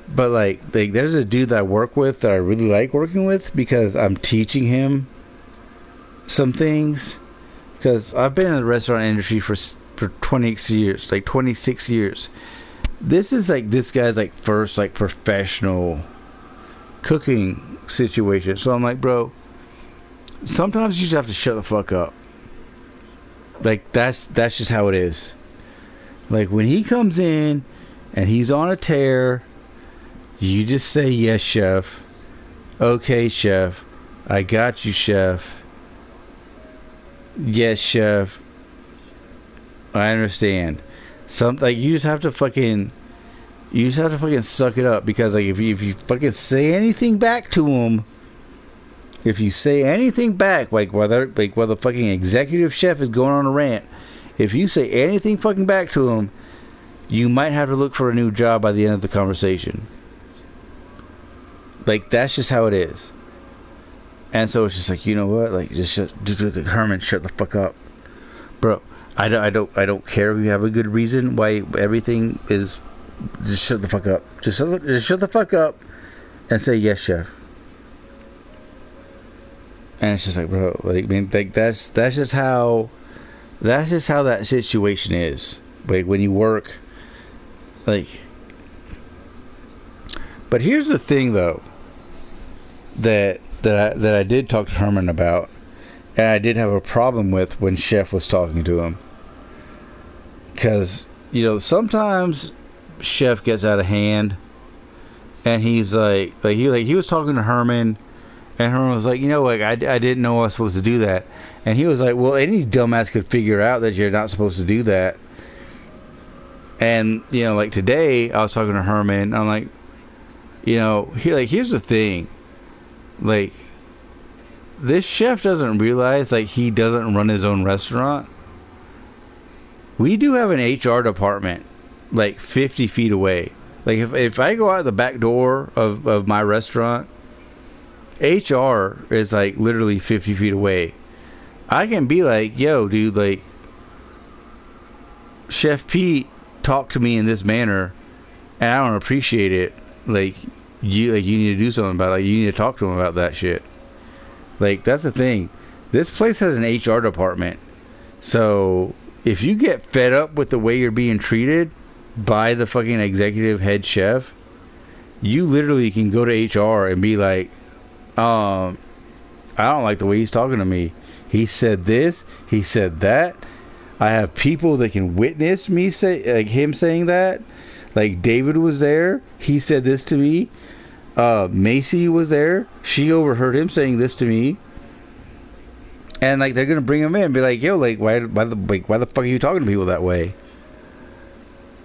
A: but like there's a dude that I work with that I really like working with because I'm teaching him some things. Because I've been in the restaurant industry for 26 years, like 26 years. This is like this guy's like first like professional cooking situation. So I'm like, bro, sometimes you just have to shut the fuck up. Like that's just how it is. Like when he comes in and he's on a tear, you just say, yes, chef. Okay, chef. I got you, chef. Yes, chef. I understand. Like you just have to fucking suck it up, because like if you fucking say anything back to him, if you say anything back, like whether the fucking executive chef is going on a rant, if you say anything fucking back to him, you might have to look for a new job by the end of the conversation. Like that's just how it is. And so it's just like, you know what? Like Herman, shut the fuck up, bro. I don't care if you have a good reason why everything is. Just shut the fuck up. Just shut the fuck up and say yes, chef. And it's just like, bro, like I mean, like that's just how that situation is. Like when you work, like. But here's the thing, though, that I did talk to Herman about, and I did have a problem with when Chef was talking to him, because sometimes Chef gets out of hand, and he's like he was talking to Herman, and Herman was like, I didn't know I was supposed to do that, and he was like, well, any dumbass could figure out that you're not supposed to do that. And like today I was talking to Herman, I'm like, here's the thing, like this chef doesn't realize like he doesn't run his own restaurant. We do have an HR department like 50 feet away. Like if I go out the back door of my restaurant, HR is like literally 50 feet away. I can be like, yo, dude, like Chef Pete talked to me in this manner and I don't appreciate it. Like you need to do something about it. Like you need to talk to him about that shit. Like that's the thing. This place has an HR department. So if you get fed up with the way you're being treated by the fucking executive head chef, you literally can go to HR and be like, I don't like the way he's talking to me. He said this, he said that. I have people that can witness me him saying that. Like David was there, he said this to me. Macy was there, she overheard him saying this to me. And like they're gonna bring him in and be like, yo, like why the fuck are you talking to people that way?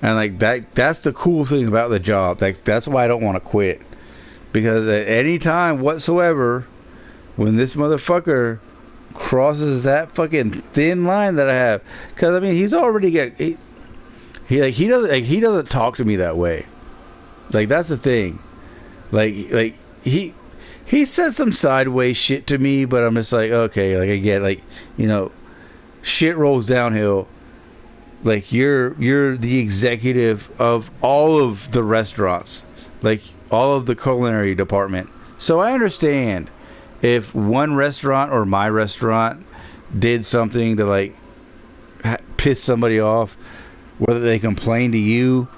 A: And like that's the cool thing about the job. Like that's why I don't want to quit. Because at any time whatsoever, when this motherfucker crosses that fucking thin line that I have, because I mean he's already he doesn't talk to me that way. Like that's the thing. Like he said some sideways shit to me, but I'm just like, okay, like I get, like, shit rolls downhill. Like you're the executive of all of the restaurants, like all of the culinary department. So I understand if one restaurant or my restaurant did something to like piss somebody off, whether they complain to you,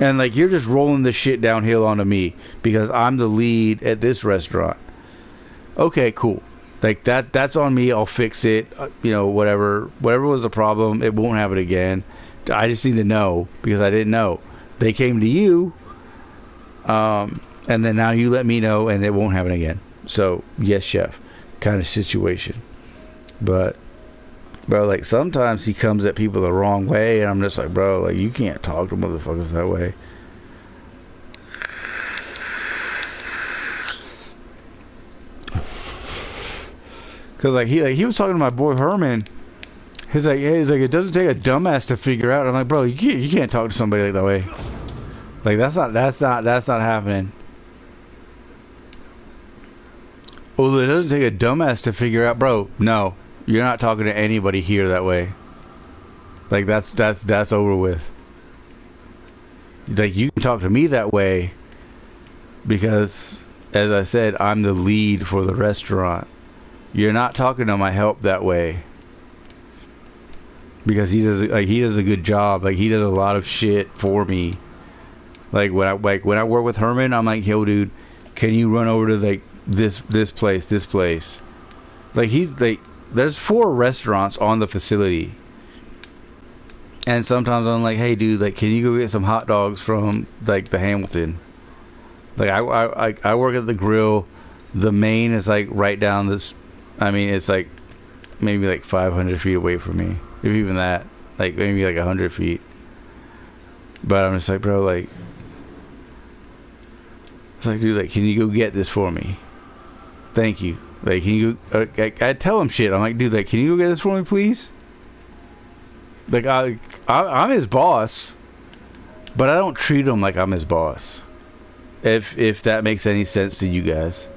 A: and like you're just rolling this shit downhill onto me because I'm the lead at this restaurant. Okay, cool. Like that's on me. I'll fix it. Whatever was the problem, it won't happen again. I just need to know because I didn't know. They came to you, and then now you let me know, and it won't happen again. So yes, chef, kind of situation. But bro, like sometimes he comes at people the wrong way, and I'm just like, bro, like you can't talk to motherfuckers that way. Cause like he was talking to my boy Herman, He's like, it doesn't take a dumbass to figure out. I'm like, bro, you can't talk to somebody like that way. Like, that's not happening. Well, it doesn't take a dumbass to figure out, bro. No, you're not talking to anybody here that way. Like, that's over with. Like, you can talk to me that way because, as I said, I'm the lead for the restaurant. You're not talking to my help that way. Because he does a good job. Like, he does a lot of shit for me. Like when I work with Herman, I'm like, yo, dude, can you run over to like this place? Like, he's like, there's 4 restaurants on the facility, and sometimes I'm like, hey, dude, like, can you go get some hot dogs from like the Hamilton? Like, I work at the grill. The main is like right down this. I mean, it's like maybe like 500 feet away from me. If even that, like maybe like 100 feet. But I'm just like, bro, like, it's like, dude, like, can you go get this for me? Thank you. Like, can you go, I tell him shit. I'm like, dude, like, can you go get this for me, please? Like, I'm his boss, but I don't treat him like I'm his boss. If that makes any sense to you guys.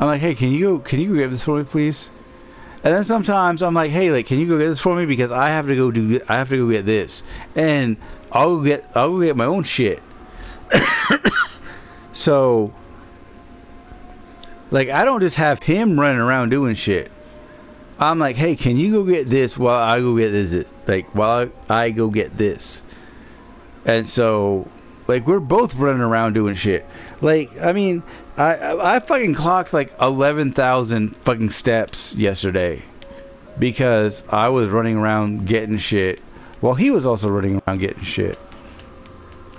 A: I'm like, hey, can you go get this for me, please? And then sometimes I'm like, hey, like, can you go get this for me, because I have to go get this, and I'll go get my own shit. So, like, I don't just have him running around doing shit. I'm like, hey, can you go get this while I go get this? Like, while I go get this. And so, like, we're both running around doing shit. Like, I mean, I fucking clocked like 11,000 fucking steps yesterday because I was running around getting shit while he was also running around getting shit.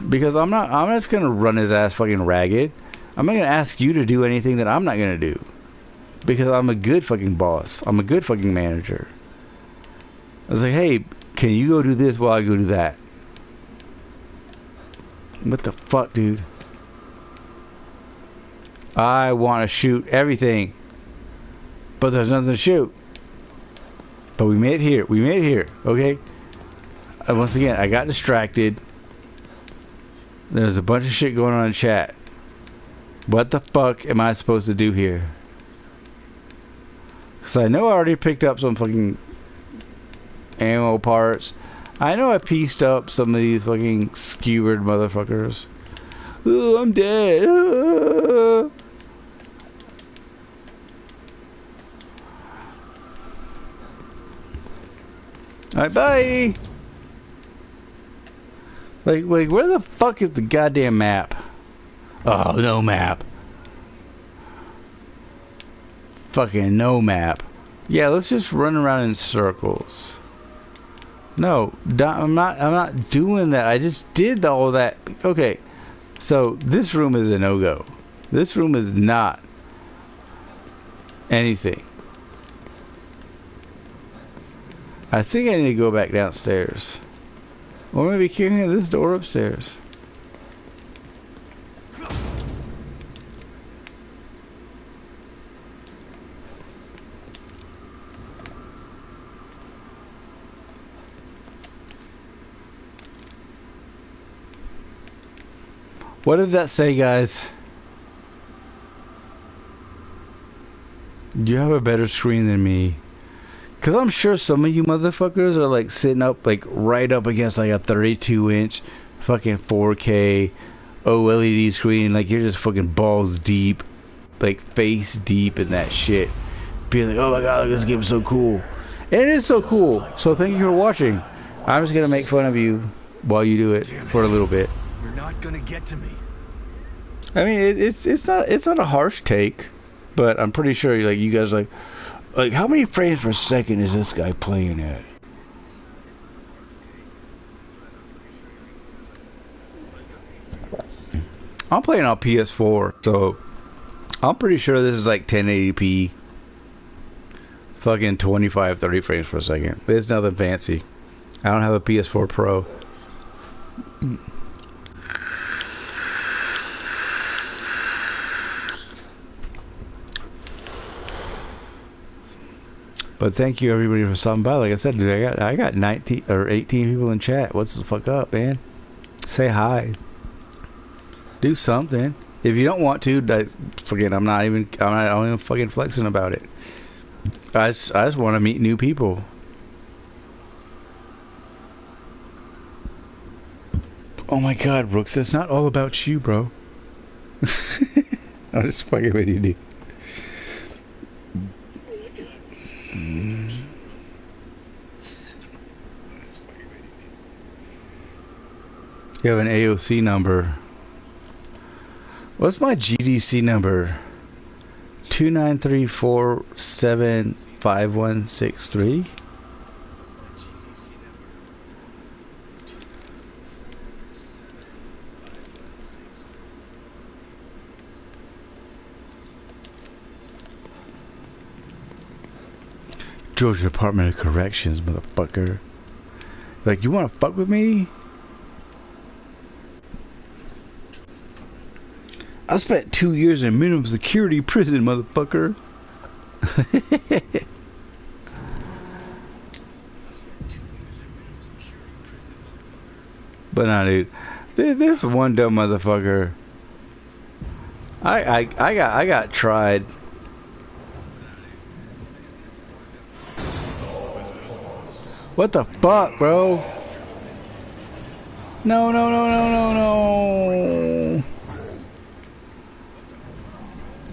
A: Because I'm just gonna run his ass fucking ragged. I'm not gonna ask you to do anything that I'm not gonna do. Because I'm a good fucking boss. I'm a good fucking manager. I was like, hey, can you go do this while I go do that? What the fuck, dude? I want to shoot everything, but there's nothing to shoot. But we made it here. We made it here, okay? And once again, I got distracted. There's a bunch of shit going on in chat. What the fuck am I supposed to do here? Because I know I already picked up some fucking ammo parts. I know I pieced up some of these fucking skewered motherfuckers. Oh, I'm dead. Alright, bye. Like, where the fuck is the goddamn map? Oh, no map. Fucking no map. Yeah, let's just run around in circles. No, I'm not doing that. I just did all that. Okay, so this room is a no-go. This room is not anything. I think I need to go back downstairs. Or maybe carrying this door upstairs. What did that say, guys? You have a better screen than me. Because I'm sure some of you motherfuckers are like sitting up like right up against like a 32-inch fucking 4K OLED screen. Like, you're just fucking balls deep, like face deep in that shit. Being like, oh my god, this game is so cool. And it is so cool. So thank you for watching. I'm just going to make fun of you while you do it for a little bit.
B: You're not gonna get to me.
A: I mean, it's not a harsh take, but I'm pretty sure like you guys like how many frames per second is this guy playing at? I'm playing on PS4, so I'm pretty sure this is like 1080p, fucking 25, 30 frames per second. It's nothing fancy. I don't have a PS4 Pro. But thank you everybody for stopping by. Like I said, dude, I got 19 or 18 people in chat. What's the fuck up, man? Say hi. Do something. If you don't want to, forget. I'm not even fucking flexing about it. I just want to meet new people. Oh my God, Brooks, it's not all about you, bro. I'm just fucking with you, dude. You have an AOC number. What's my GDC number? 2934756163. Georgia Department of Corrections, motherfucker. Like, you wanna fuck with me? I spent 2 years in minimum security prison, motherfucker. But nah, dude. This one dumb motherfucker. I got tried. What the fuck, bro? No.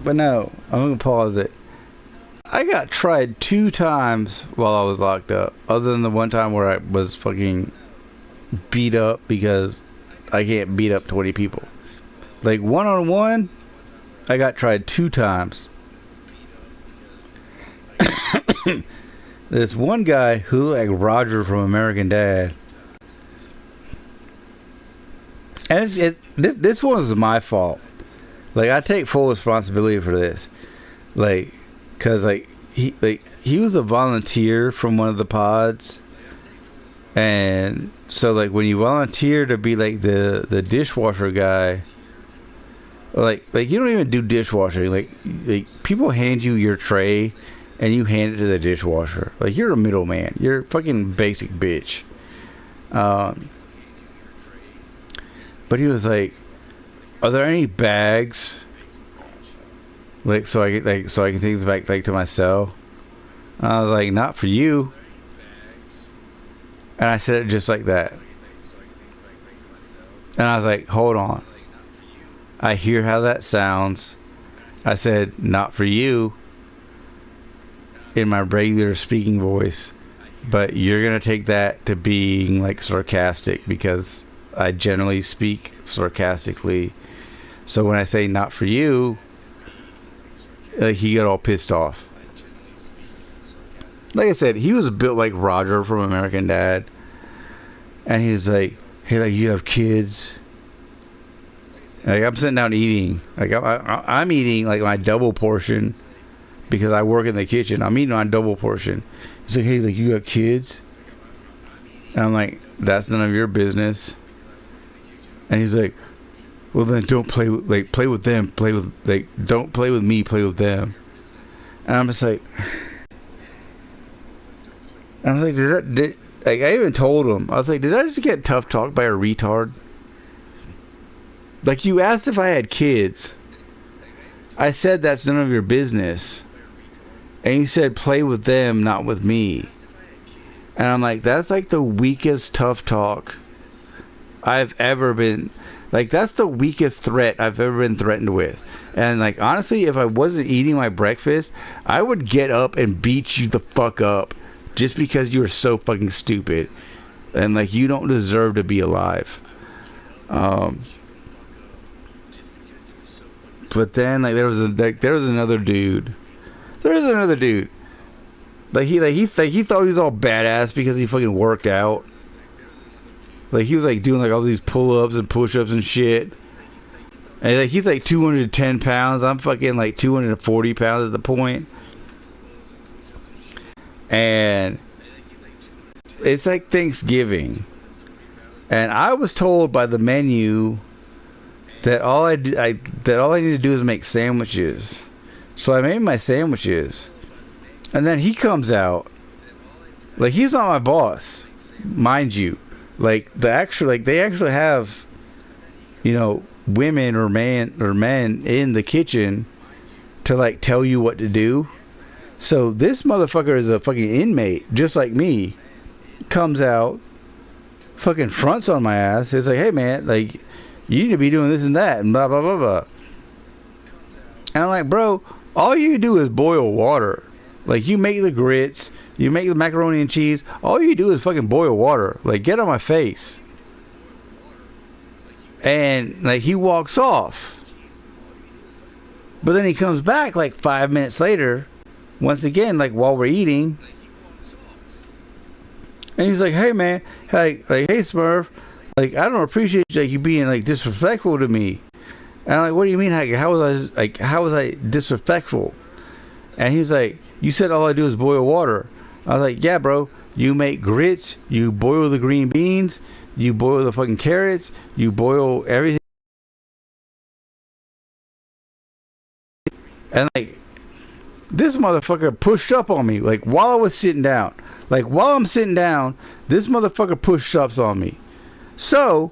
A: But no, I'm gonna pause it. I got tried 2 times while I was locked up. Other than the one time where I was fucking beat up because I can't beat up 20 people. Like one-on-one, I got tried 2 times. This one guy who looked like Roger from American Dad. And this was my fault. Like, I take full responsibility for this. Like, cause he was a volunteer from one of the pods. And so like when you volunteer to be like the dishwasher guy, like you don't even do dishwashing. Like people hand you your tray and you hand it to the dishwasher. Like, you're a middleman. You're a fucking basic bitch. But he was like, "Are there any bags? Like, so I can take this back like to my cell?" And I was like, "Not for you." And I said it just like that. And I was like, "Hold on. I hear how that sounds." I said, "Not for you," in my regular speaking voice. But you're going to take that to being like sarcastic, because I generally speak sarcastically. So when I say "not for you," like, he got all pissed off. Like I said, he was built like Roger from American Dad. And he was like, "Hey, like, you have kids?" Like, I'm sitting down eating. Like, I'm eating like my double portion because I work in the kitchen. I'm eating my double portion. He's like, "Hey, like, you got kids?" And I'm like, "That's none of your business." And he's like, "Well, then don't play with them. Don't play with me, play with them." And I'm just like, I even told him, I was like, "Did I just get tough talked by a retard?" Like, you asked if I had kids. I said that's none of your business. And you said play with them, not with me. And I'm like, that's like the weakest tough talk I've ever been. Like, that's the weakest threat I've ever been threatened with. And like, honestly, if I wasn't eating my breakfast, I would get up and beat you the fuck up just because you were so fucking stupid. And like, you don't deserve to be alive. But then like there was another dude. Like he thought he was all badass because he fucking worked out. Like, he was like doing like all these pull-ups and push-ups and shit. And like, he's like 210 pounds. I'm fucking like 240 pounds at the point. And it's like Thanksgiving. And I was told by the menu that all I need to do is make sandwiches. So I made my sandwiches. And then he comes out. Like, he's not my boss, mind you. Like, they actually have, you know, women or men in the kitchen to, like, tell you what to do. So this motherfucker is a fucking inmate, just like me. Comes out, fucking fronts on my ass. It's like, hey man, like, you need to be doing this and that, and blah blah blah blah. And I'm like, bro, all you do is boil water. Like, you make the grits, you make the macaroni and cheese. All you do is fucking boil water. Like, get on my face. And like, he walks off. But then he comes back like 5 minutes later, once again, like while we're eating. And he's like, hey man, hey Smurf, like, I don't appreciate like you being like disrespectful to me. And I'm like, what do you mean? How was I disrespectful? And he's like, you said all I do is boil water. I was like, yeah, bro. You make grits, you boil the green beans, you boil the fucking carrots, you boil everything. And like, this motherfucker pushed up on me, like while I was sitting down. Like, while I'm sitting down, this motherfucker pushed ups on me. So,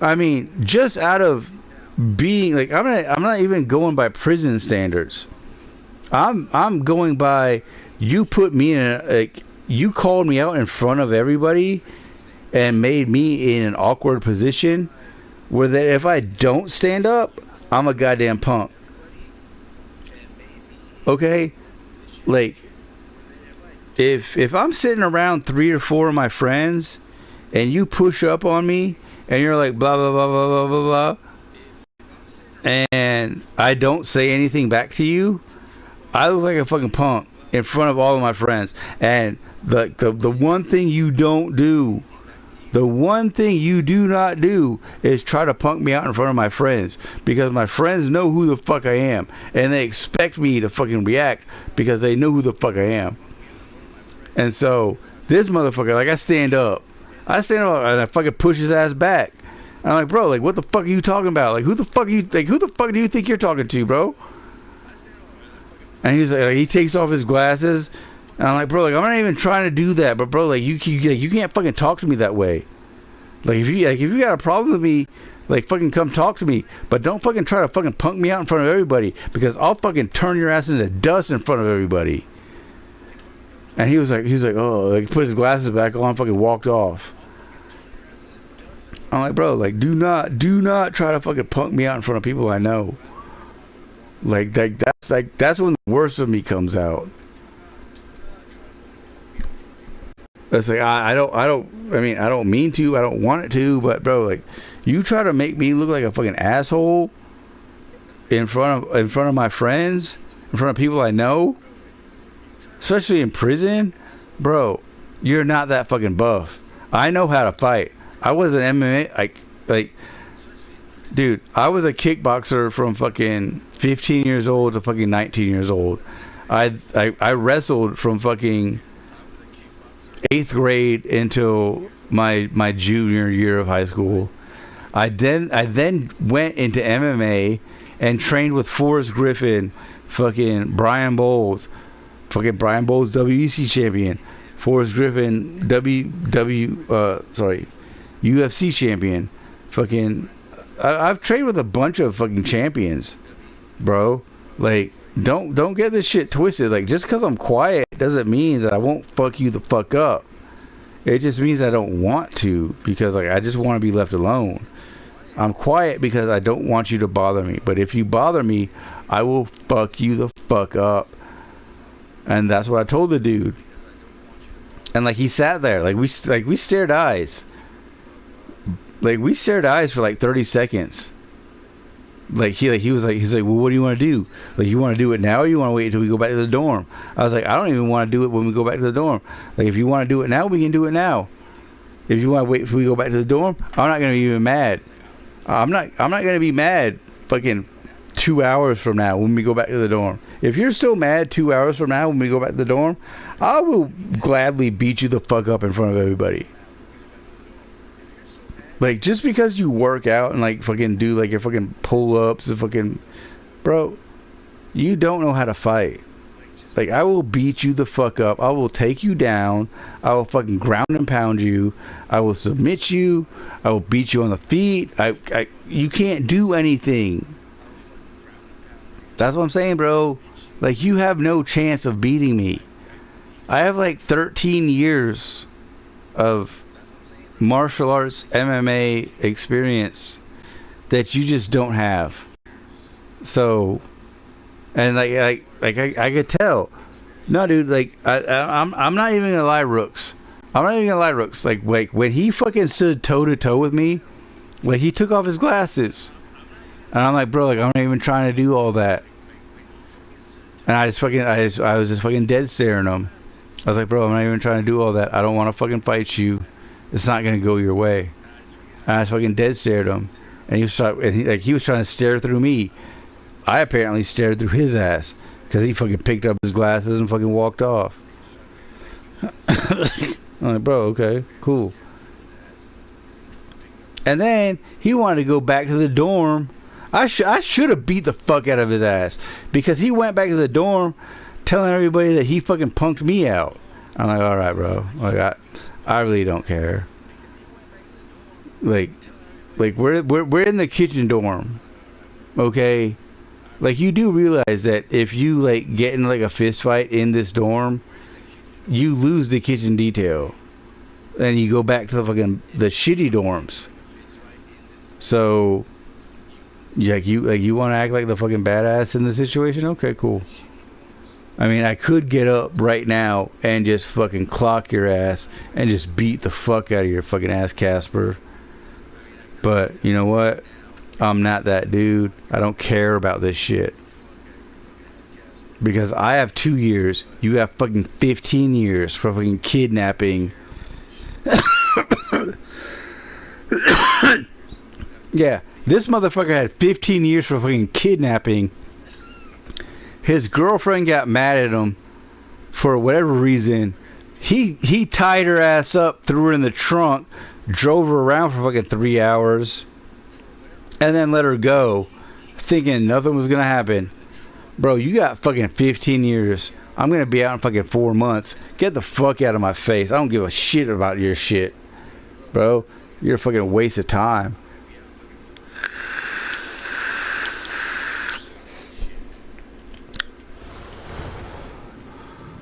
A: I mean, just out of being like, I'm not even going by prison standards. I'm going by, you put me in a, like, you called me out in front of everybody and made me in an awkward position where that if I don't stand up, I'm a goddamn punk. Okay? Like, if I'm sitting around 3 or 4 of my friends and you push up on me and you're like blah blah blah blah blah blah blah, and I don't say anything back to you, I look like a fucking punk in front of all of my friends. And the one thing you don't do, the one thing you do not do is try to punk me out in front of my friends, because my friends know who the fuck I am and they expect me to fucking react because they know who the fuck I am. And so this motherfucker, like, I stand up and I fucking push his ass back. I'm like, bro, like, what the fuck are you talking about? Like, who the fuck do you think you're talking to, bro? And he's like, he takes off his glasses, and I'm like, bro, like, I'm not even trying to do that, but bro, like, you can't fucking talk to me that way. Like, if you got a problem with me, like, fucking come talk to me, but don't fucking try to fucking punk me out in front of everybody, because I'll fucking turn your ass into dust in front of everybody. And he was like, oh, like, put his glasses back on, fucking walked off. I'm like, bro, like, do not try to fucking punk me out in front of people I know. Like, that's when the worst of me comes out. It's like, I don't mean to, I don't want it to, but bro, like, you try to make me look like a fucking asshole in front of my friends, in front of people I know, especially in prison, bro, you're not that fucking buff. I know how to fight. I was an MMA, like, dude, I was a kickboxer from fucking 15 years old to fucking 19 years old. I wrestled from fucking 8th grade until my junior year of high school. I then went into MMA and trained with Forrest Griffin, fucking Brian Bowles WEC champion, Forrest Griffin UFC champion. Fucking, I've trained with a bunch of fucking champions, bro. Like, don't get this shit twisted. Like, just because I'm quiet doesn't mean that I won't fuck you the fuck up. It just means I don't want to, because like, I just want to be left alone. I'm quiet because I don't want you to bother me. But if you bother me, I will fuck you the fuck up. And that's what I told the dude. And like, he sat there, like we stared eyes. Like, we stared eyes for like 30 seconds. Like, he's like, well, what do you want to do? Like, you want to do it now, or you want to wait until we go back to the dorm? I was like, I don't even want to do it when we go back to the dorm. Like, if you want to do it now, we can do it now. If you want to wait until we go back to the dorm, I'm not gonna be even mad. I'm not gonna be mad fucking 2 hours from now when we go back to the dorm. If you're still mad 2 hours from now when we go back to the dorm, I will gladly beat you the fuck up in front of everybody. Like, just because you work out and like fucking do like your fucking pull-ups and fucking, bro, you don't know how to fight. Like, I will beat you the fuck up. I will take you down. I will fucking ground and pound you. I will submit you. I will beat you on the feet. You can't do anything. That's what I'm saying, bro. Like, you have no chance of beating me. I have like 13 years of martial arts MMA experience that you just don't have. So, and I could tell. No, dude, like I'm not even gonna lie, Rooks. I'm not even gonna lie, Rooks. Like when he fucking stood toe to toe with me, like he took off his glasses, and I'm like, bro, like I'm not even trying to do all that. And I was just fucking dead staring him. I was like, bro, I'm not even trying to do all that. I don't want to fucking fight you. It's not gonna go your way. And I just fucking dead stared him, and he was trying to stare through me. I apparently stared through his ass because he fucking picked up his glasses and fucking walked off. I'm like, bro, okay, cool. And then he wanted to go back to the dorm. I should have beat the fuck out of his ass because he went back to the dorm telling everybody that he fucking punked me out. I'm like, all right, bro. Like I really don't care. Like we're in the kitchen dorm, okay? Like, you do realize that if you like get in like a fist fight in this dorm, you lose the kitchen detail, and you go back to the shitty dorms. So, you want to act like the fucking badass in the situation? Okay, cool. I mean, I could get up right now and just fucking clock your ass and just beat the fuck out of your fucking ass, Casper. But you know what? I'm not that dude. I don't care about this shit. Because I have 2 years. You have fucking 15 years for fucking kidnapping. Yeah, this motherfucker had 15 years for fucking kidnapping. His girlfriend got mad at him for whatever reason. He tied her ass up, threw her in the trunk, drove her around for fucking 3 hours, and then let her go, thinking nothing was gonna happen. Bro, you got fucking 15 years. I'm gonna be out in fucking 4 months. Get the fuck out of my face. I don't give a shit about your shit, bro. You're a fucking waste of time.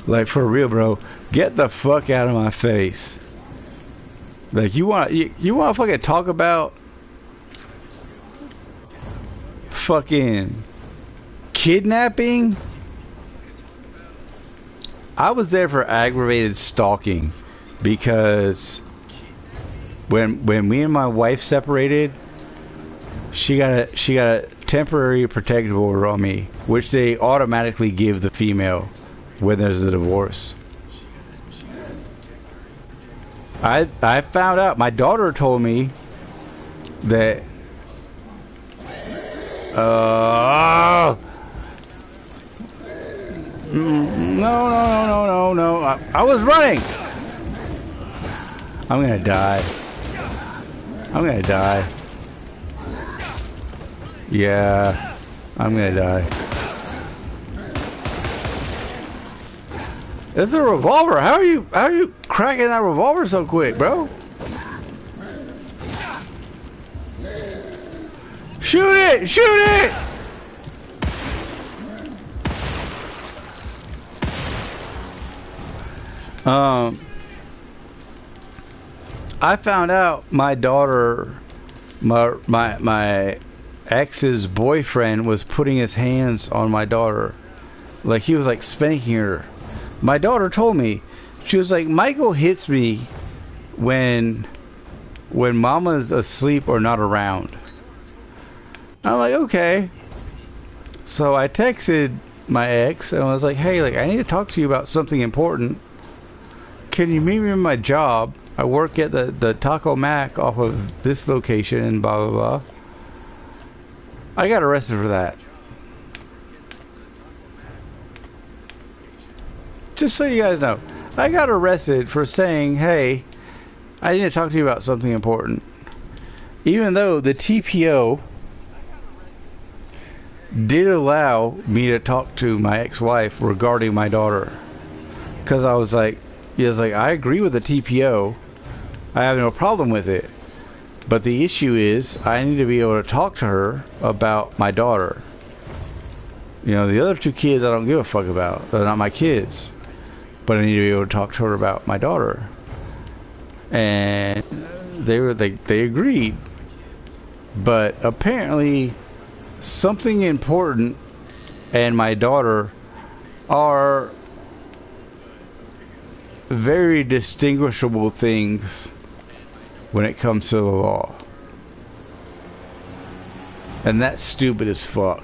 A: Like, for real, bro. Get the fuck out of my face. Like, you want to fucking talk about fucking kidnapping? I was there for aggravated stalking because when me and my wife separated, she got a temporary protective order on me, which they automatically give the female when there's a divorce. I found out. My daughter told me that no. I was running. I'm gonna die. Yeah, I'm gonna die. It's a revolver. How are you cracking that revolver so quick, bro? Shoot it! Shoot it! I found out my daughter, my ex's boyfriend was putting his hands on my daughter. Like, he was like spanking her. My daughter told me, she was like, Michael hits me when mama's asleep or not around. I'm like, okay. So I texted my ex and I was like, hey, like, I need to talk to you about something important. Can you meet me in my job? I work at the Taco Mac off of this location and blah blah blah. I got arrested for that. Just so you guys know, I got arrested for saying, hey, I need to talk to you about something important. Even though the TPO did allow me to talk to my ex-wife regarding my daughter. Because I was like, I agree with the TPO. I have no problem with it. But the issue is, I need to be able to talk to her about my daughter. You know, the other two kids I don't give a fuck about. They're not my kids. But I need to be able to talk to her about my daughter. And they agreed. But apparently something important and my daughter are very distinguishable things when it comes to the law. And that's stupid as fuck.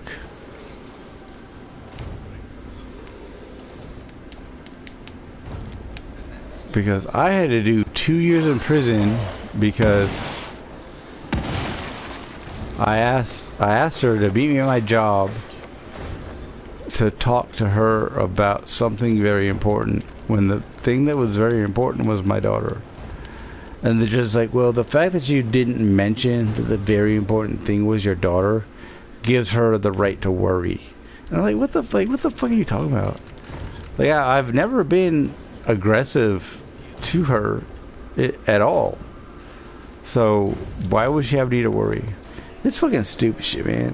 A: Because I had to do 2 years in prison because I asked her to beat me at my job to talk to her about something very important, when the thing that was very important was my daughter. And they're just like, well, the fact that you didn't mention that the very important thing was your daughter gives her the right to worry. And I'm like, what the fuck are you talking about? Like, I've never been aggressive to her at all. So why would she have need to worry? It's fucking stupid shit, man.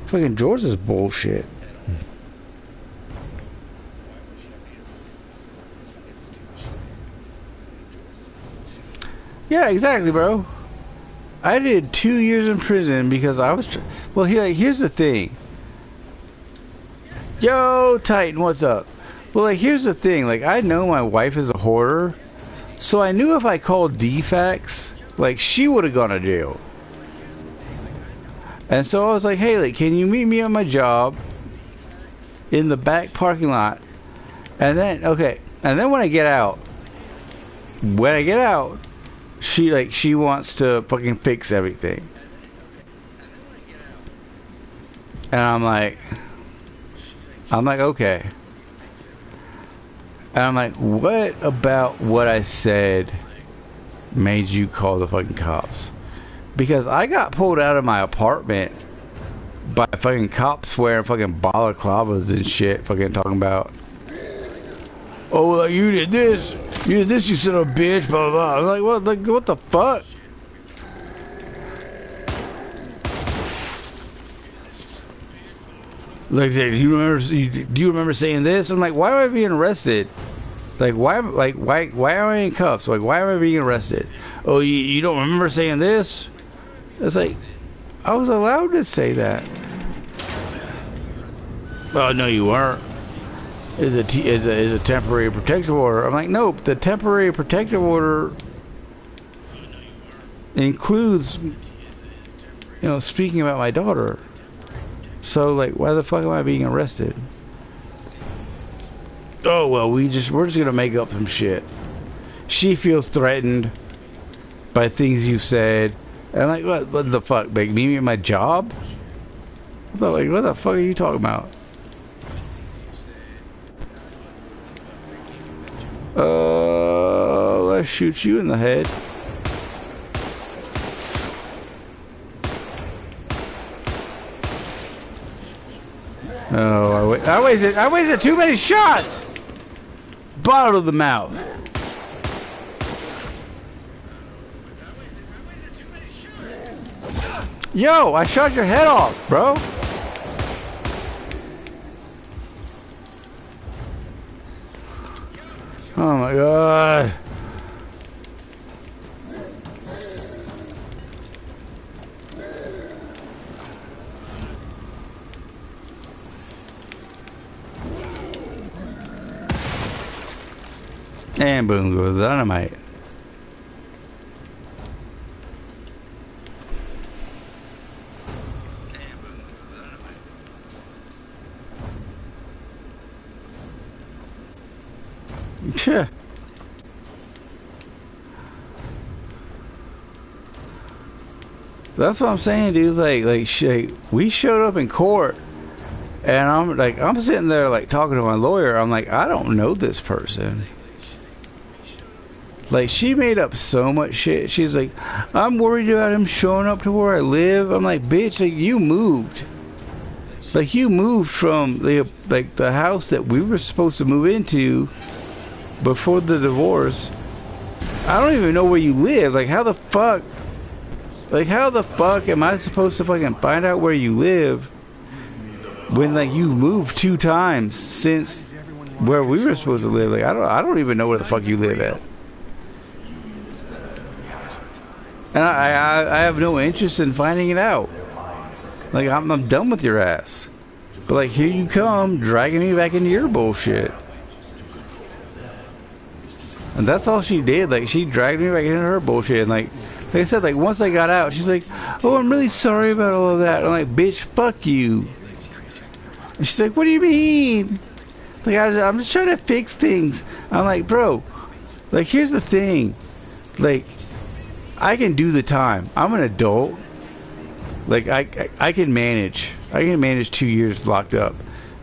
A: Fucking George is bullshit. Yeah, exactly, bro. I did 2 years in prison because I was... Well, here's the thing. Yo, Titan, what's up? Well, like, here's the thing. Like, I know my wife is a hoarder, so I knew if I called DFACS, like, she would have gone to jail. And so I was like, hey, like, can you meet me at my job in the back parking lot? And then, okay, and then when I get out, she wants to fucking fix everything. And I'm like, okay. And I'm like, what about what I said made you call the fucking cops? Because I got pulled out of my apartment by fucking cops wearing fucking balaclavas and shit, fucking talking about, oh, like, you did this, you son of a bitch, blah, blah, blah. I'm like, what the fuck? Like, do you remember saying this? I'm like, why am I being arrested? Like, why am I in cuffs? Like, why am I being arrested? Oh, you don't remember saying this? It's like, I was allowed to say that. Oh, no, you weren't. Is a temporary protective order. I'm like, nope. The temporary protective order includes, you know, speaking about my daughter. So, like, why the fuck am I being arrested? Oh, well, we're just gonna make up some shit. She feels threatened by things you've said. And I'm like, what the fuck? Like, meet me at my job? I thought, like, what the fuck are you talking about? Let's shoot you in the head. Oh, I wasted too many shots! Bottle to the mouth. Yo, I shot your head off, bro. Oh my god. And boom goes the dynamite. Yeah. That's what I'm saying, dude. Like shit. We showed up in court, and I'm sitting there like talking to my lawyer. I'm like, I don't know this person. Like, she made up so much shit. She's like, I'm worried about him showing up to where I live. I'm like, bitch, like, you moved. Like, you moved from the house that we were supposed to move into before the divorce. I don't even know where you live. Like, how the fuck am I supposed to fucking find out where you live when, like, you moved 2 times since where we were supposed to live? Like, I don't even know where the fuck you live at. And I have no interest in finding it out. Like, I'm done with your ass. But, like, here you come, dragging me back into your bullshit. And that's all she did. Like, she dragged me back into her bullshit. And, like I said, like, once I got out, she's like, oh, I'm really sorry about all of that. I'm like, bitch, fuck you. And she's like, what do you mean? Like, I'm just trying to fix things. I'm like, bro, like, here's the thing. Like, I can do the time. I'm an adult. Like, I can manage. I can manage 2 years locked up.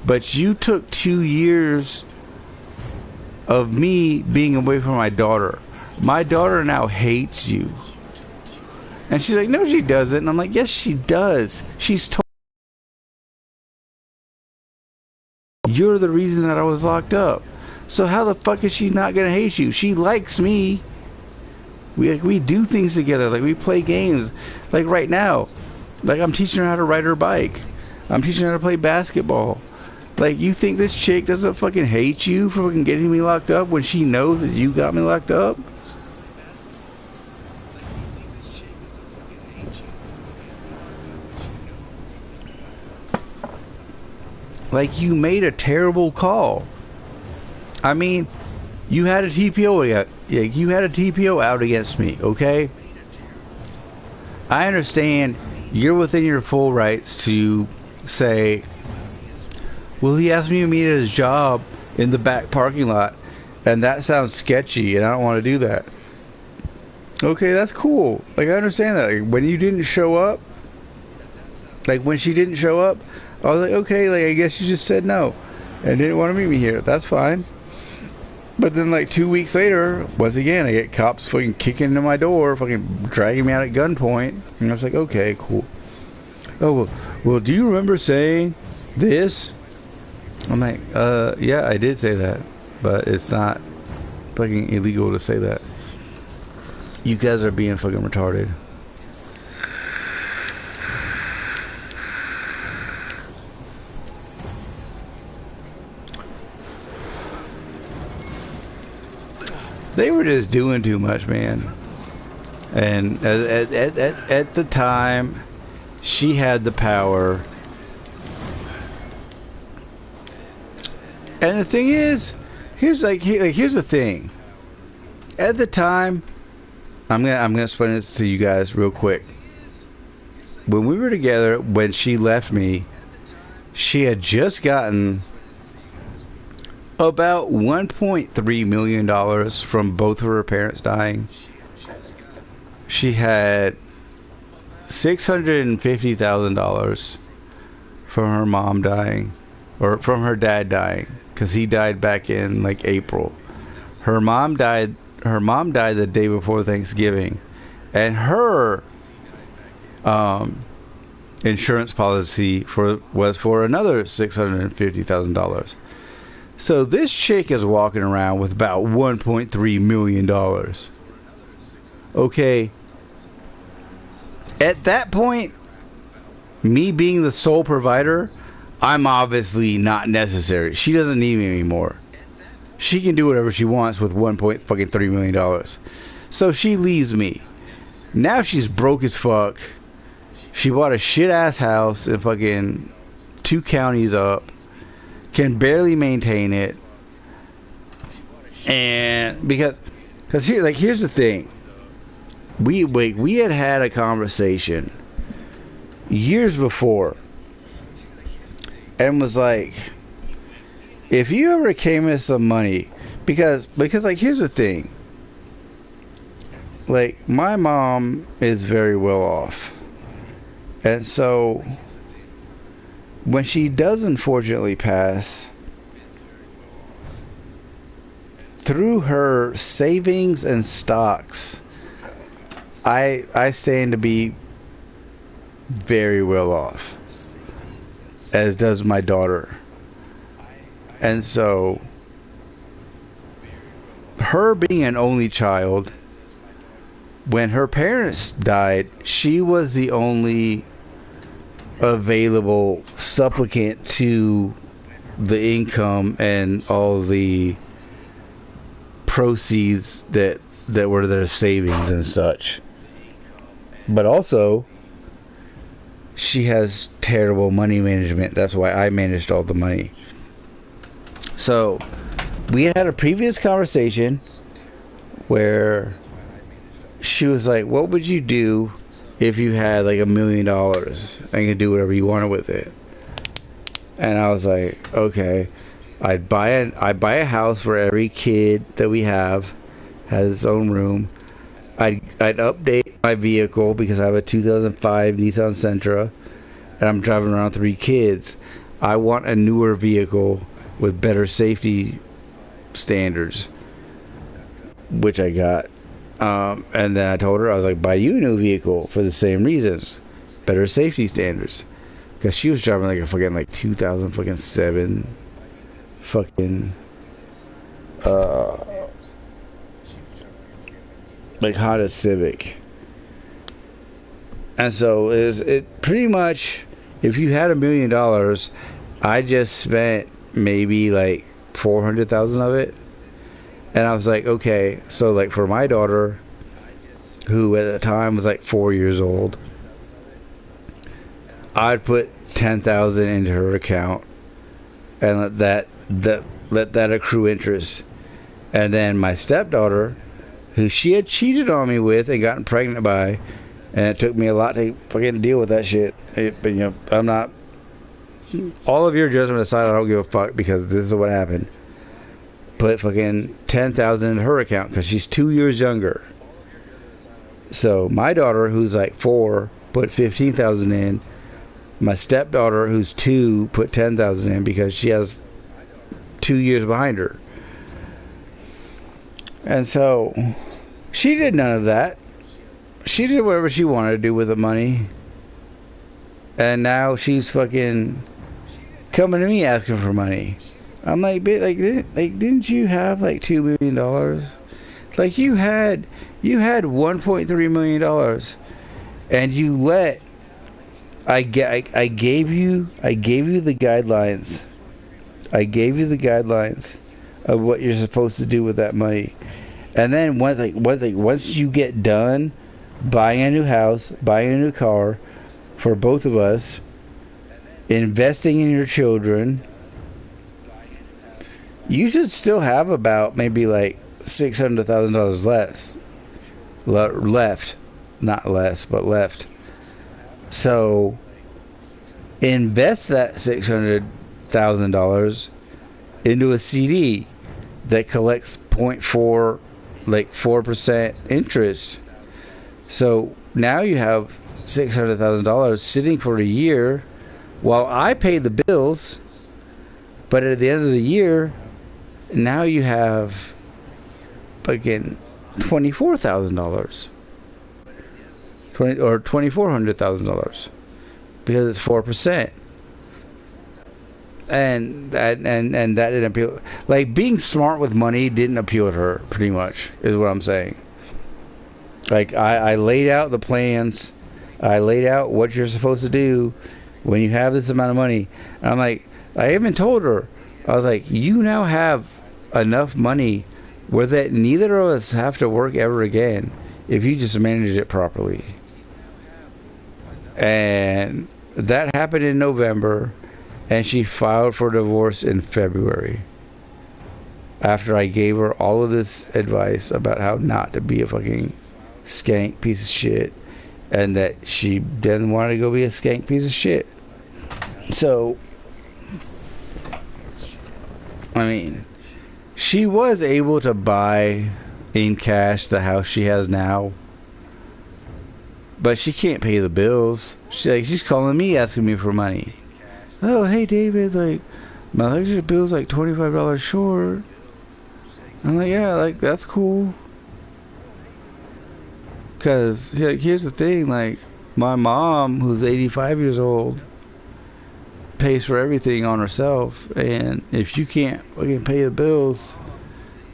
A: But you took 2 years of me being away from my daughter. My daughter now hates you. And she's like, no, she doesn't. And I'm like, yes, she does. She's told. You're the reason that I was locked up. So how the fuck is she not gonna hate you? She likes me. We do things together. Like, we play games. Like, right now, like, I'm teaching her how to ride her bike. I'm teaching her how to play basketball. Like, you think this chick doesn't fucking hate you for fucking getting me locked up when she knows that you got me locked up? Like, you made a terrible call. I mean, you had a TPO. Yeah, you had a TPO out against me, okay? I understand you're within your full rights to say, well, he asked me to meet at his job in the back parking lot, and that sounds sketchy, and I don't want to do that. Okay, that's cool. Like, I understand that. Like, when you didn't show up, like, when she didn't show up, I was like, okay, like, I guess you just said no and didn't want to meet me here. That's fine. But then, like, 2 weeks later, once again, I get cops fucking kicking into my door, fucking dragging me out at gunpoint. And I was like, okay, cool. Oh, well, do you remember saying this? I'm like, yeah, I did say that. But it's not fucking illegal to say that. You guys are being fucking retarded. They were just doing too much, man. And at the time, she had the power. And the thing is, here's the thing. At the time, I'm gonna explain this to you guys real quick. When we were together, when she left me, she had just gotten about $1.3 million from both of her parents dying. She had $650,000 from her mom dying, or from her dad dying, because he died back in like April. Her mom died the day before Thanksgiving, and her insurance policy was for another $650,000. So this chick is walking around with about $1.3 million. Okay. At that point, me being the sole provider, I'm obviously not necessary. She doesn't need me anymore. She can do whatever she wants with $1.3 million. So she leaves me. Now she's broke as fuck. She bought a shit ass house in fucking 2 counties up. Can barely maintain it. And because here's the thing. We had a conversation years before, and was like, if you ever came in some money, because like, here's the thing. Like, my mom is very well off, and so when she does unfortunately pass, through her savings and stocks, I stand to be very well off. as does my daughter. And so, her being an only child, when her parents died, she was the only available supplicant to the income and all the proceeds that were their savings and such. But also, she has terrible money management. That's why I managed all the money. So, we had a previous conversation where she was like, what would you do if you had like $1 million and you could do whatever you wanted with it? And I was like, okay, I'd buy a house where every kid that we have has its own room. I'd update my vehicle because I have a 2005 Nissan Sentra and I'm driving around 3 kids. I want a newer vehicle with better safety standards, which I got. And then I told her, I was like, buy you a new vehicle for the same reasons, better safety standards, because she was driving like a fucking like 2007 fucking like Honda Civic. And so it pretty much, if you had $1 million, I just spent maybe like 400,000 of it. And I was like, okay, so like for my daughter, who at the time was like 4 years old, I'd put 10,000 into her account and let that accrue interest. And then my stepdaughter, who she had cheated on me with and gotten pregnant by, and it took me a lot to fucking deal with that shit. But you know, I'm not. All of your judgment aside, I don't give a fuck because this is what happened. Put fucking 10,000 in her account because she's 2 years younger. So my daughter, who's like 4, put 15,000 in. My stepdaughter, who's 2, put 10,000 in because she has 2 years behind her. And so she did none of that. She did whatever she wanted to do with the money. And now she's fucking coming to me asking for money. I'm like, didn't you have like $2 million? Like you had $1.3 million, and you let I gave you the guidelines. I gave you the guidelines of what you're supposed to do with that money, and then once you get done buying a new house, buying a new car for both of us, investing in your children, you should still have about maybe like $600,000 left, not less, but left. So invest that $600,000 into a CD that collects 4% interest. So now you have $600,000 sitting for a year while I pay the bills. But at the end of the year, now you have again $24,000, or $2,400,000, because it's 4%. And that didn't appeal. Like, being smart with money didn't appeal to her, pretty much, is what I'm saying. Like, I laid out the plans. I laid out what you're supposed to do when you have this amount of money. And I'm like, I even told her, I was like, you now have enough money where that neither of us have to work ever again if you just manage it properly. And that happened in November, and she filed for divorce in February, after I gave her all of this advice about how not to be a fucking skank piece of shit, and that she didn't want to go be a skank piece of shit. So, I mean, she was able to buy in cash the house she has now, but she can't pay the bills. She's calling me asking me for money. Oh, hey David, like my electric bill's like $25 short. I'm like, yeah, like that's cool. Cause like, here's the thing, like my mom, who's 85 years old, pays for everything on herself, and if you can't fucking pay the bills,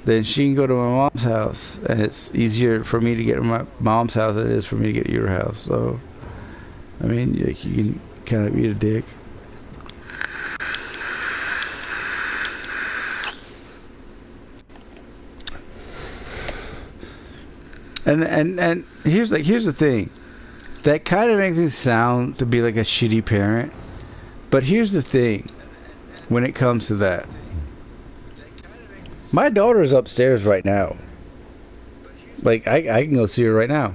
A: then she can go to my mom's house, and it's easier for me to get to my mom's house than it is for me to get to your house. So, I mean, you can kind of eat a dick. And here's the thing. That kind of makes me sound to be like a shitty parent. But here's the thing. When it comes to that. My daughter is upstairs right now. Like, I can go see her right now.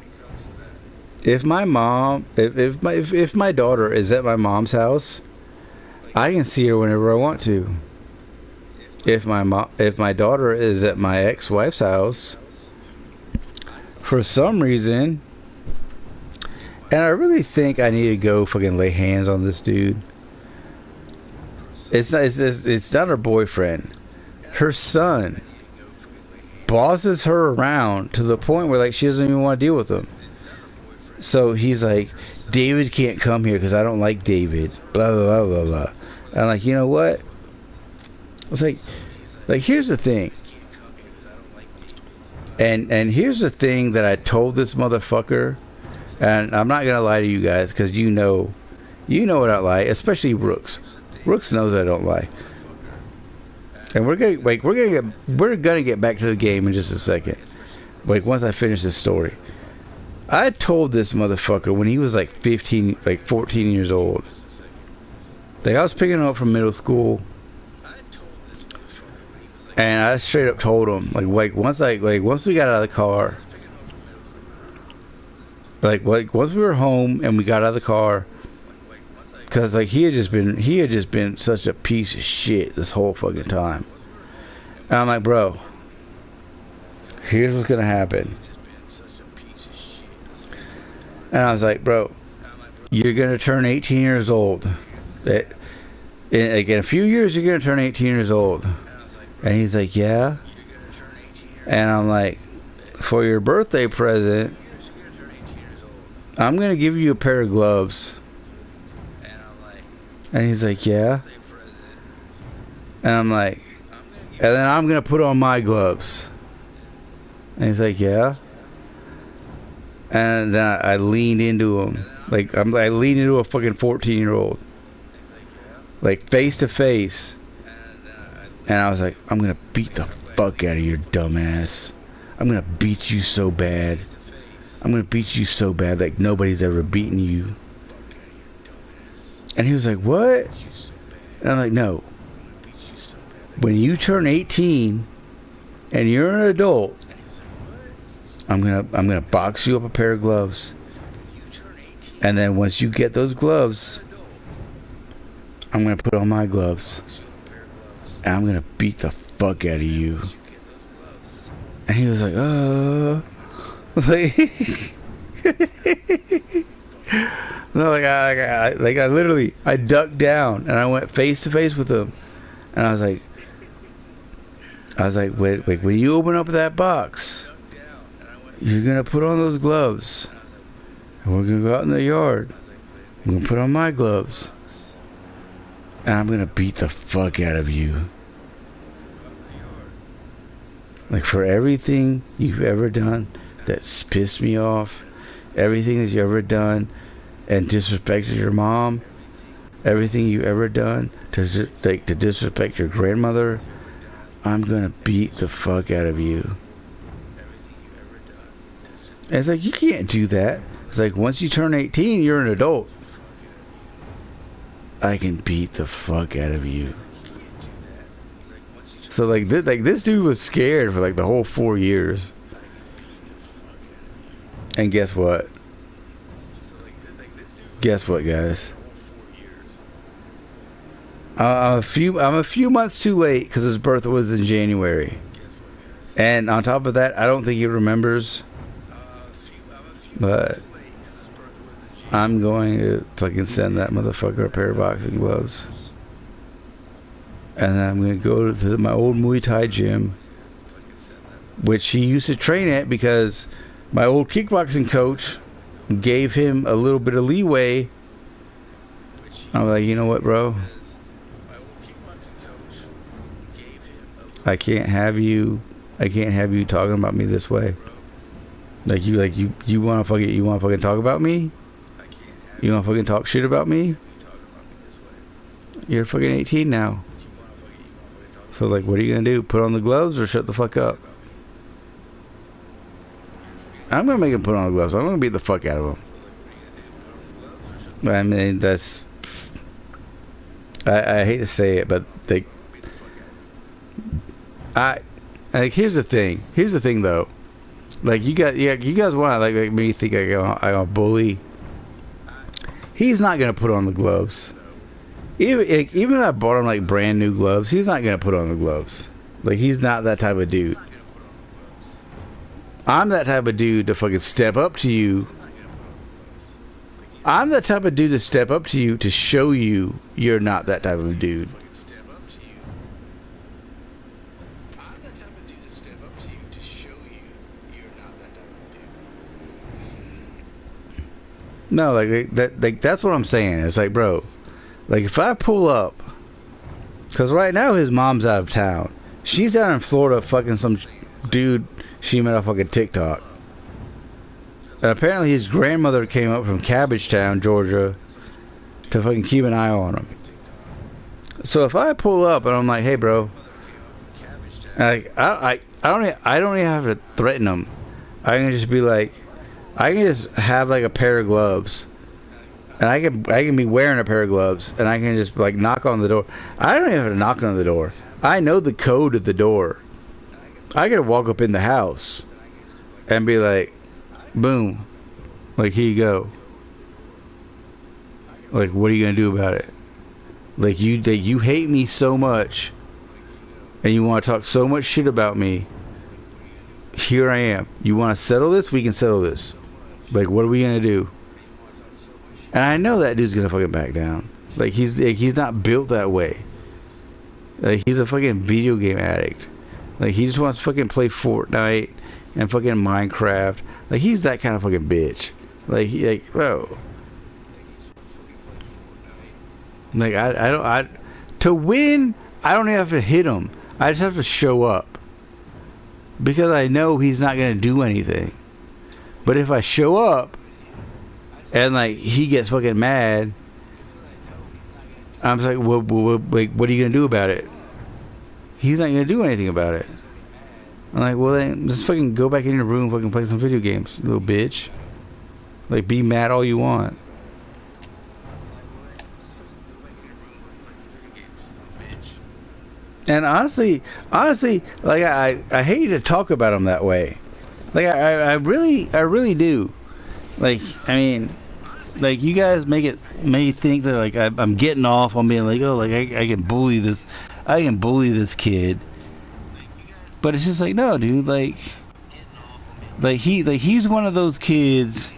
A: If my mom... If my daughter is at my mom's house, I can see her whenever I want to. If my daughter is at my ex-wife's house... For some reason, and I really think I need to go fucking lay hands on this dude. It's not her boyfriend. Her son bosses her around to the point where like she doesn't even want to deal with him. So he's like, David can't come here because I don't like David. Blah blah blah blah blah. And I'm like, you know what? It's like here's the thing. And here's the thing that I told this motherfucker, and I'm not gonna lie to you guys because you know what I lie, especially Brooks. Brooks knows I don't lie. And we're gonna get back to the game in just a second. Like once I finish this story, I told this motherfucker when he was like 14 years old. Like I was picking him up from middle school. And I straight up told him, once we got out of the car, once we were home and we got out of the car, cause like he had just been such a piece of shit this whole fucking time. And I'm like, bro, here's what's gonna happen. And I was like, bro, you're gonna turn 18 years old. In a few years, you're gonna turn 18 years old. And he's like, yeah. And I'm like, for your birthday present, I'm going to give you a pair of gloves. And he's like, yeah. And I'm like, and then I'm going to put on my gloves. And he's like, yeah. And then I leaned into him. I leaned into a fucking 14-year-old. Like, face to face. And I was like, I'm going to beat the fuck out of your dumb ass. I'm going to beat you so bad. I'm going to beat you so bad like nobody's ever beaten you. And he was like, what? And I'm like, no. When you turn 18 and you're an adult, I'm gonna box you up a pair of gloves. And then once you get those gloves, I'm going to put on my gloves. And I'm gonna beat the fuck out of you. And he was like, no, I literally, I ducked down and I went face to face with him. And I was like, wait, when you open up that box, you're gonna put on those gloves. And we're gonna go out in the yard. I'm gonna put on my gloves. And I'm gonna beat the fuck out of you. Like for everything you've ever done that's pissed me off, everything that you've ever done and disrespected your mom, everything you've ever done to disrespect your grandmother, I'm gonna beat the fuck out of you. And it's like, you can't do that. It's like, once you turn 18, you're an adult. I can beat the fuck out of you. So this dude was scared for like the whole 4 years. And guess what? Guess what, guys? I'm a few months too late because his birthday was in January. And on top of that, I don't think he remembers. But I'm going to fucking send that motherfucker a pair of boxing gloves. And then I'm going to go to my old Muay Thai gym, which he used to train at because my old kickboxing coach gave him a little bit of leeway I'm like, you know what, bro? I can't have you talking about me this way. You wanna fucking talk about me? You wanna fucking talk shit about me? You're fucking 18 now. So like, what are you gonna do? Put on the gloves or shut the fuck up? I'm gonna make him put on the gloves. I'm gonna beat the fuck out of him. I mean, that's... I hate to say it, but they... here's the thing. Here's the thing, though. Like, you guys want to like make me think I'm a bully. He's not gonna put on the gloves. Even if I bought him like brand new gloves, he's not gonna put on the gloves. Like, he's not that type of dude. I'm that type of dude to fucking step up to you. I'm the type of dude to step up to you to show you you're not that type of dude. No, that's what I'm saying. It's like, bro, like if I pull up, because right now his mom's out of town. She's down in Florida fucking some dude she met off fucking TikTok. And apparently his grandmother came up from Cabbagetown, Georgia, to fucking keep an eye on him. So if I pull up and I'm like, hey, bro, like I don't even have to threaten him. I can just be like, I can just have like a pair of gloves, and I can be wearing a pair of gloves, and I can just like knock on the door. I don't even have to knock on the door. I know the code of the door. I gotta walk up in the house and be like, boom, like, here you go. Like, what are you gonna do about it? Like, you hate me so much and you want to talk so much shit about me. Here I am. You want to settle this? We can settle this. Like, what are we gonna do? And I know that dude's gonna fucking back down. Like, he's not built that way. Like, he's a fucking video game addict. Like, he just wants to fucking play Fortnite and fucking Minecraft. Like, he's that kind of fucking bitch. Like, bro. Like, to win, I don't even have to hit him. I just have to show up. Because I know he's not going to do anything. But if I show up, and, like, he gets fucking mad, I'm just like, what are you going to do about it? He's not going to do anything about it. I'm like, well, then just fucking go back in your room and fucking play some video games, little bitch. Like, be mad all you want. And honestly, like, I hate to talk about him that way. Like, I really do. Like, I mean, like, you guys may think that, like, I'm getting off on being like, oh, like, I can bully this kid. But it's just like, no, dude, like he's one of those kids.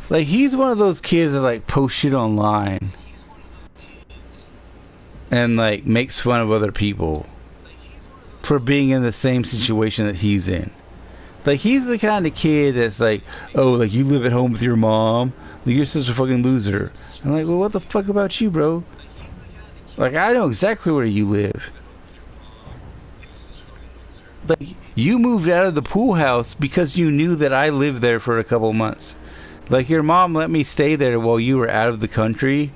A: Like, he's one of those kids that, like, post shit online and, like, makes fun of other people for being in the same situation that he's in. Like, he's the kind of kid that's like, oh, like, you live at home with your mom, like, you're such a fucking loser. I'm like, well, what the fuck about you, bro? Like, I know exactly where you live. Like, you moved out of the pool house because you knew that I lived there for a couple months. Like, your mom let me stay there while you were out of the country,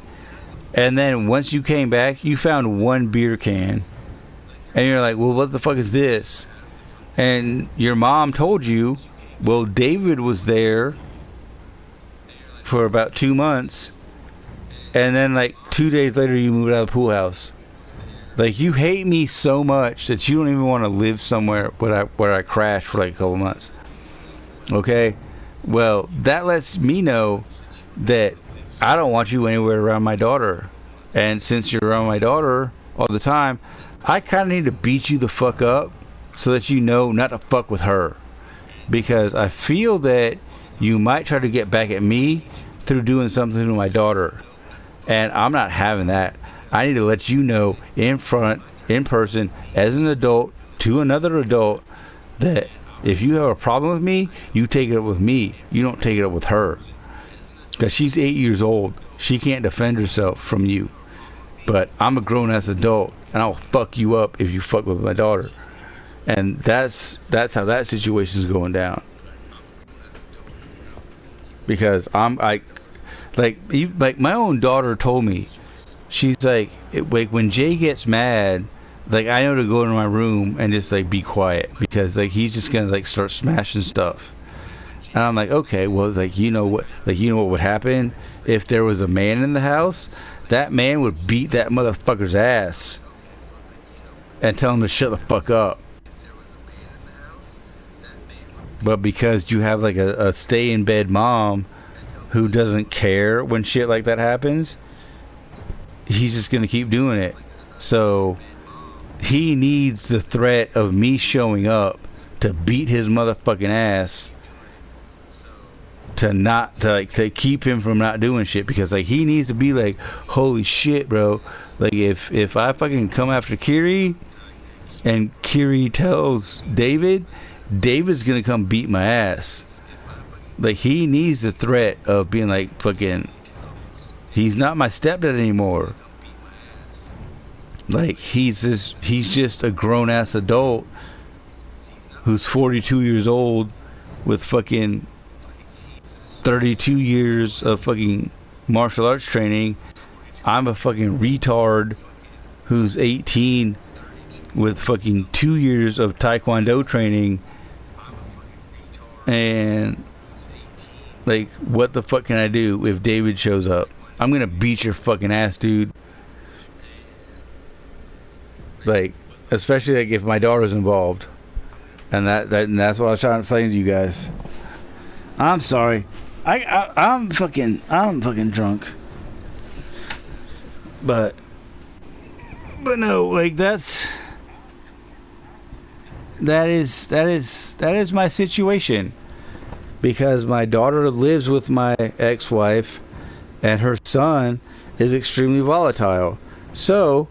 A: and then once you came back, you found one beer can, and you're like, well, what the fuck is this? And your mom told you, well, David was there for about 2 months, and then, like, 2 days later, you moved out of the pool house. Like, you hate me so much that you don't even want to live somewhere where I crashed for like a couple months. Okay? Well, that lets me know that I don't want you anywhere around my daughter. And since you're around my daughter all the time, I kind of need to beat you the fuck up so that you know not to fuck with her. Because I feel that you might try to get back at me through doing something to my daughter. And I'm not having that. I need to let you know in person, as an adult, to another adult, that if you have a problem with me, you take it up with me. You don't take it up with her. Because she's 8 years old. She can't defend herself from you. But I'm a grown-ass adult, and I'll fuck you up if you fuck with my daughter. And that's how that situation's going down. Because like my own daughter told me, she's like when Jay gets mad, like I know to go into my room and just like be quiet, because like he's just gonna like start smashing stuff. And I'm like, okay, well, like you know what would happen if there was a man in the house? That man would beat that motherfucker's ass and tell him to shut the fuck up. But because you have like a stay in bed mom who doesn't care when shit like that happens, he's just gonna keep doing it. So he needs the threat of me showing up to beat his motherfucking ass to keep him from not doing shit, because like he needs to be like, holy shit, bro, like if I fucking come after Kiri and Kiri tells David's gonna come beat my ass. Like he needs the threat of being like, fucking, he's not my stepdad anymore. Like he's just a grown ass adult who's 42 years old with fucking 32 years of fucking martial arts training. I'm a fucking retard who's 18 with fucking 2 years of taekwondo training. And like, what the fuck can I do if David shows up? I'm gonna beat your fucking ass, dude. Like, especially like if my daughter's involved. And that's what I was trying to explain to you guys. I'm sorry. I'm fucking drunk. But no, like that is my situation, because my daughter lives with my ex-wife and her son is extremely volatile. So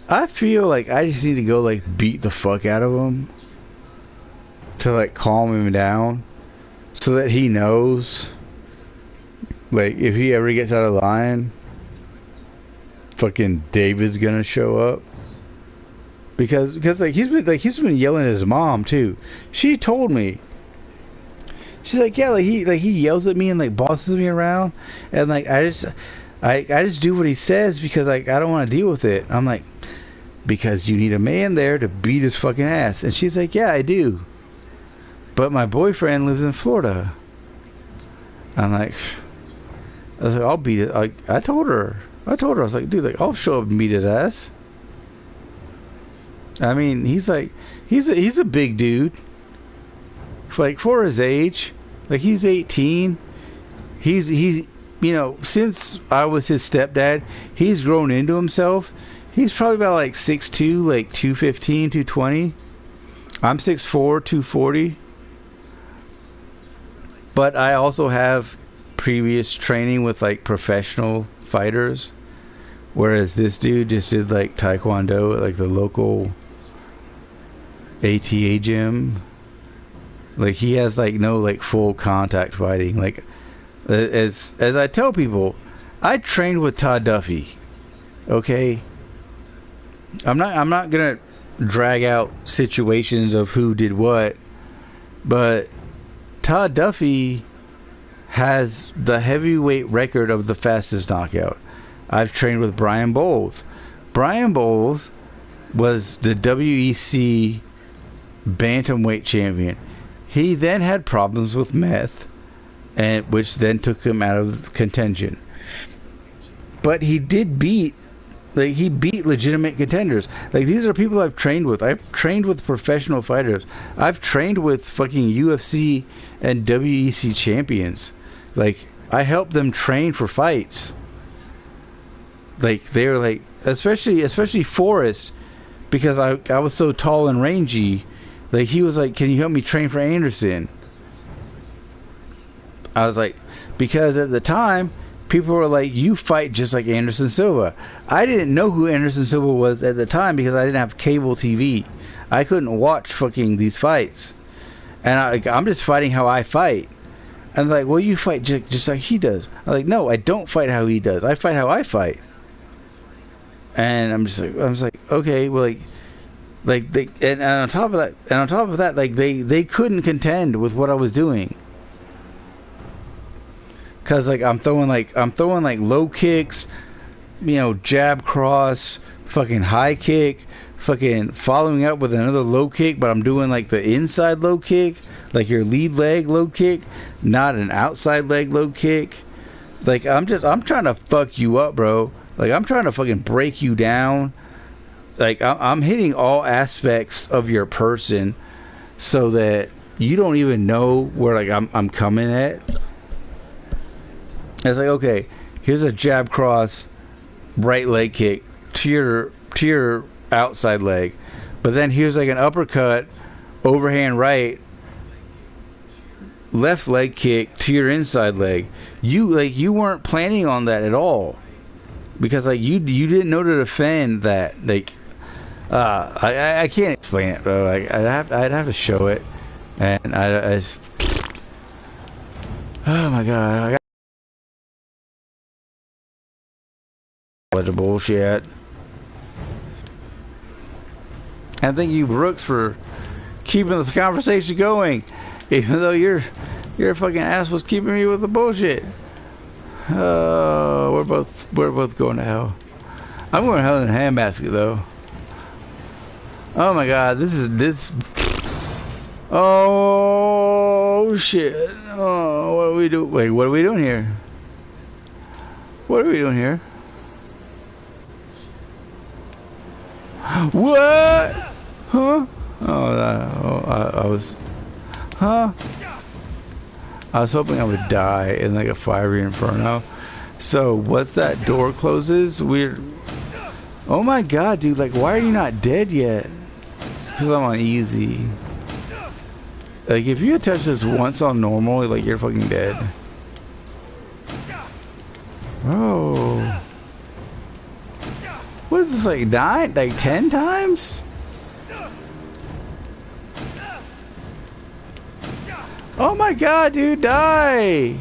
A: I feel like I just need to go like beat the fuck out of him to like calm him down, so that he knows, like, if he ever gets out of line, fucking David's gonna show up. Because like he's been yelling at his mom too. She told me, she's like, yeah, like he yells at me and like bosses me around, and like I just do what he says because like I don't want to deal with it. I'm like, because you need a man there to beat his fucking ass. And she's like, yeah, I do, but my boyfriend lives in Florida. I'm like, I was like, I'll beat it. I told her, I was like, dude, like, I'll show up and beat his ass. I mean, he's like, he's a big dude. Like, for his age, like, he's 18. He's you know, since I was his stepdad, he's grown into himself. He's probably about like 6'2", like 215, 220. I'm 6'4", 240. But I also have previous training with like professional fighters, whereas this dude just did like taekwondo at like the local ATA gym. Like, he has like no like full contact fighting. Like, as I tell people, I trained with Todd Duffy. Okay, I'm not gonna drag out situations of who did what, but Todd Duffy has the heavyweight record of the fastest knockout. I've trained with Brian Bowles. Brian Bowles was the WEC bantamweight champion. He then had problems with meth, and which then took him out of contention. But he did beat, like, he beat legitimate contenders. Like, these are people I've trained with. I've trained with professional fighters. I've trained with fucking UFC and WEC champions. Like, I helped them train for fights. Like, they're like, especially Forrest, because I was so tall and rangy. Like, he was like, can you help me train for Anderson? I was like, because at the time, people were like, you fight just like Anderson Silva. I didn't know who Anderson Silva was at the time because I didn't have cable TV. I couldn't watch fucking these fights. And I'm just fighting how I fight. And like, well, you fight just like he does. I'm like, no, I don't fight how he does. I fight how I fight. And I'm just like, okay, well, like they, and on top of that, like they couldn't contend with what I was doing. Cause like I'm throwing like low kicks, you know, jab cross, fucking high kick, fucking following up with another low kick, but I'm doing like the inside low kick, like your lead leg low kick, not an outside leg low kick. Like I'm trying to fuck you up, bro. Like I'm trying to fucking break you down. Like I'm hitting all aspects of your person so that you don't even know where like I'm coming at. It's like, okay, here's a jab cross, right leg kick to your outside leg, but then here's like an uppercut, overhand right, left leg kick to your inside leg. You weren't planning on that at all, because like you didn't know to defend that. Like I can't explain it, bro. Like I'd have to show it, and I just, oh my god, I got bunch of bullshit. And thank you, Brooks, for keeping this conversation going, even though your fucking ass was keeping me with the bullshit. We're both going to hell. I'm going to hell in a handbasket though. Oh my god, this. Oh shit! Oh, what are we doing? Wait, what are we doing here? What are we doing here? What? Huh? I was. Huh? I was hoping I would die in like a fiery inferno. So once that door closes, we're. Oh my god, dude! Like, why are you not dead yet? Because I'm on easy. Like, if you touch this once on normal, like you're fucking dead. Oh. What is this, like 9? Like 10 times? Oh my god, dude, die!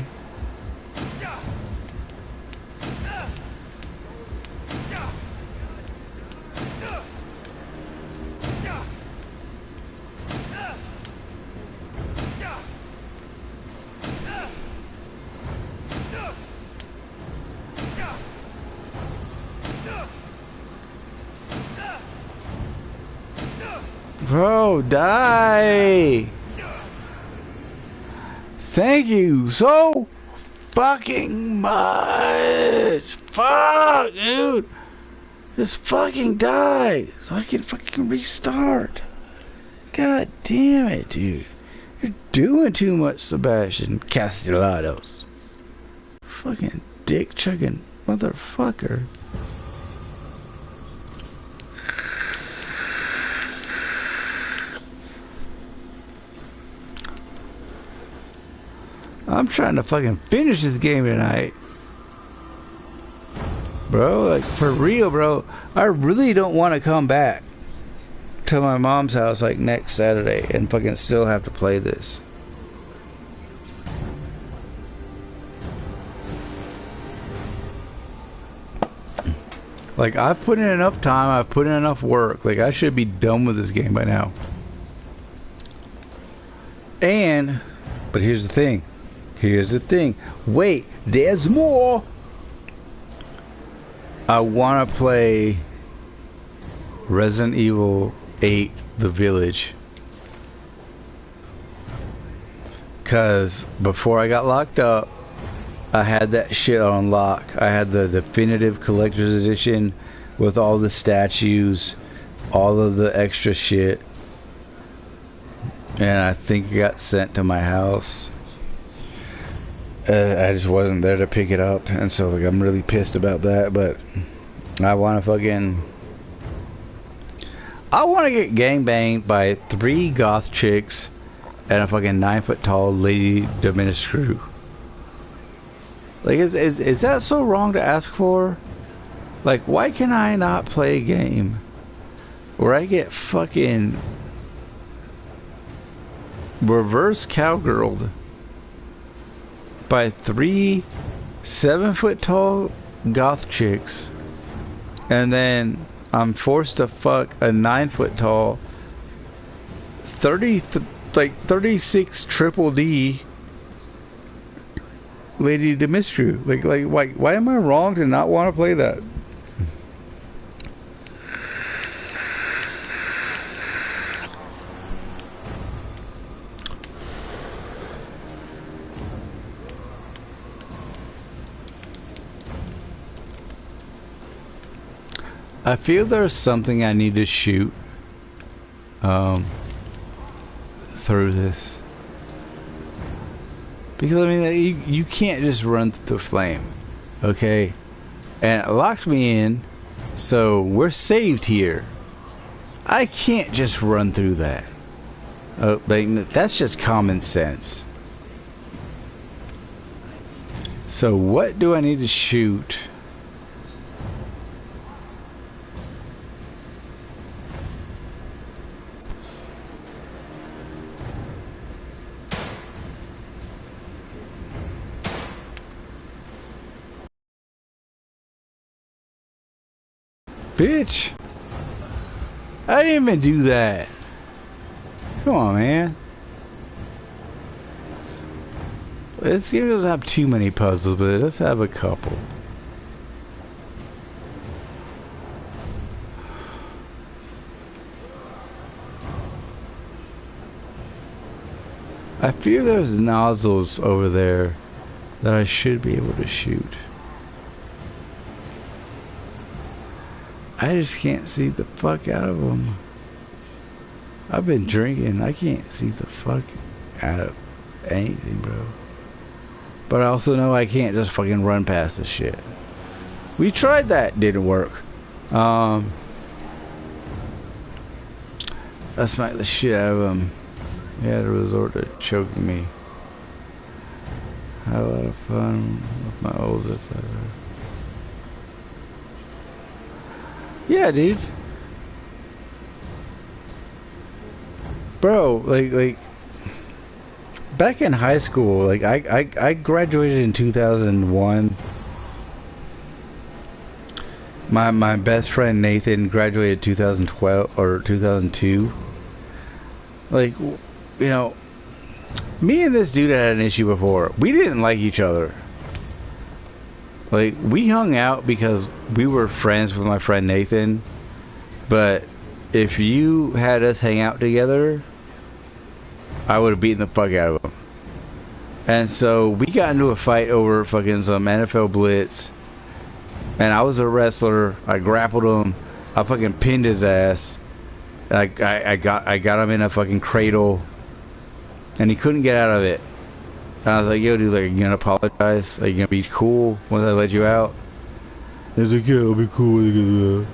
A: Bro, die! Thank you so fucking much! Fuck, dude! Just fucking die so I can fucking restart. God damn it, dude. You're doing too much, Sebastian Castellanos. Fucking dick chugging motherfucker. I'm trying to fucking finish this game tonight. Bro, like for real, bro. I really don't want to come back to my mom's house like next Saturday and fucking still have to play this. Like, I've put in enough time, I've put in enough work. Like, I should be done with this game by now. But here's the thing. Here's the thing. Wait, there's more. I want to play Resident Evil 8 The Village. Because before I got locked up, I had that shit on lock. I had the definitive collector's edition with all the statues, all of the extra shit. And I think it got sent to my house. I just wasn't there to pick it up, and so like I'm really pissed about that. But I want to get gangbanged by 3 goth chicks and a fucking 9-foot tall lady Dimitrescu. Like, is that so wrong to ask for? Like, why can I not play a game where I get fucking reverse cowgirled by 3 7-foot tall goth chicks, and then I'm forced to fuck a 9-foot tall 36 triple D Lady Dimitru. Why am I wrong to not want to play that? I feel there's something I need to shoot through this, because I mean you can't just run through the flame, okay? And it locked me in, so we're saved here. I can't just run through that. That's just common sense. So what do I need to shoot? Bitch, I didn't even do that. Come on, man. This game doesn't have too many puzzles, but it does have a couple. I feel there's nozzles over there that I should be able to shoot. I just can't see the fuck out of them. I've been drinking. I can't see the fuck out of anything, bro. But I also know I can't just fucking run past this shit. We tried that. Didn't work. I smacked the shit out of him. He had to resort to choking me. Had a lot of fun with my oldest ever. Yeah, dude. Bro, like back in high school, like I graduated in 2001. My best friend Nathan graduated 2012 or 2002. Like, you know, me and this dude had an issue before. We didn't like each other. Like, we hung out because we were friends with my friend Nathan, but if you had us hang out together, I would have beaten the fuck out of him. And so we got into a fight over fucking some NFL blitz, and I was a wrestler. I grappled him. I fucking pinned his ass. I got him in a fucking cradle, and he couldn't get out of it. And I was like, yo, dude, like, are you gonna apologize? Are you gonna be cool once I let you out? He was like, yeah, I'll be cool when you get out.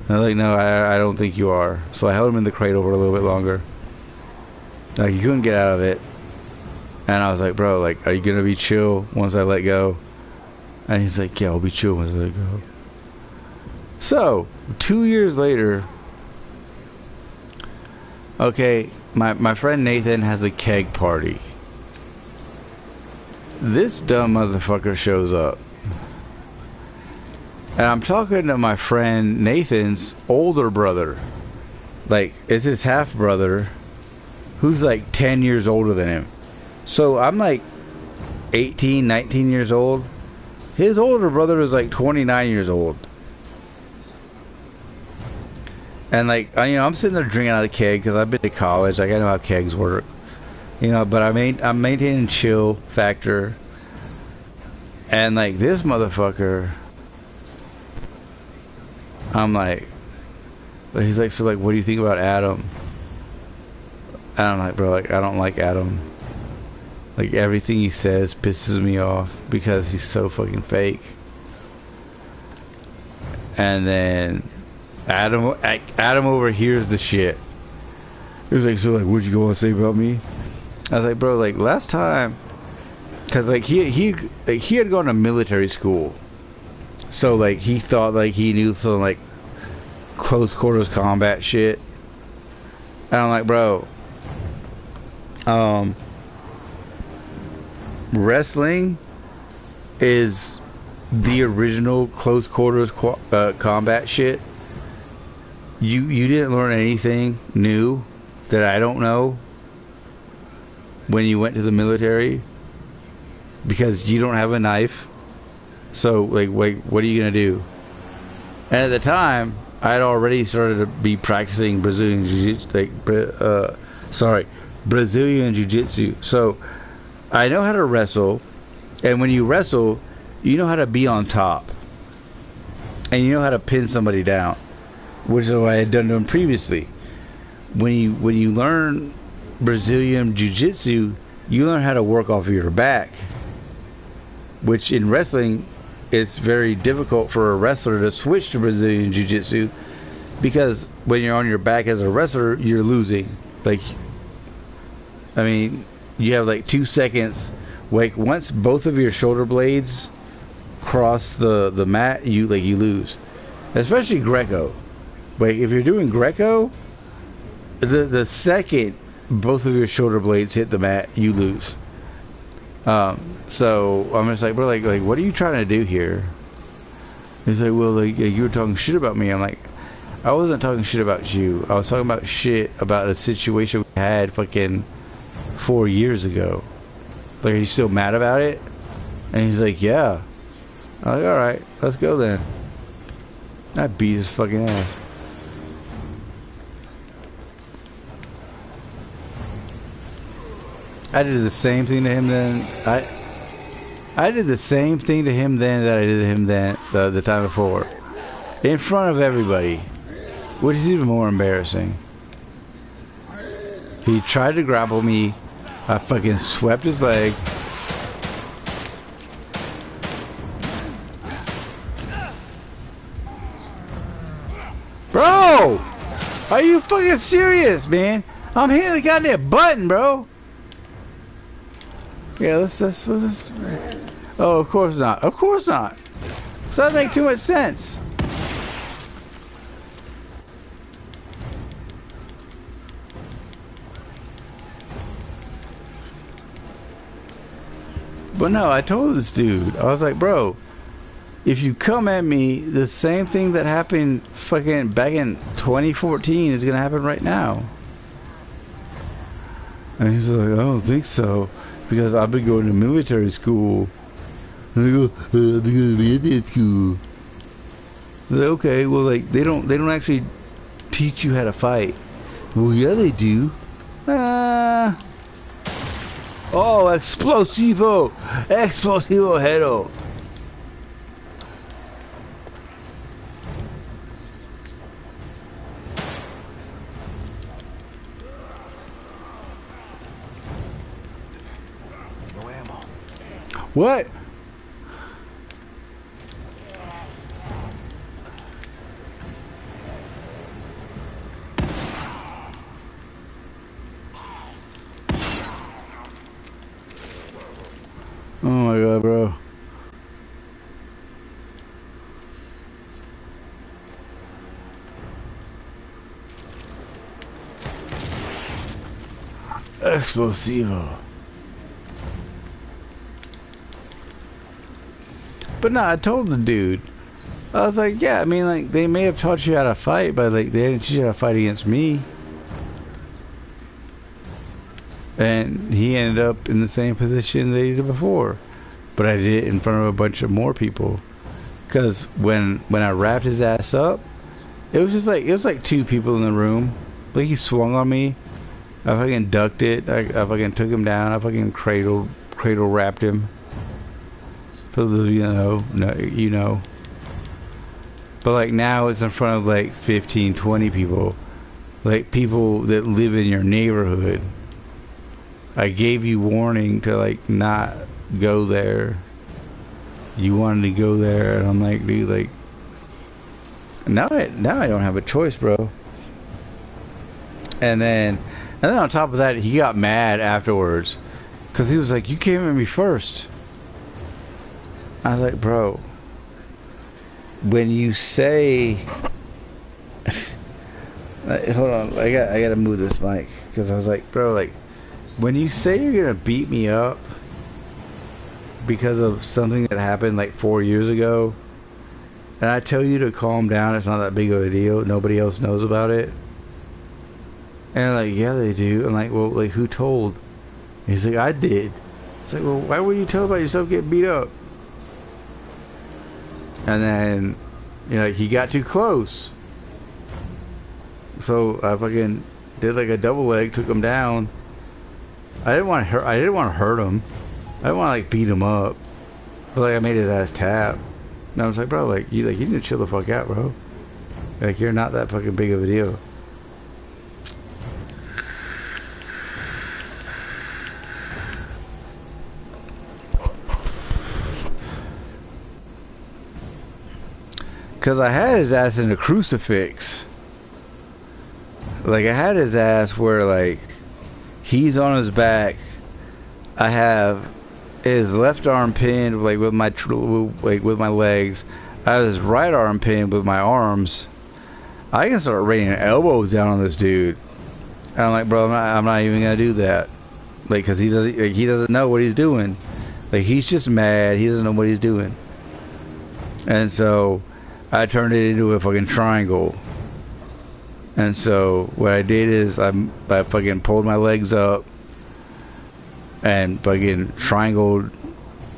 A: And I was like, no, I don't think you are. So I held him in the crate over a little bit longer. Like, he couldn't get out of it. And I was like, bro, like, are you gonna be chill once I let go? And he's like, yeah, I'll be chill once I let go. So, 2 years later, okay, my friend Nathan has a keg party. This dumb motherfucker shows up. And I'm talking to my friend Nathan's older brother. Like, it's his half brother, who's like 10 years older than him. So I'm like 18, 19 years old. His older brother is like 29 years old. And like, you know, I'm sitting there drinking out of the keg because I've been to college. Like, I know how kegs work. You know, but I'm maintaining chill factor. And like, this motherfucker, I'm like, he's like, so like, what do you think about Adam? And I'm like, bro, like, I don't like Adam. Like, everything he says pisses me off because he's so fucking fake. And then Adam overhears the shit. He was like, so like, what'd you go and say about me? I was like, bro, like, last time, because like he had gone to military school, so like he thought like he knew some like close quarters combat shit. And I'm like, bro, wrestling is the original close quarters combat shit. You didn't learn anything new that I don't know when you went to the military because you don't have a knife. So like what are you gonna do? And at the time, I had already started to be practicing Brazilian jiu-jitsu, Brazilian jiu-jitsu. So I know how to wrestle, and when you wrestle, you know how to be on top, and you know how to pin somebody down, which is what I had done previously. When you learn Brazilian jiu-jitsu, you learn how to work off of your back, which in wrestling, it's very difficult for a wrestler to switch to Brazilian jiu-jitsu because when you're on your back as a wrestler, you're losing. Like, I mean, you have like 2 seconds. Like once both of your shoulder blades cross the mat, you lose. Especially Greco. Like if you're doing Greco, the second both of your shoulder blades hit the mat, you lose. So I'm just like, bro, like what are you trying to do here? He's like, well, like you were talking shit about me. I'm like, I wasn't talking shit about you. I was talking about shit about a situation we had fucking 4 years ago. Like, are you still mad about it? And he's like, yeah. I'm like, alright, let's go then. I beat his fucking ass. I did the same thing to him then. I did the same thing to him then that I did to him then the time before. In front of everybody. Which is even more embarrassing. He tried to grapple me. I fucking swept his leg. Bro! Are you fucking serious, man? I'm hitting the goddamn button, bro. Yeah, let's oh, of course not. Of course not. Does that make too much sense? But no, I told this dude, I was like, bro, if you come at me, the same thing that happened fucking back in 2014 is gonna happen right now. And he's like, I don't think so, because I've been going to military school. And I go, I'm going to military school. I was like, okay, well, like they don't actually teach you how to fight. Well, yeah, they do. Oh, explosivo! Explosivo hero!
B: No ammo.
A: What? Oh my god, bro. Explosivo. But no, I told the dude. I was like, yeah, I mean, like, they may have taught you how to fight, but, like, they didn't teach you how to fight against me. And he ended up in the same position that he did before. But I did it in front of a bunch of more people. Because when I wrapped his ass up, it was like 2 people in the room. Like, he swung on me. I fucking ducked it. I fucking took him down. I fucking cradle wrapped him. For those of you know, you know. But like now it's in front of like 15, 20 people. Like people that live in your neighborhood. I gave you warning to like not go there. You wanted to go there, and I'm like, dude, like now I don't have a choice, bro. And then on top of that, he got mad afterwards because he was like, you came at me first. I was like, bro, when you say hold on, I gotta move this mic because I was like, bro, like when you say you're gonna beat me up, because of something that happened like 4 years ago, and I tell you to calm down, it's not that big of a deal. Nobody else knows about it. And like, yeah, they do. I'm like, well, like, who told? He's like, I did. It's like, well, why would you tell about yourself getting beat up? And then, you know, he got too close. So I fucking did like a double leg, took him down. I didn't want to hurt. I didn't want to hurt him. I didn't want to like beat him up. But like I made his ass tap. And I was like, bro, like you need to chill the fuck out, bro. Like you're not that fucking big of a deal. Cause I had his ass in a crucifix. Like I had his ass where like he's on his back. I have his left arm pinned like with my legs. I have his right arm pinned with my arms. I can start raining elbows down on this dude. And I'm like, bro, I'm not even gonna do that. Like, cause he doesn't know what he's doing. Like he's just mad. He doesn't know what he's doing. And so I turned it into a fucking triangle. And so what I did is I fucking pulled my legs up and fucking triangled,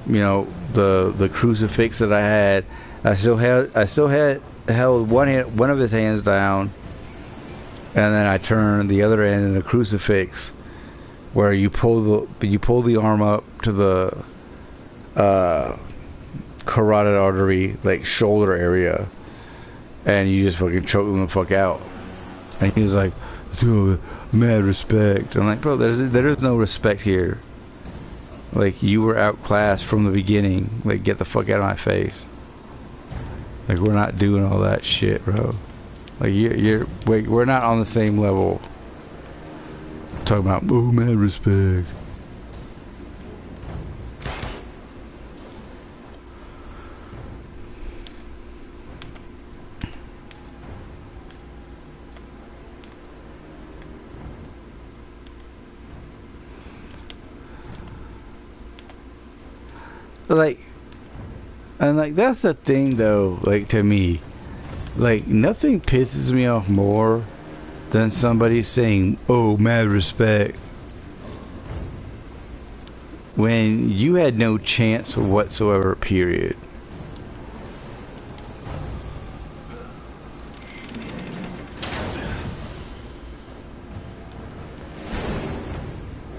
A: you know, the crucifix that I had. I still held one of his hands down, and then I turned the other end in a crucifix, where you pull the arm up to the carotid artery, like shoulder area, and you just fucking choke him the fuck out. And he was like, "Dude, mad respect." I'm like, bro, there is no respect here. Like, you were outclassed from the beginning. Like, get the fuck out of my face. Like, we're not doing all that shit, bro. Like, we're not on the same level. Talking about, oh, mad respect. Like, and like that's the thing though, like to me, like nothing pisses me off more than somebody saying, oh, mad respect, when you had no chance whatsoever, period.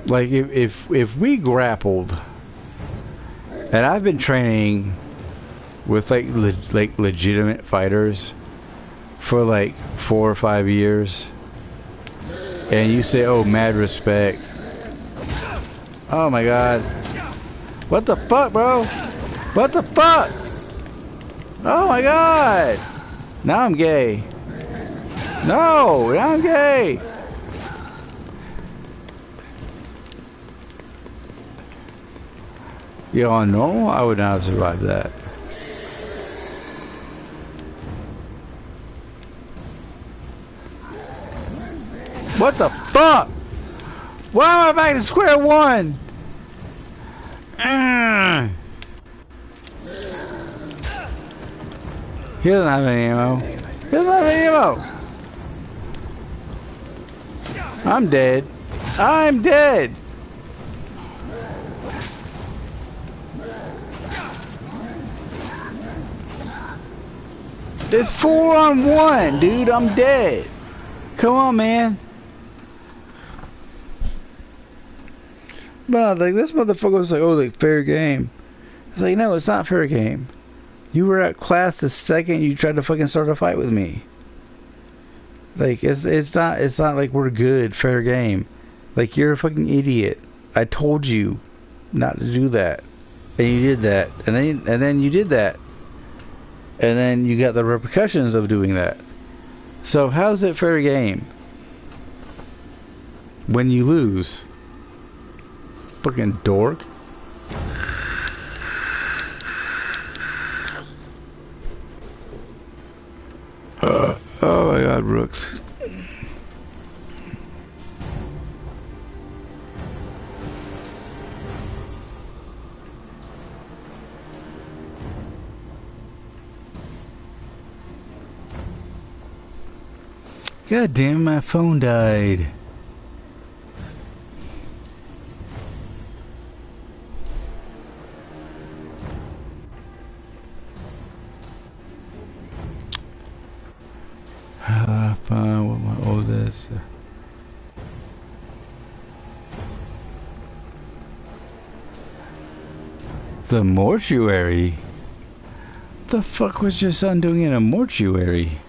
A: Like if we grappled, and I've been training with like legitimate fighters for like 4 or 5 years, and you say, oh, mad respect. Oh my god. What the fuck, bro? What the fuck? Oh my god. Now I'm gay. No, now I'm gay. Yo, on normal, I would not have survived that. What the fuck? Why am I back to square one? He doesn't have any ammo. He doesn't have any ammo. I'm dead. I'm dead. It's 4-on-1, dude. I'm dead. Come on, man. But like this motherfucker was like, oh, like fair game. It's like, no, it's not fair game. You were outclassed the second you tried to fucking start a fight with me. Like it's not like we're good, fair game. Like, you're a fucking idiot. I told you not to do that, and you did that, and then you did that. And then you got the repercussions of doing that. So how's it fair game when you lose? Fucking dork. Oh my god, Brooks. God damn, my phone died. Fine with my oldest. The mortuary? The fuck was your son doing in a mortuary?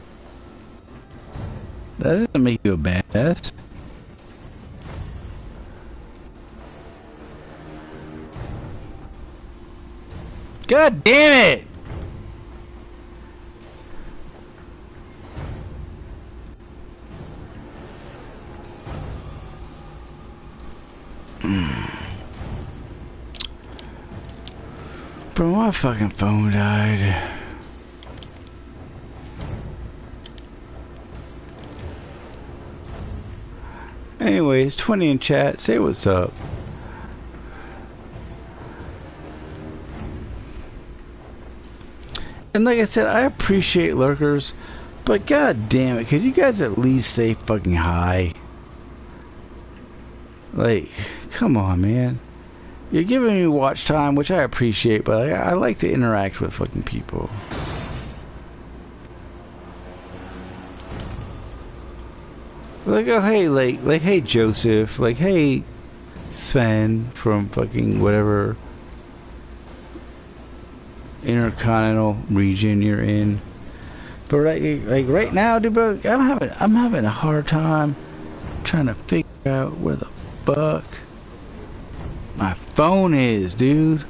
A: That doesn't make you a badass. God damn it! Bro, my fucking phone died. Anyways, 20 in chat, say what's up. And like I said, I appreciate lurkers, but god damn it, could you guys at least say fucking hi? Like, come on, man. You're giving me watch time, which I appreciate, but I like to interact with fucking people. Like, oh hey, like hey Joseph, like hey Sven from fucking whatever intercontinental region you're in. But like right now, dude, bro, I'm having a hard time trying to figure out where the fuck my phone is, dude.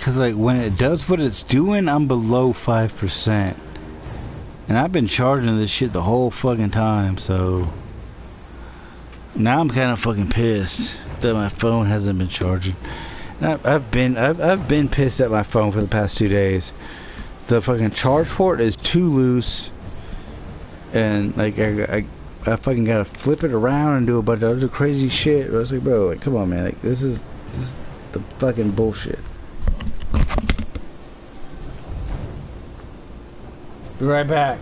A: Cause like when it does what it's doing, I'm below 5%. And I've been charging this shit the whole fucking time, so now I'm kind of fucking pissed that my phone hasn't been charging. I've been pissed at my phone for the past 2 days. The fucking charge port is too loose, and like I fucking gotta flip it around and do a bunch of other crazy shit. I was like, bro, like come on, man, like this is the fucking bullshit. Be right back.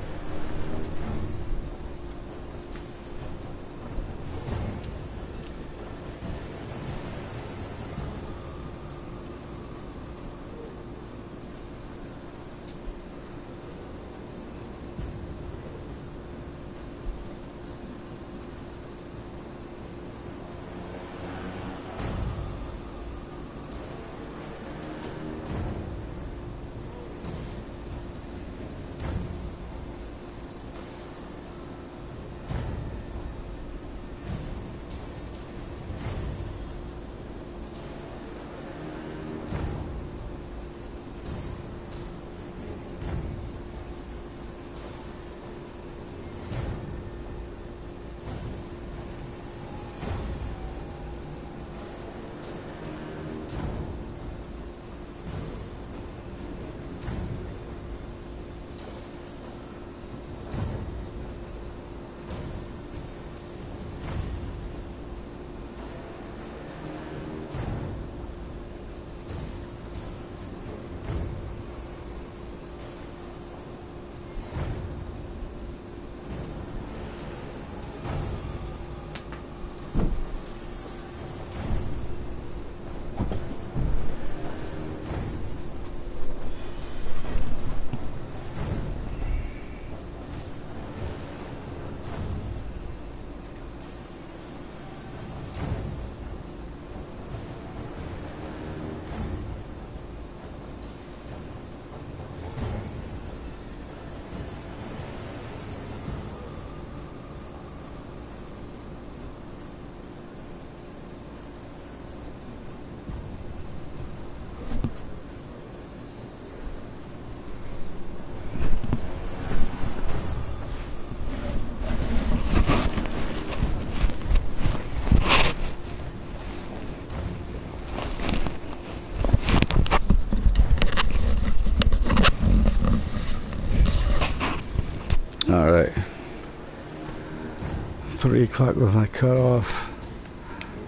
A: 3 o'clock was my cutoff.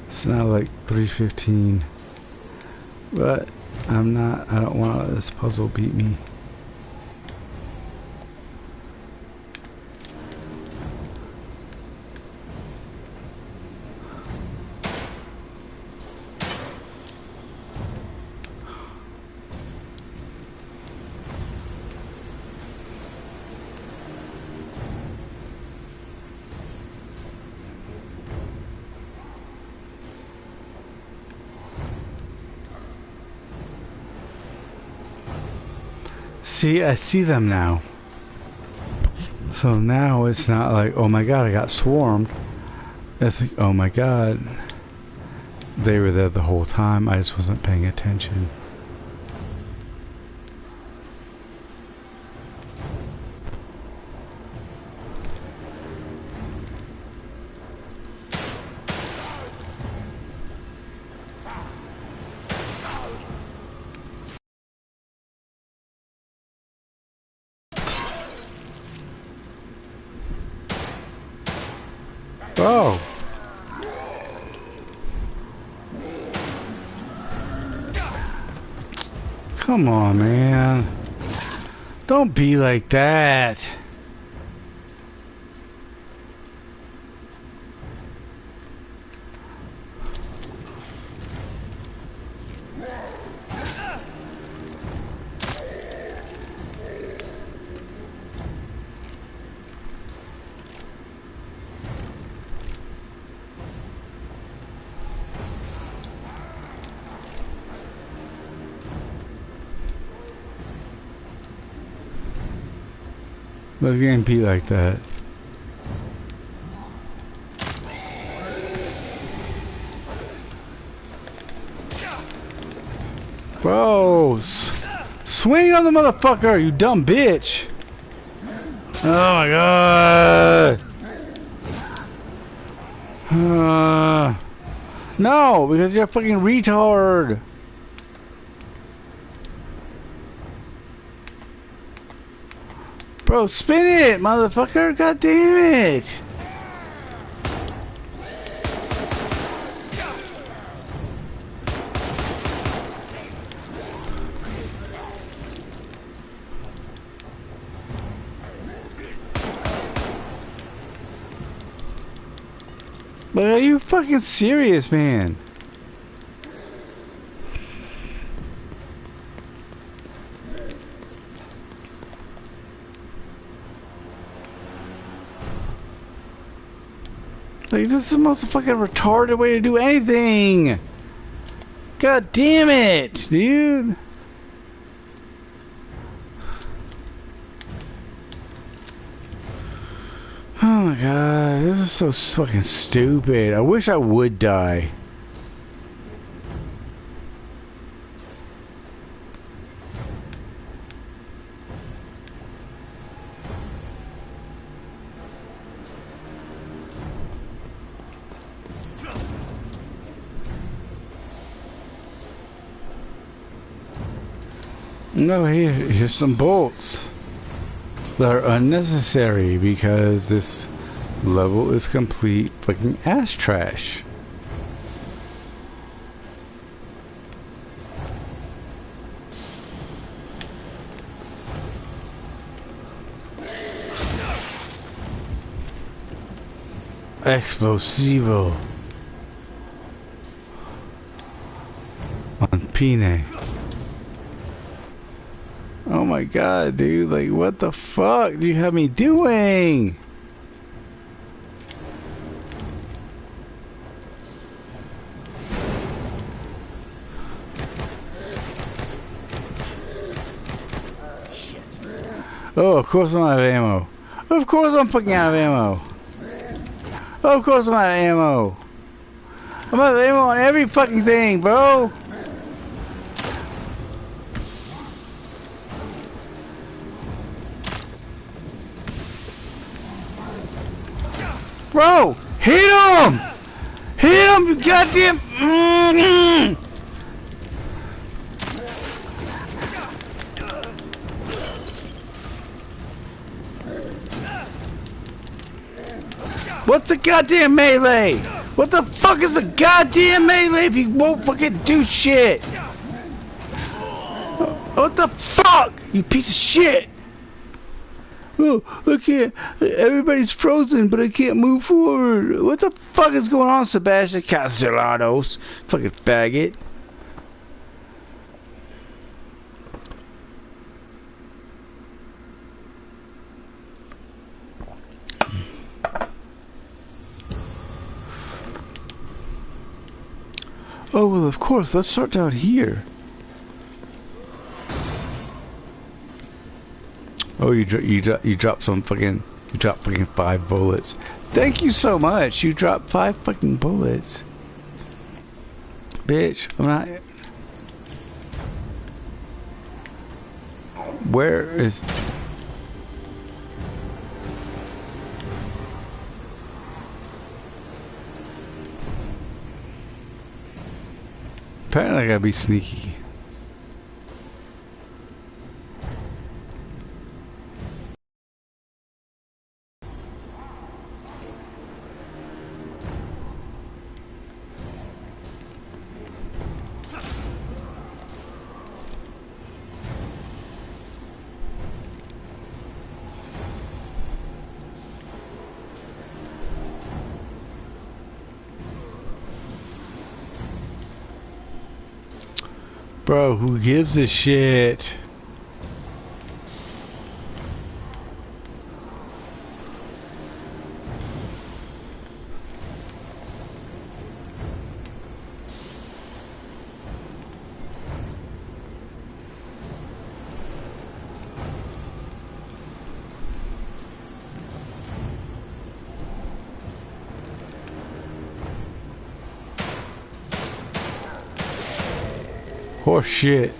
A: It's now like 3:15. But I don't want to let this puzzle beat me. See, I see them now. So now it's not like, oh my god, I got swarmed. It's like, oh my god, they were there the whole time. I just wasn't paying attention. Oh! Come on, man. Don't be like that. Let's get be like that. Bro, swing on the motherfucker, you dumb bitch! Oh my god! No, because you're a fucking retard. Bro, spin it, motherfucker! God damn it! But are you fucking serious, man? Like, this is the most fucking retarded way to do anything! God damn it, dude! Oh my god, this is so fucking stupid. I wish I would die. No, here's some bolts that are unnecessary because this level is complete fucking ass trash. Explosivo on Pine. Oh my god, dude, like what the fuck do you have me doing?
B: Shit.
A: Oh, of course I'm out of ammo. Of course I'm fucking out of ammo. Of course I'm out of ammo. I'm out of ammo on every fucking thing, bro. Bro, hit him! Hit him, you goddamn! What's the goddamn melee? What the fuck is the goddamn melee if you won't fucking do shit? What the fuck? You piece of shit! Oh, I can't. Everybody's frozen, but I can't move forward. What the fuck is going on, Sebastian Castellanos? Fucking faggot. Oh, well, of course. Let's start down here. Oh, you dropped some fucking... You dropped fucking 5 bullets. Thank you so much. You dropped 5 fucking bullets. Bitch, I'm not... Where is... Apparently I gotta be sneaky. Bro, who gives a shit? Horse shit.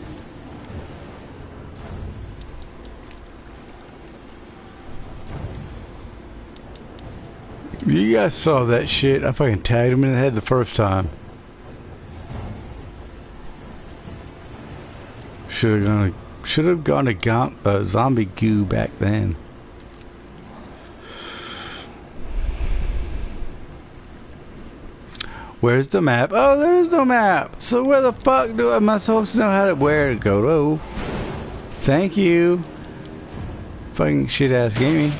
A: You guys saw that shit. I fucking tagged him in the head the first time. Should have gone to zombie goo back then. Where's the map? Oh, there is no map. So where the fuck am I supposed to know where to go to? Thank you. Fucking shit ass gaming.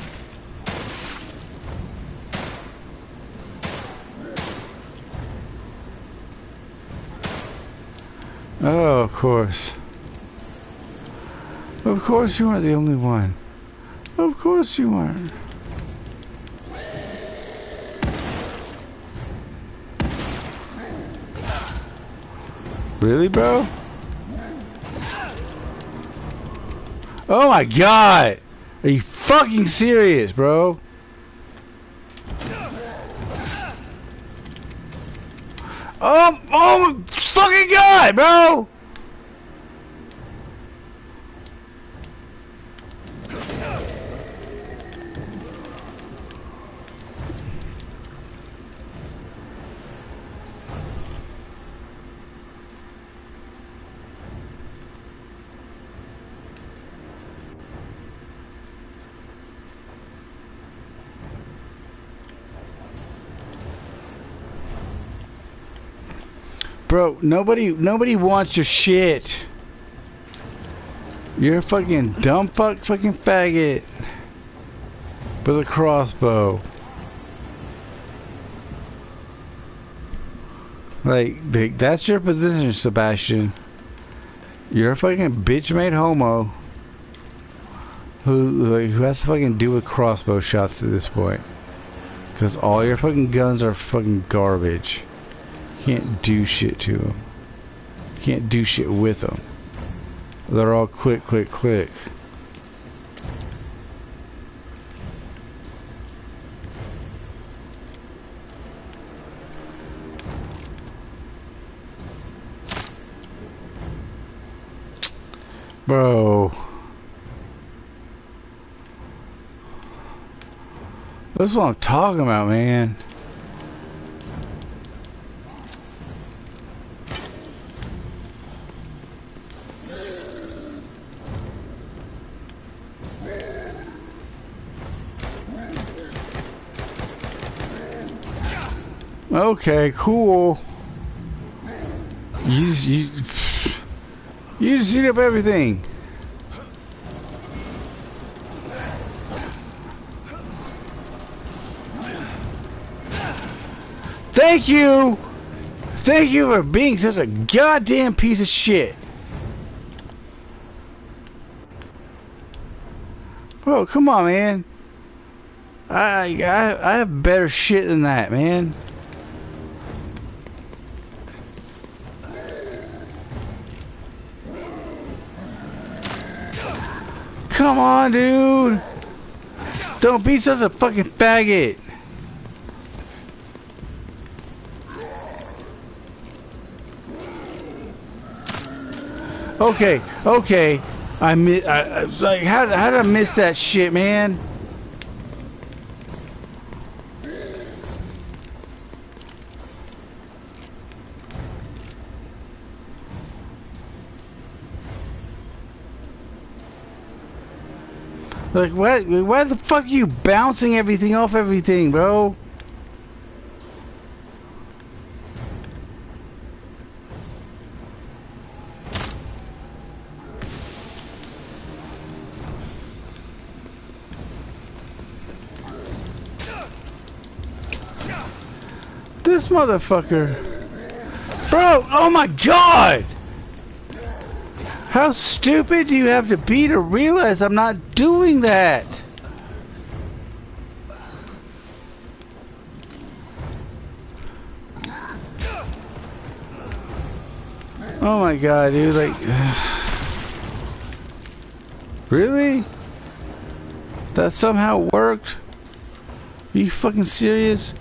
A: Oh, of course. Of course you weren't the only one. Of course you weren't. Really, bro? Oh my god! Are you fucking serious, bro? Oh my fucking god, bro! Bro, nobody wants your shit. You're a fucking dumb fucking faggot with a crossbow. Like, that's your position, Sebastian. You're a fucking bitch-made homo who has to fucking do with crossbow shots at this point. Because all your fucking guns are fucking garbage. Can't do shit to them. Can't do shit with them. They're all click, click, click. Bro. That's what I'm talking about, man. Okay, cool. You just eat up everything. Thank you! Thank you for being such a goddamn piece of shit. Bro, come on, man. I have better shit than that, man. Come on, dude. Don't be such a fucking faggot. Okay, okay. I like how did I miss that shit, man? Like why the fuck are you bouncing everything off everything, bro? This motherfucker. Bro, oh my god! How stupid do you have to be to realize I'm not doing that? Oh my god, dude, like... Really? That somehow worked? Are you fucking serious?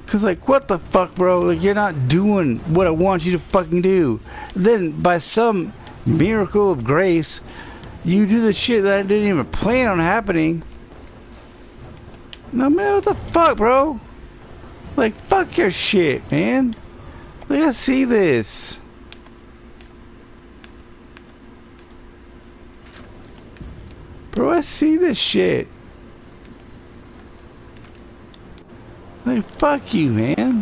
A: Cause like, what the fuck, bro? Like, you're not doing what I want you to fucking do. Then, by some miracle of grace, you do the shit that I didn't even plan on happening. No, man, what the fuck, bro? Like, fuck your shit, man. Like, I see this. Bro, I see this shit. Like, fuck you, man.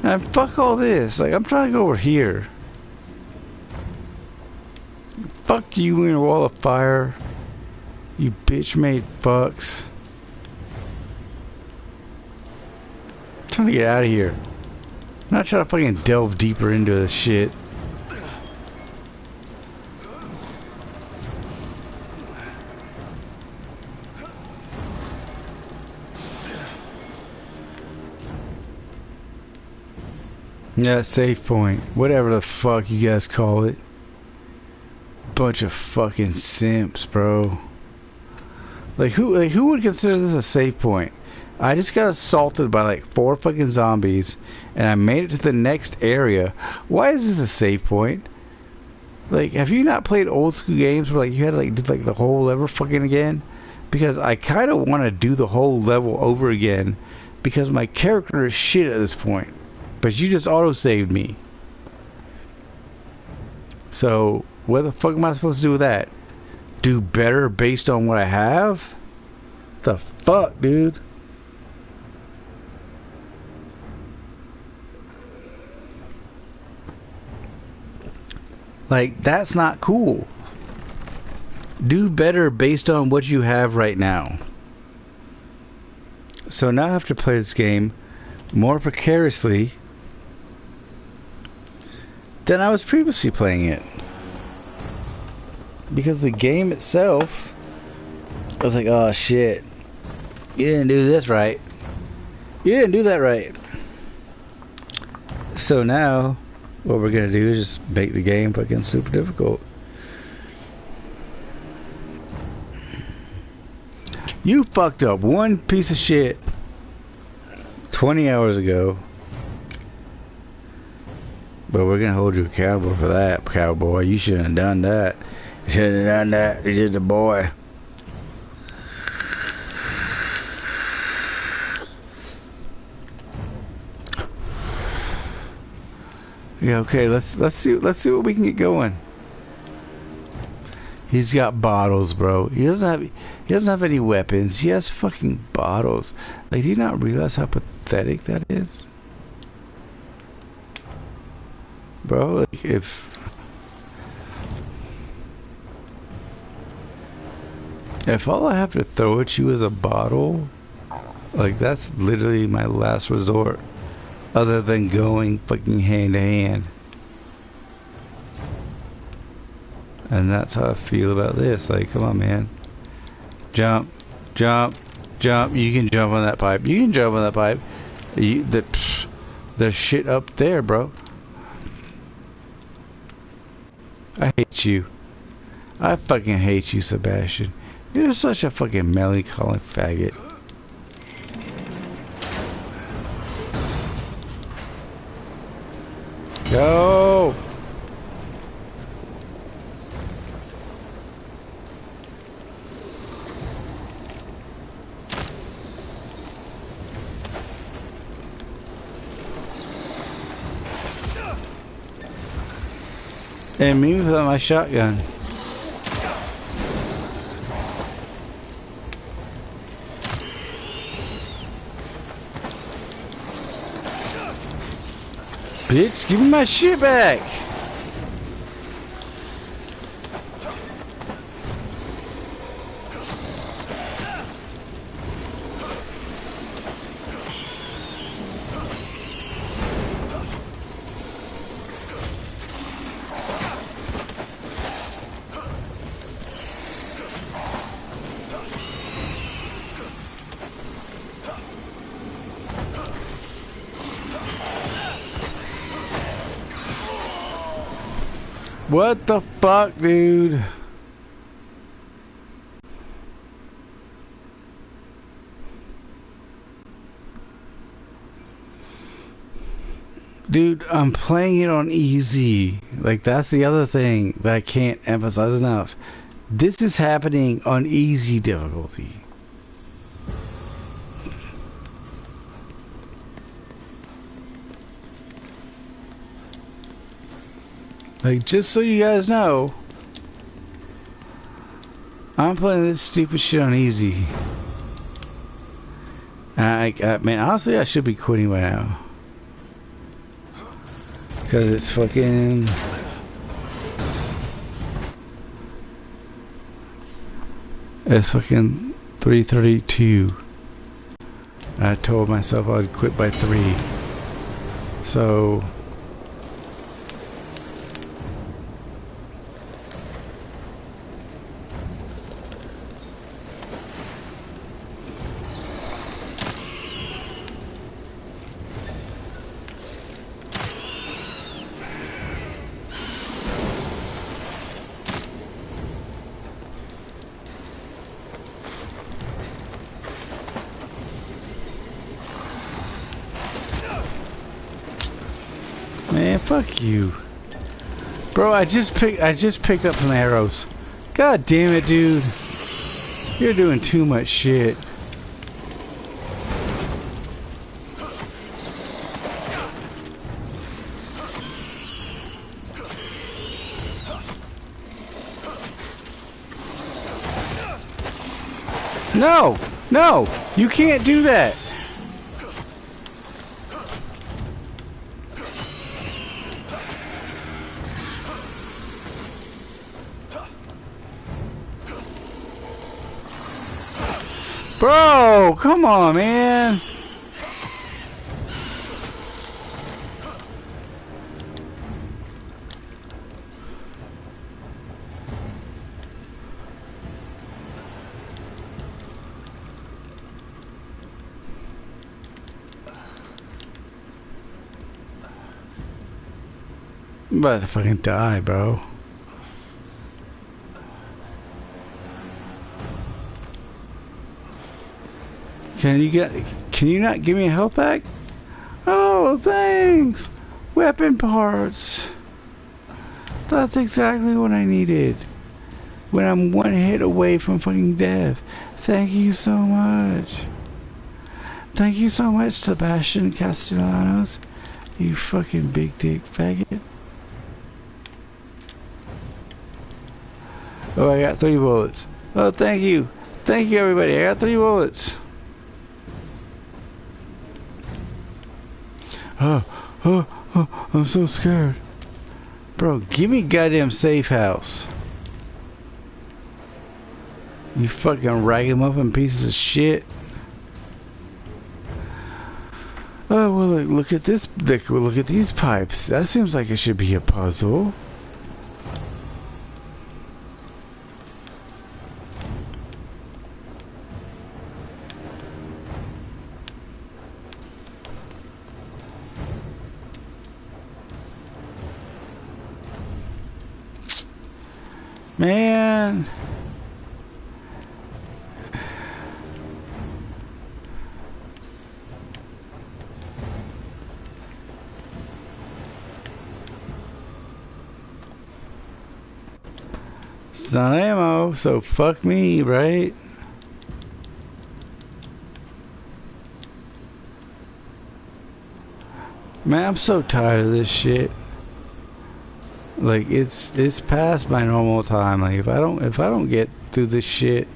A: And fuck all this. Like, I'm trying to go over here. Fuck you and your wall of fire. You bitch-made fucks. I'm trying to get out of here. I'm not trying to fucking delve deeper into this shit. Yeah, save point. Whatever the fuck you guys call it. Bunch of fucking simps, bro. Like who would consider this a save point? I just got assaulted by like 4 fucking zombies and I made it to the next area. Why is this a save point? Like, have you not played old school games where like you had to like do like the whole level fucking again? Because I kind of want to do the whole level over again because my character is shit at this point. But you just auto-saved me. So, what the fuck am I supposed to do with that? Do better based on what I have? The fuck, dude? Like, that's not cool. Do better based on what you have right now. So now I have to play this game more precariously than I was previously playing it. Because the game itself, I was like, oh shit, you didn't do this right. You didn't do that right. So now, what we're gonna do is just make the game fucking super difficult. You fucked up one piece of shit 20 hours ago. But we're gonna hold you accountable for that, cowboy. You shouldn't have done that. You shouldn't have done that. You're just a boy. Yeah, okay. Let's see what we can get going. He's got bottles, bro. He doesn't have any weapons. He has fucking bottles. Like, do you not realize how pathetic that is? Bro, like, if all I have to throw at you is a bottle, like, that's literally my last resort, other than going fucking hand to hand. And that's how I feel about this. Like, come on, man. Jump, jump, jump. You can jump on that pipe. You can jump on that pipe. There's shit up there, bro. I hate you. I fucking hate you, Sebastian. You're such a fucking melancholy faggot. Go! And me without my shotgun. Bitch, give me my shit back! What the fuck, dude? Dude, I'm playing it on easy. Like, that's the other thing that I can't emphasize enough. This is happening on easy difficulty. Like, just so you guys know, I'm playing this stupid shit on easy. Man, honestly, I should be quitting right now. Because it's fucking... It's fucking 3:32. I told myself I'd quit by 3. So... Man, fuck you. Bro, I just picked up some arrows. God damn it, dude. You're doing too much shit. No! No! You can't do that! Bro, come on, man. I'm about to fucking die, bro. Can you not give me a health pack? Oh, thanks! Weapon parts! That's exactly what I needed. When I'm one hit away from fucking death. Thank you so much. Thank you so much, Sebastian Castellanos. You fucking big dick faggot. Oh, I got 3 bullets. Oh, thank you. Thank you, everybody. I got 3 bullets. Oh, I'm so scared. Bro, give me goddamn safe house. You fucking ragamuffin pieces of shit. Oh, well, look at this. Look at these pipes. That seems like it should be a puzzle. Man. It's not ammo, so fuck me, right? Man, I'm so tired of this shit. Like it's past my normal time. Like if I don't get through this shit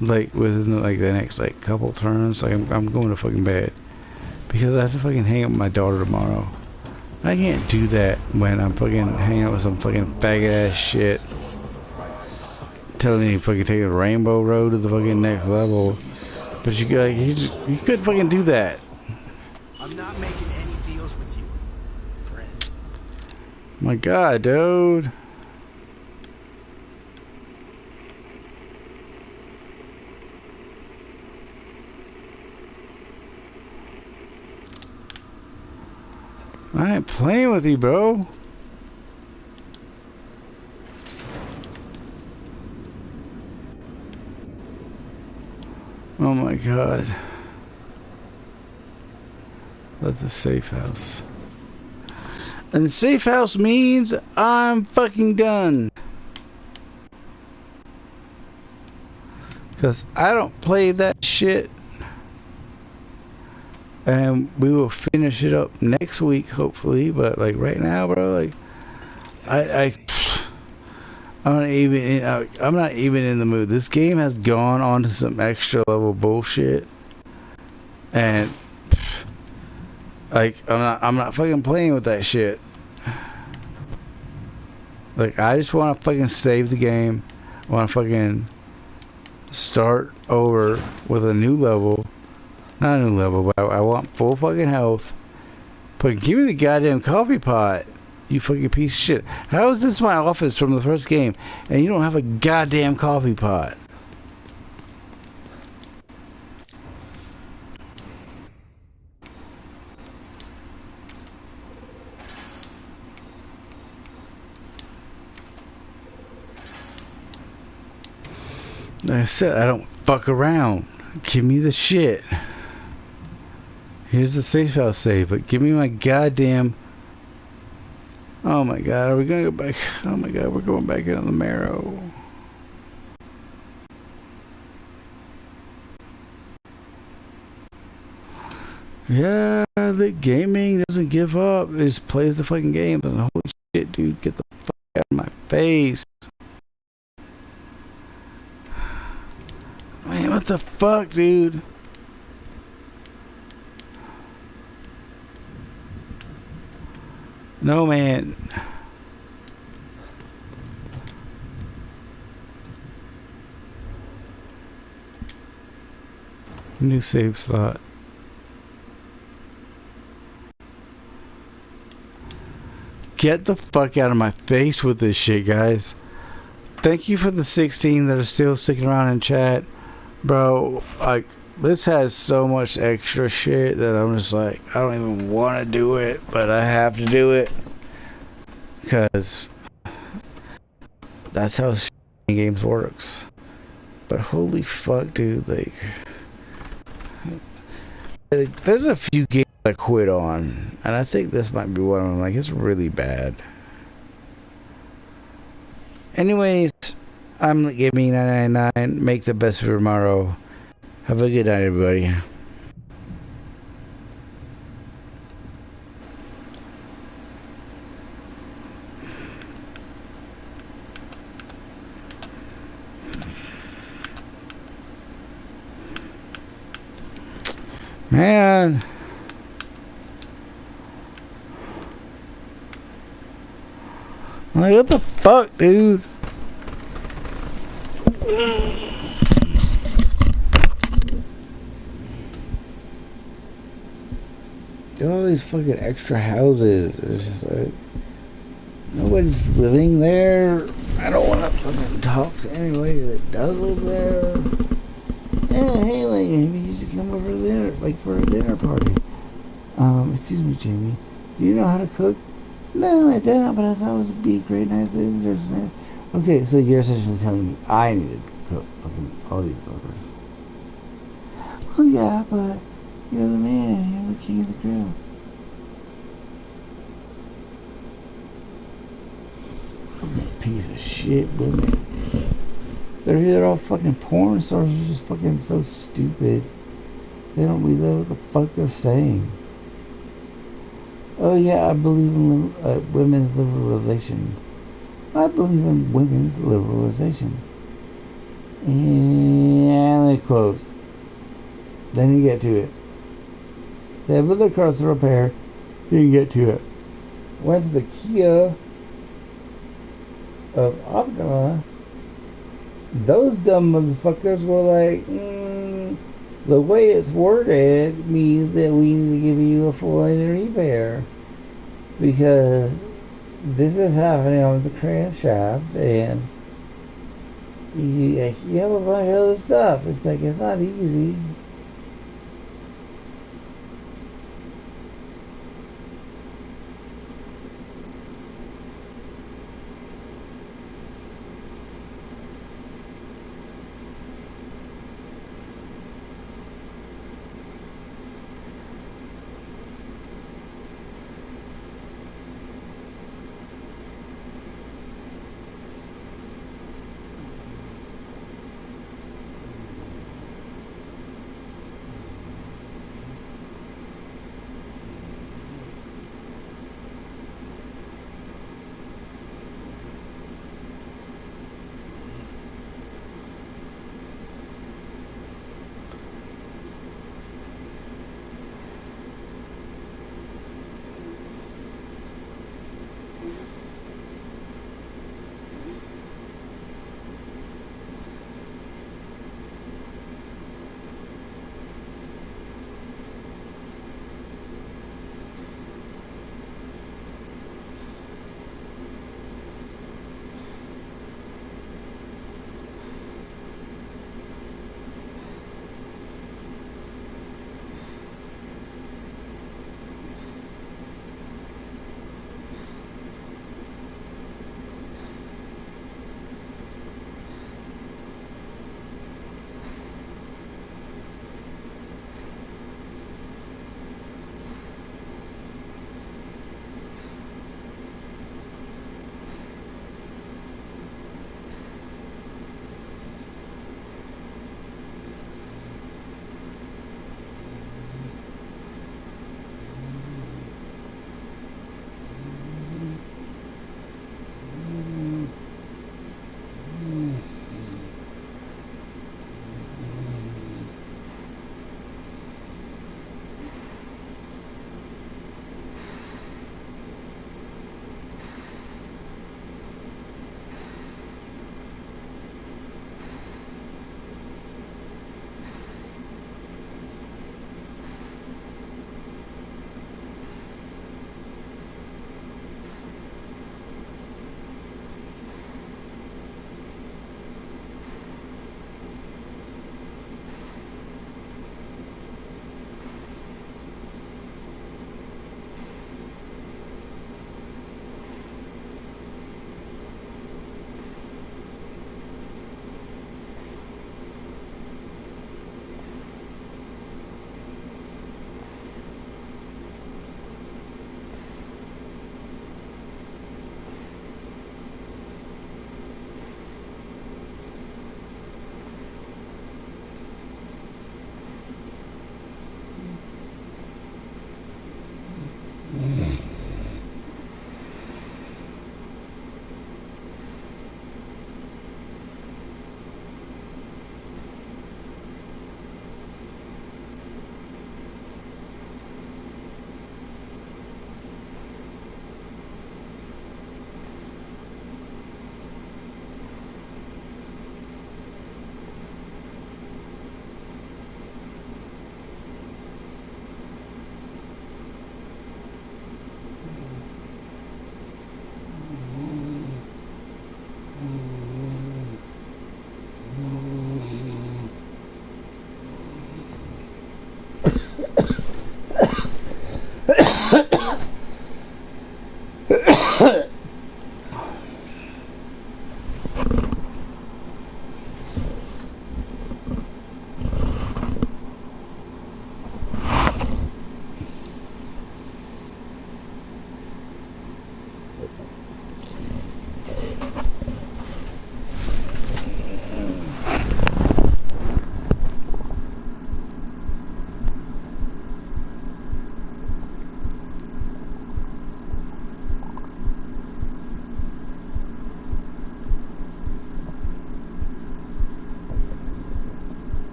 A: like within like the next like couple turns, like I'm going to fucking bed because I have to fucking hang out with my daughter tomorrow. I can't do that when I'm fucking hanging out with some fucking faggot ass shit telling me to fucking take the Rainbow Road to the fucking next level. But you could fucking do that.
B: I'm not making any deals with you, friend.
A: My God, dude. I ain't playing with you, bro. Oh my God. That's a safe house. And safe house means I'm fucking done. Because I don't play that shit. And we will finish it up next week, hopefully. But like right now, bro, like I'm not even in the mood. This game has gone on to some extra level bullshit, and like I'm not fucking playing with that shit. Like I just want to fucking save the game. I want to fucking start over with a new level. Not a new level, but I want full fucking health. But give me the goddamn coffee pot, you fucking piece of shit. How is this my office from the first game, and you don't have a goddamn coffee pot? Like I said, I don't fuck around. Give me the shit. Here's the safe house save, but give me my goddamn... Oh my God, are we gonna go back? Oh my God, we're going back into the marrow. Yeah, the gaming doesn't give up. It just plays the fucking game. And holy shit, dude, get the fuck out of my face. Man, what the fuck, dude? No, man. New save slot. Get the fuck out of my face with this shit, guys. Thank you for the 16 that are still sticking around in chat. Bro, like, this has so much extra shit that I'm just like, I don't even want to do it, but I have to do it. Because that's how games works. But holy fuck, dude, like, there's a few games I quit on, and I think this might be one of them. Like, it's really bad. Anyways, I'm Gaming999. Make the best of tomorrow. Have a good night, everybody. Man. Like, what the fuck, dude? All these fucking extra houses. It's just like, nobody's living there. I don't want to fucking talk to anybody that does live there. Yeah, hey, like, maybe you should come over there, like, for a dinner party. Excuse me, Jamie. Do you know how to cook? No, I don't, but I thought it would be a great, nice way to just... Okay, so you're essentially telling me I needed to cook fucking all these burgers. Well, yeah, but you're the man, you're the king of the grill. Fucking piece of shit, women. They're all fucking porn stars are just fucking so stupid. They don't really know what the fuck they're saying. Oh yeah, I believe in women's liberalization. I believe in women's liberalization. And they close. Then you get to it. They have other cars to repair. You can get to it. Went to the Kia of Optima. Those dumb motherfuckers were like, the way it's worded means that we need to give you a full repair. Because this is happening on the crankshaft and you have a bunch of other stuff. It's like, it's not easy.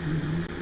A: Mm-hmm.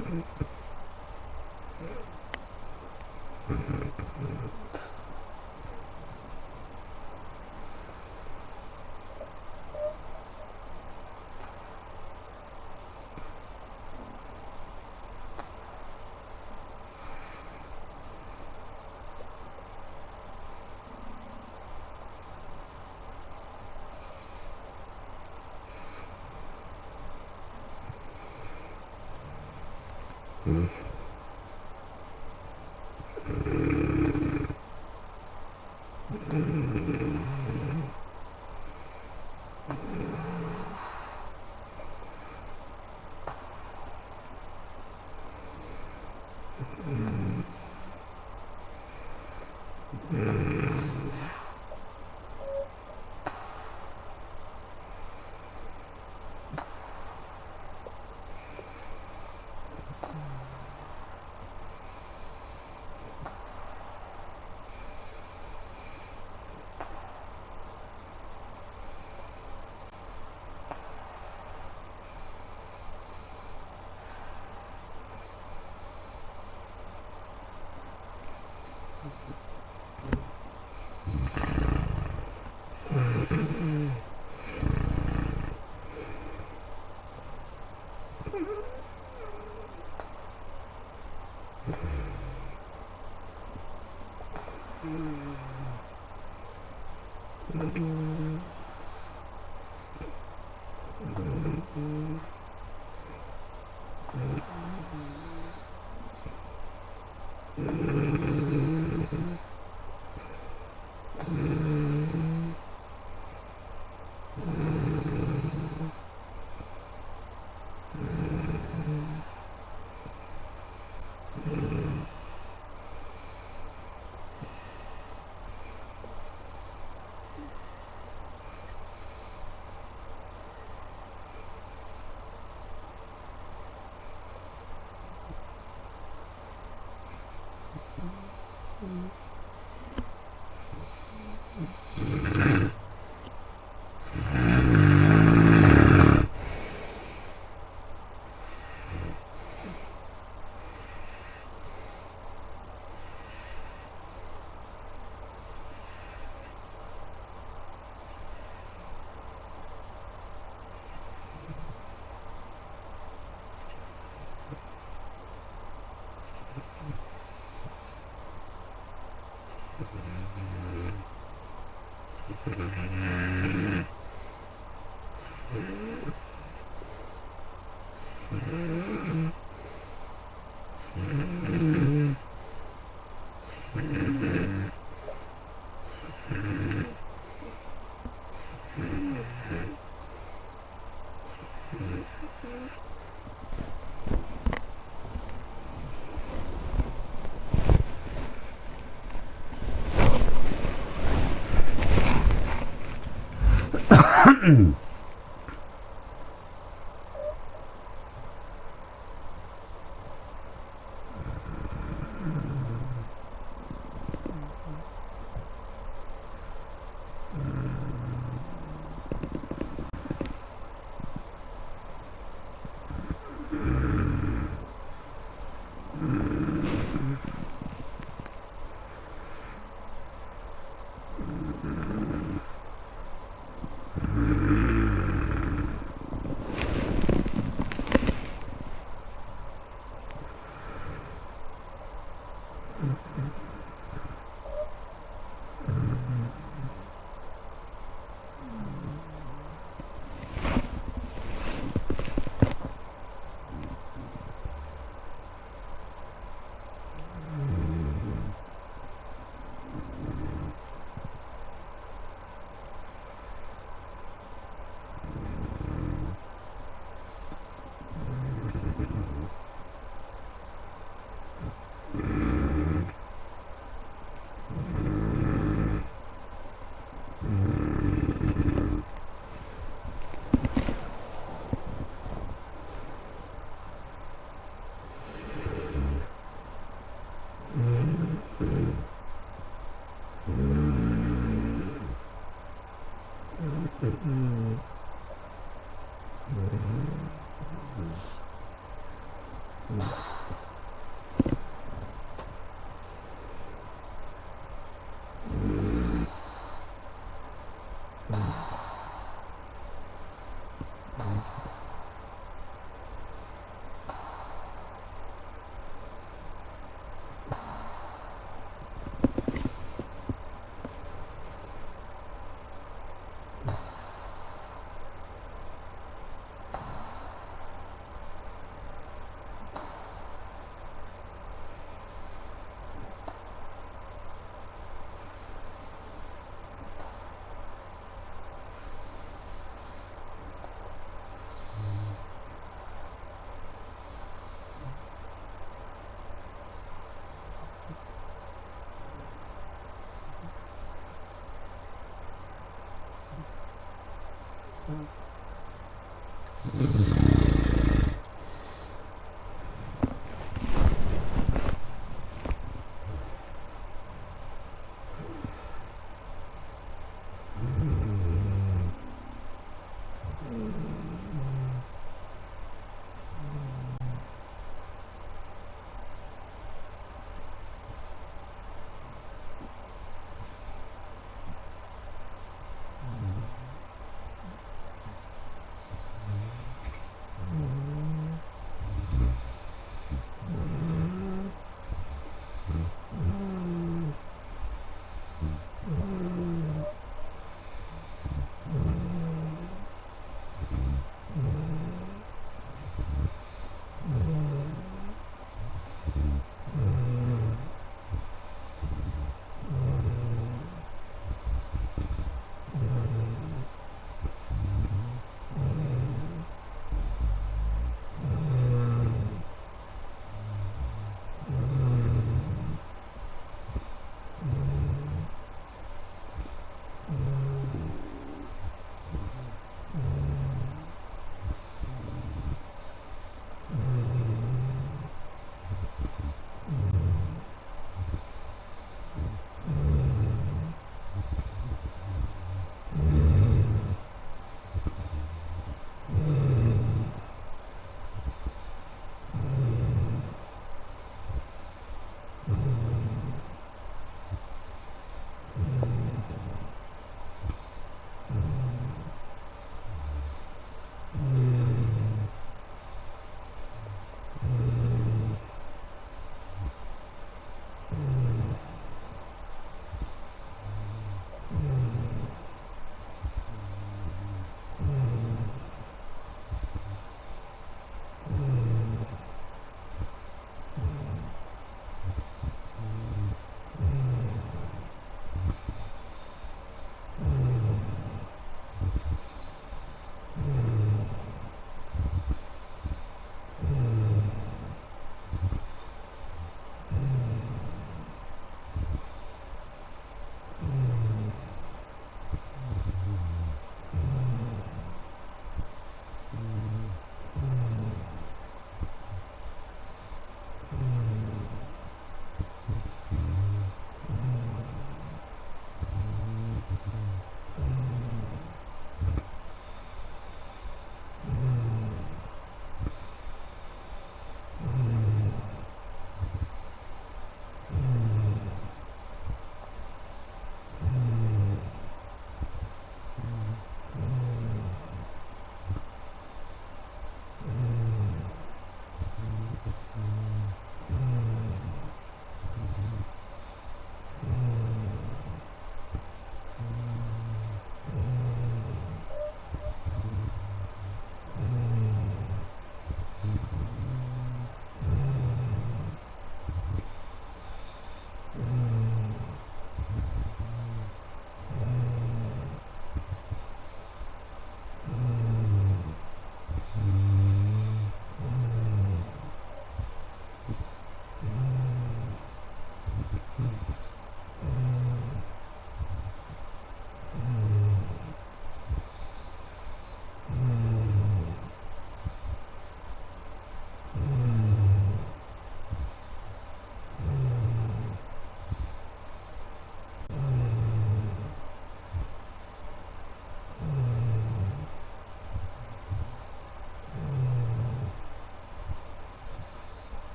A: Mm.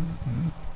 A: Mm-hmm.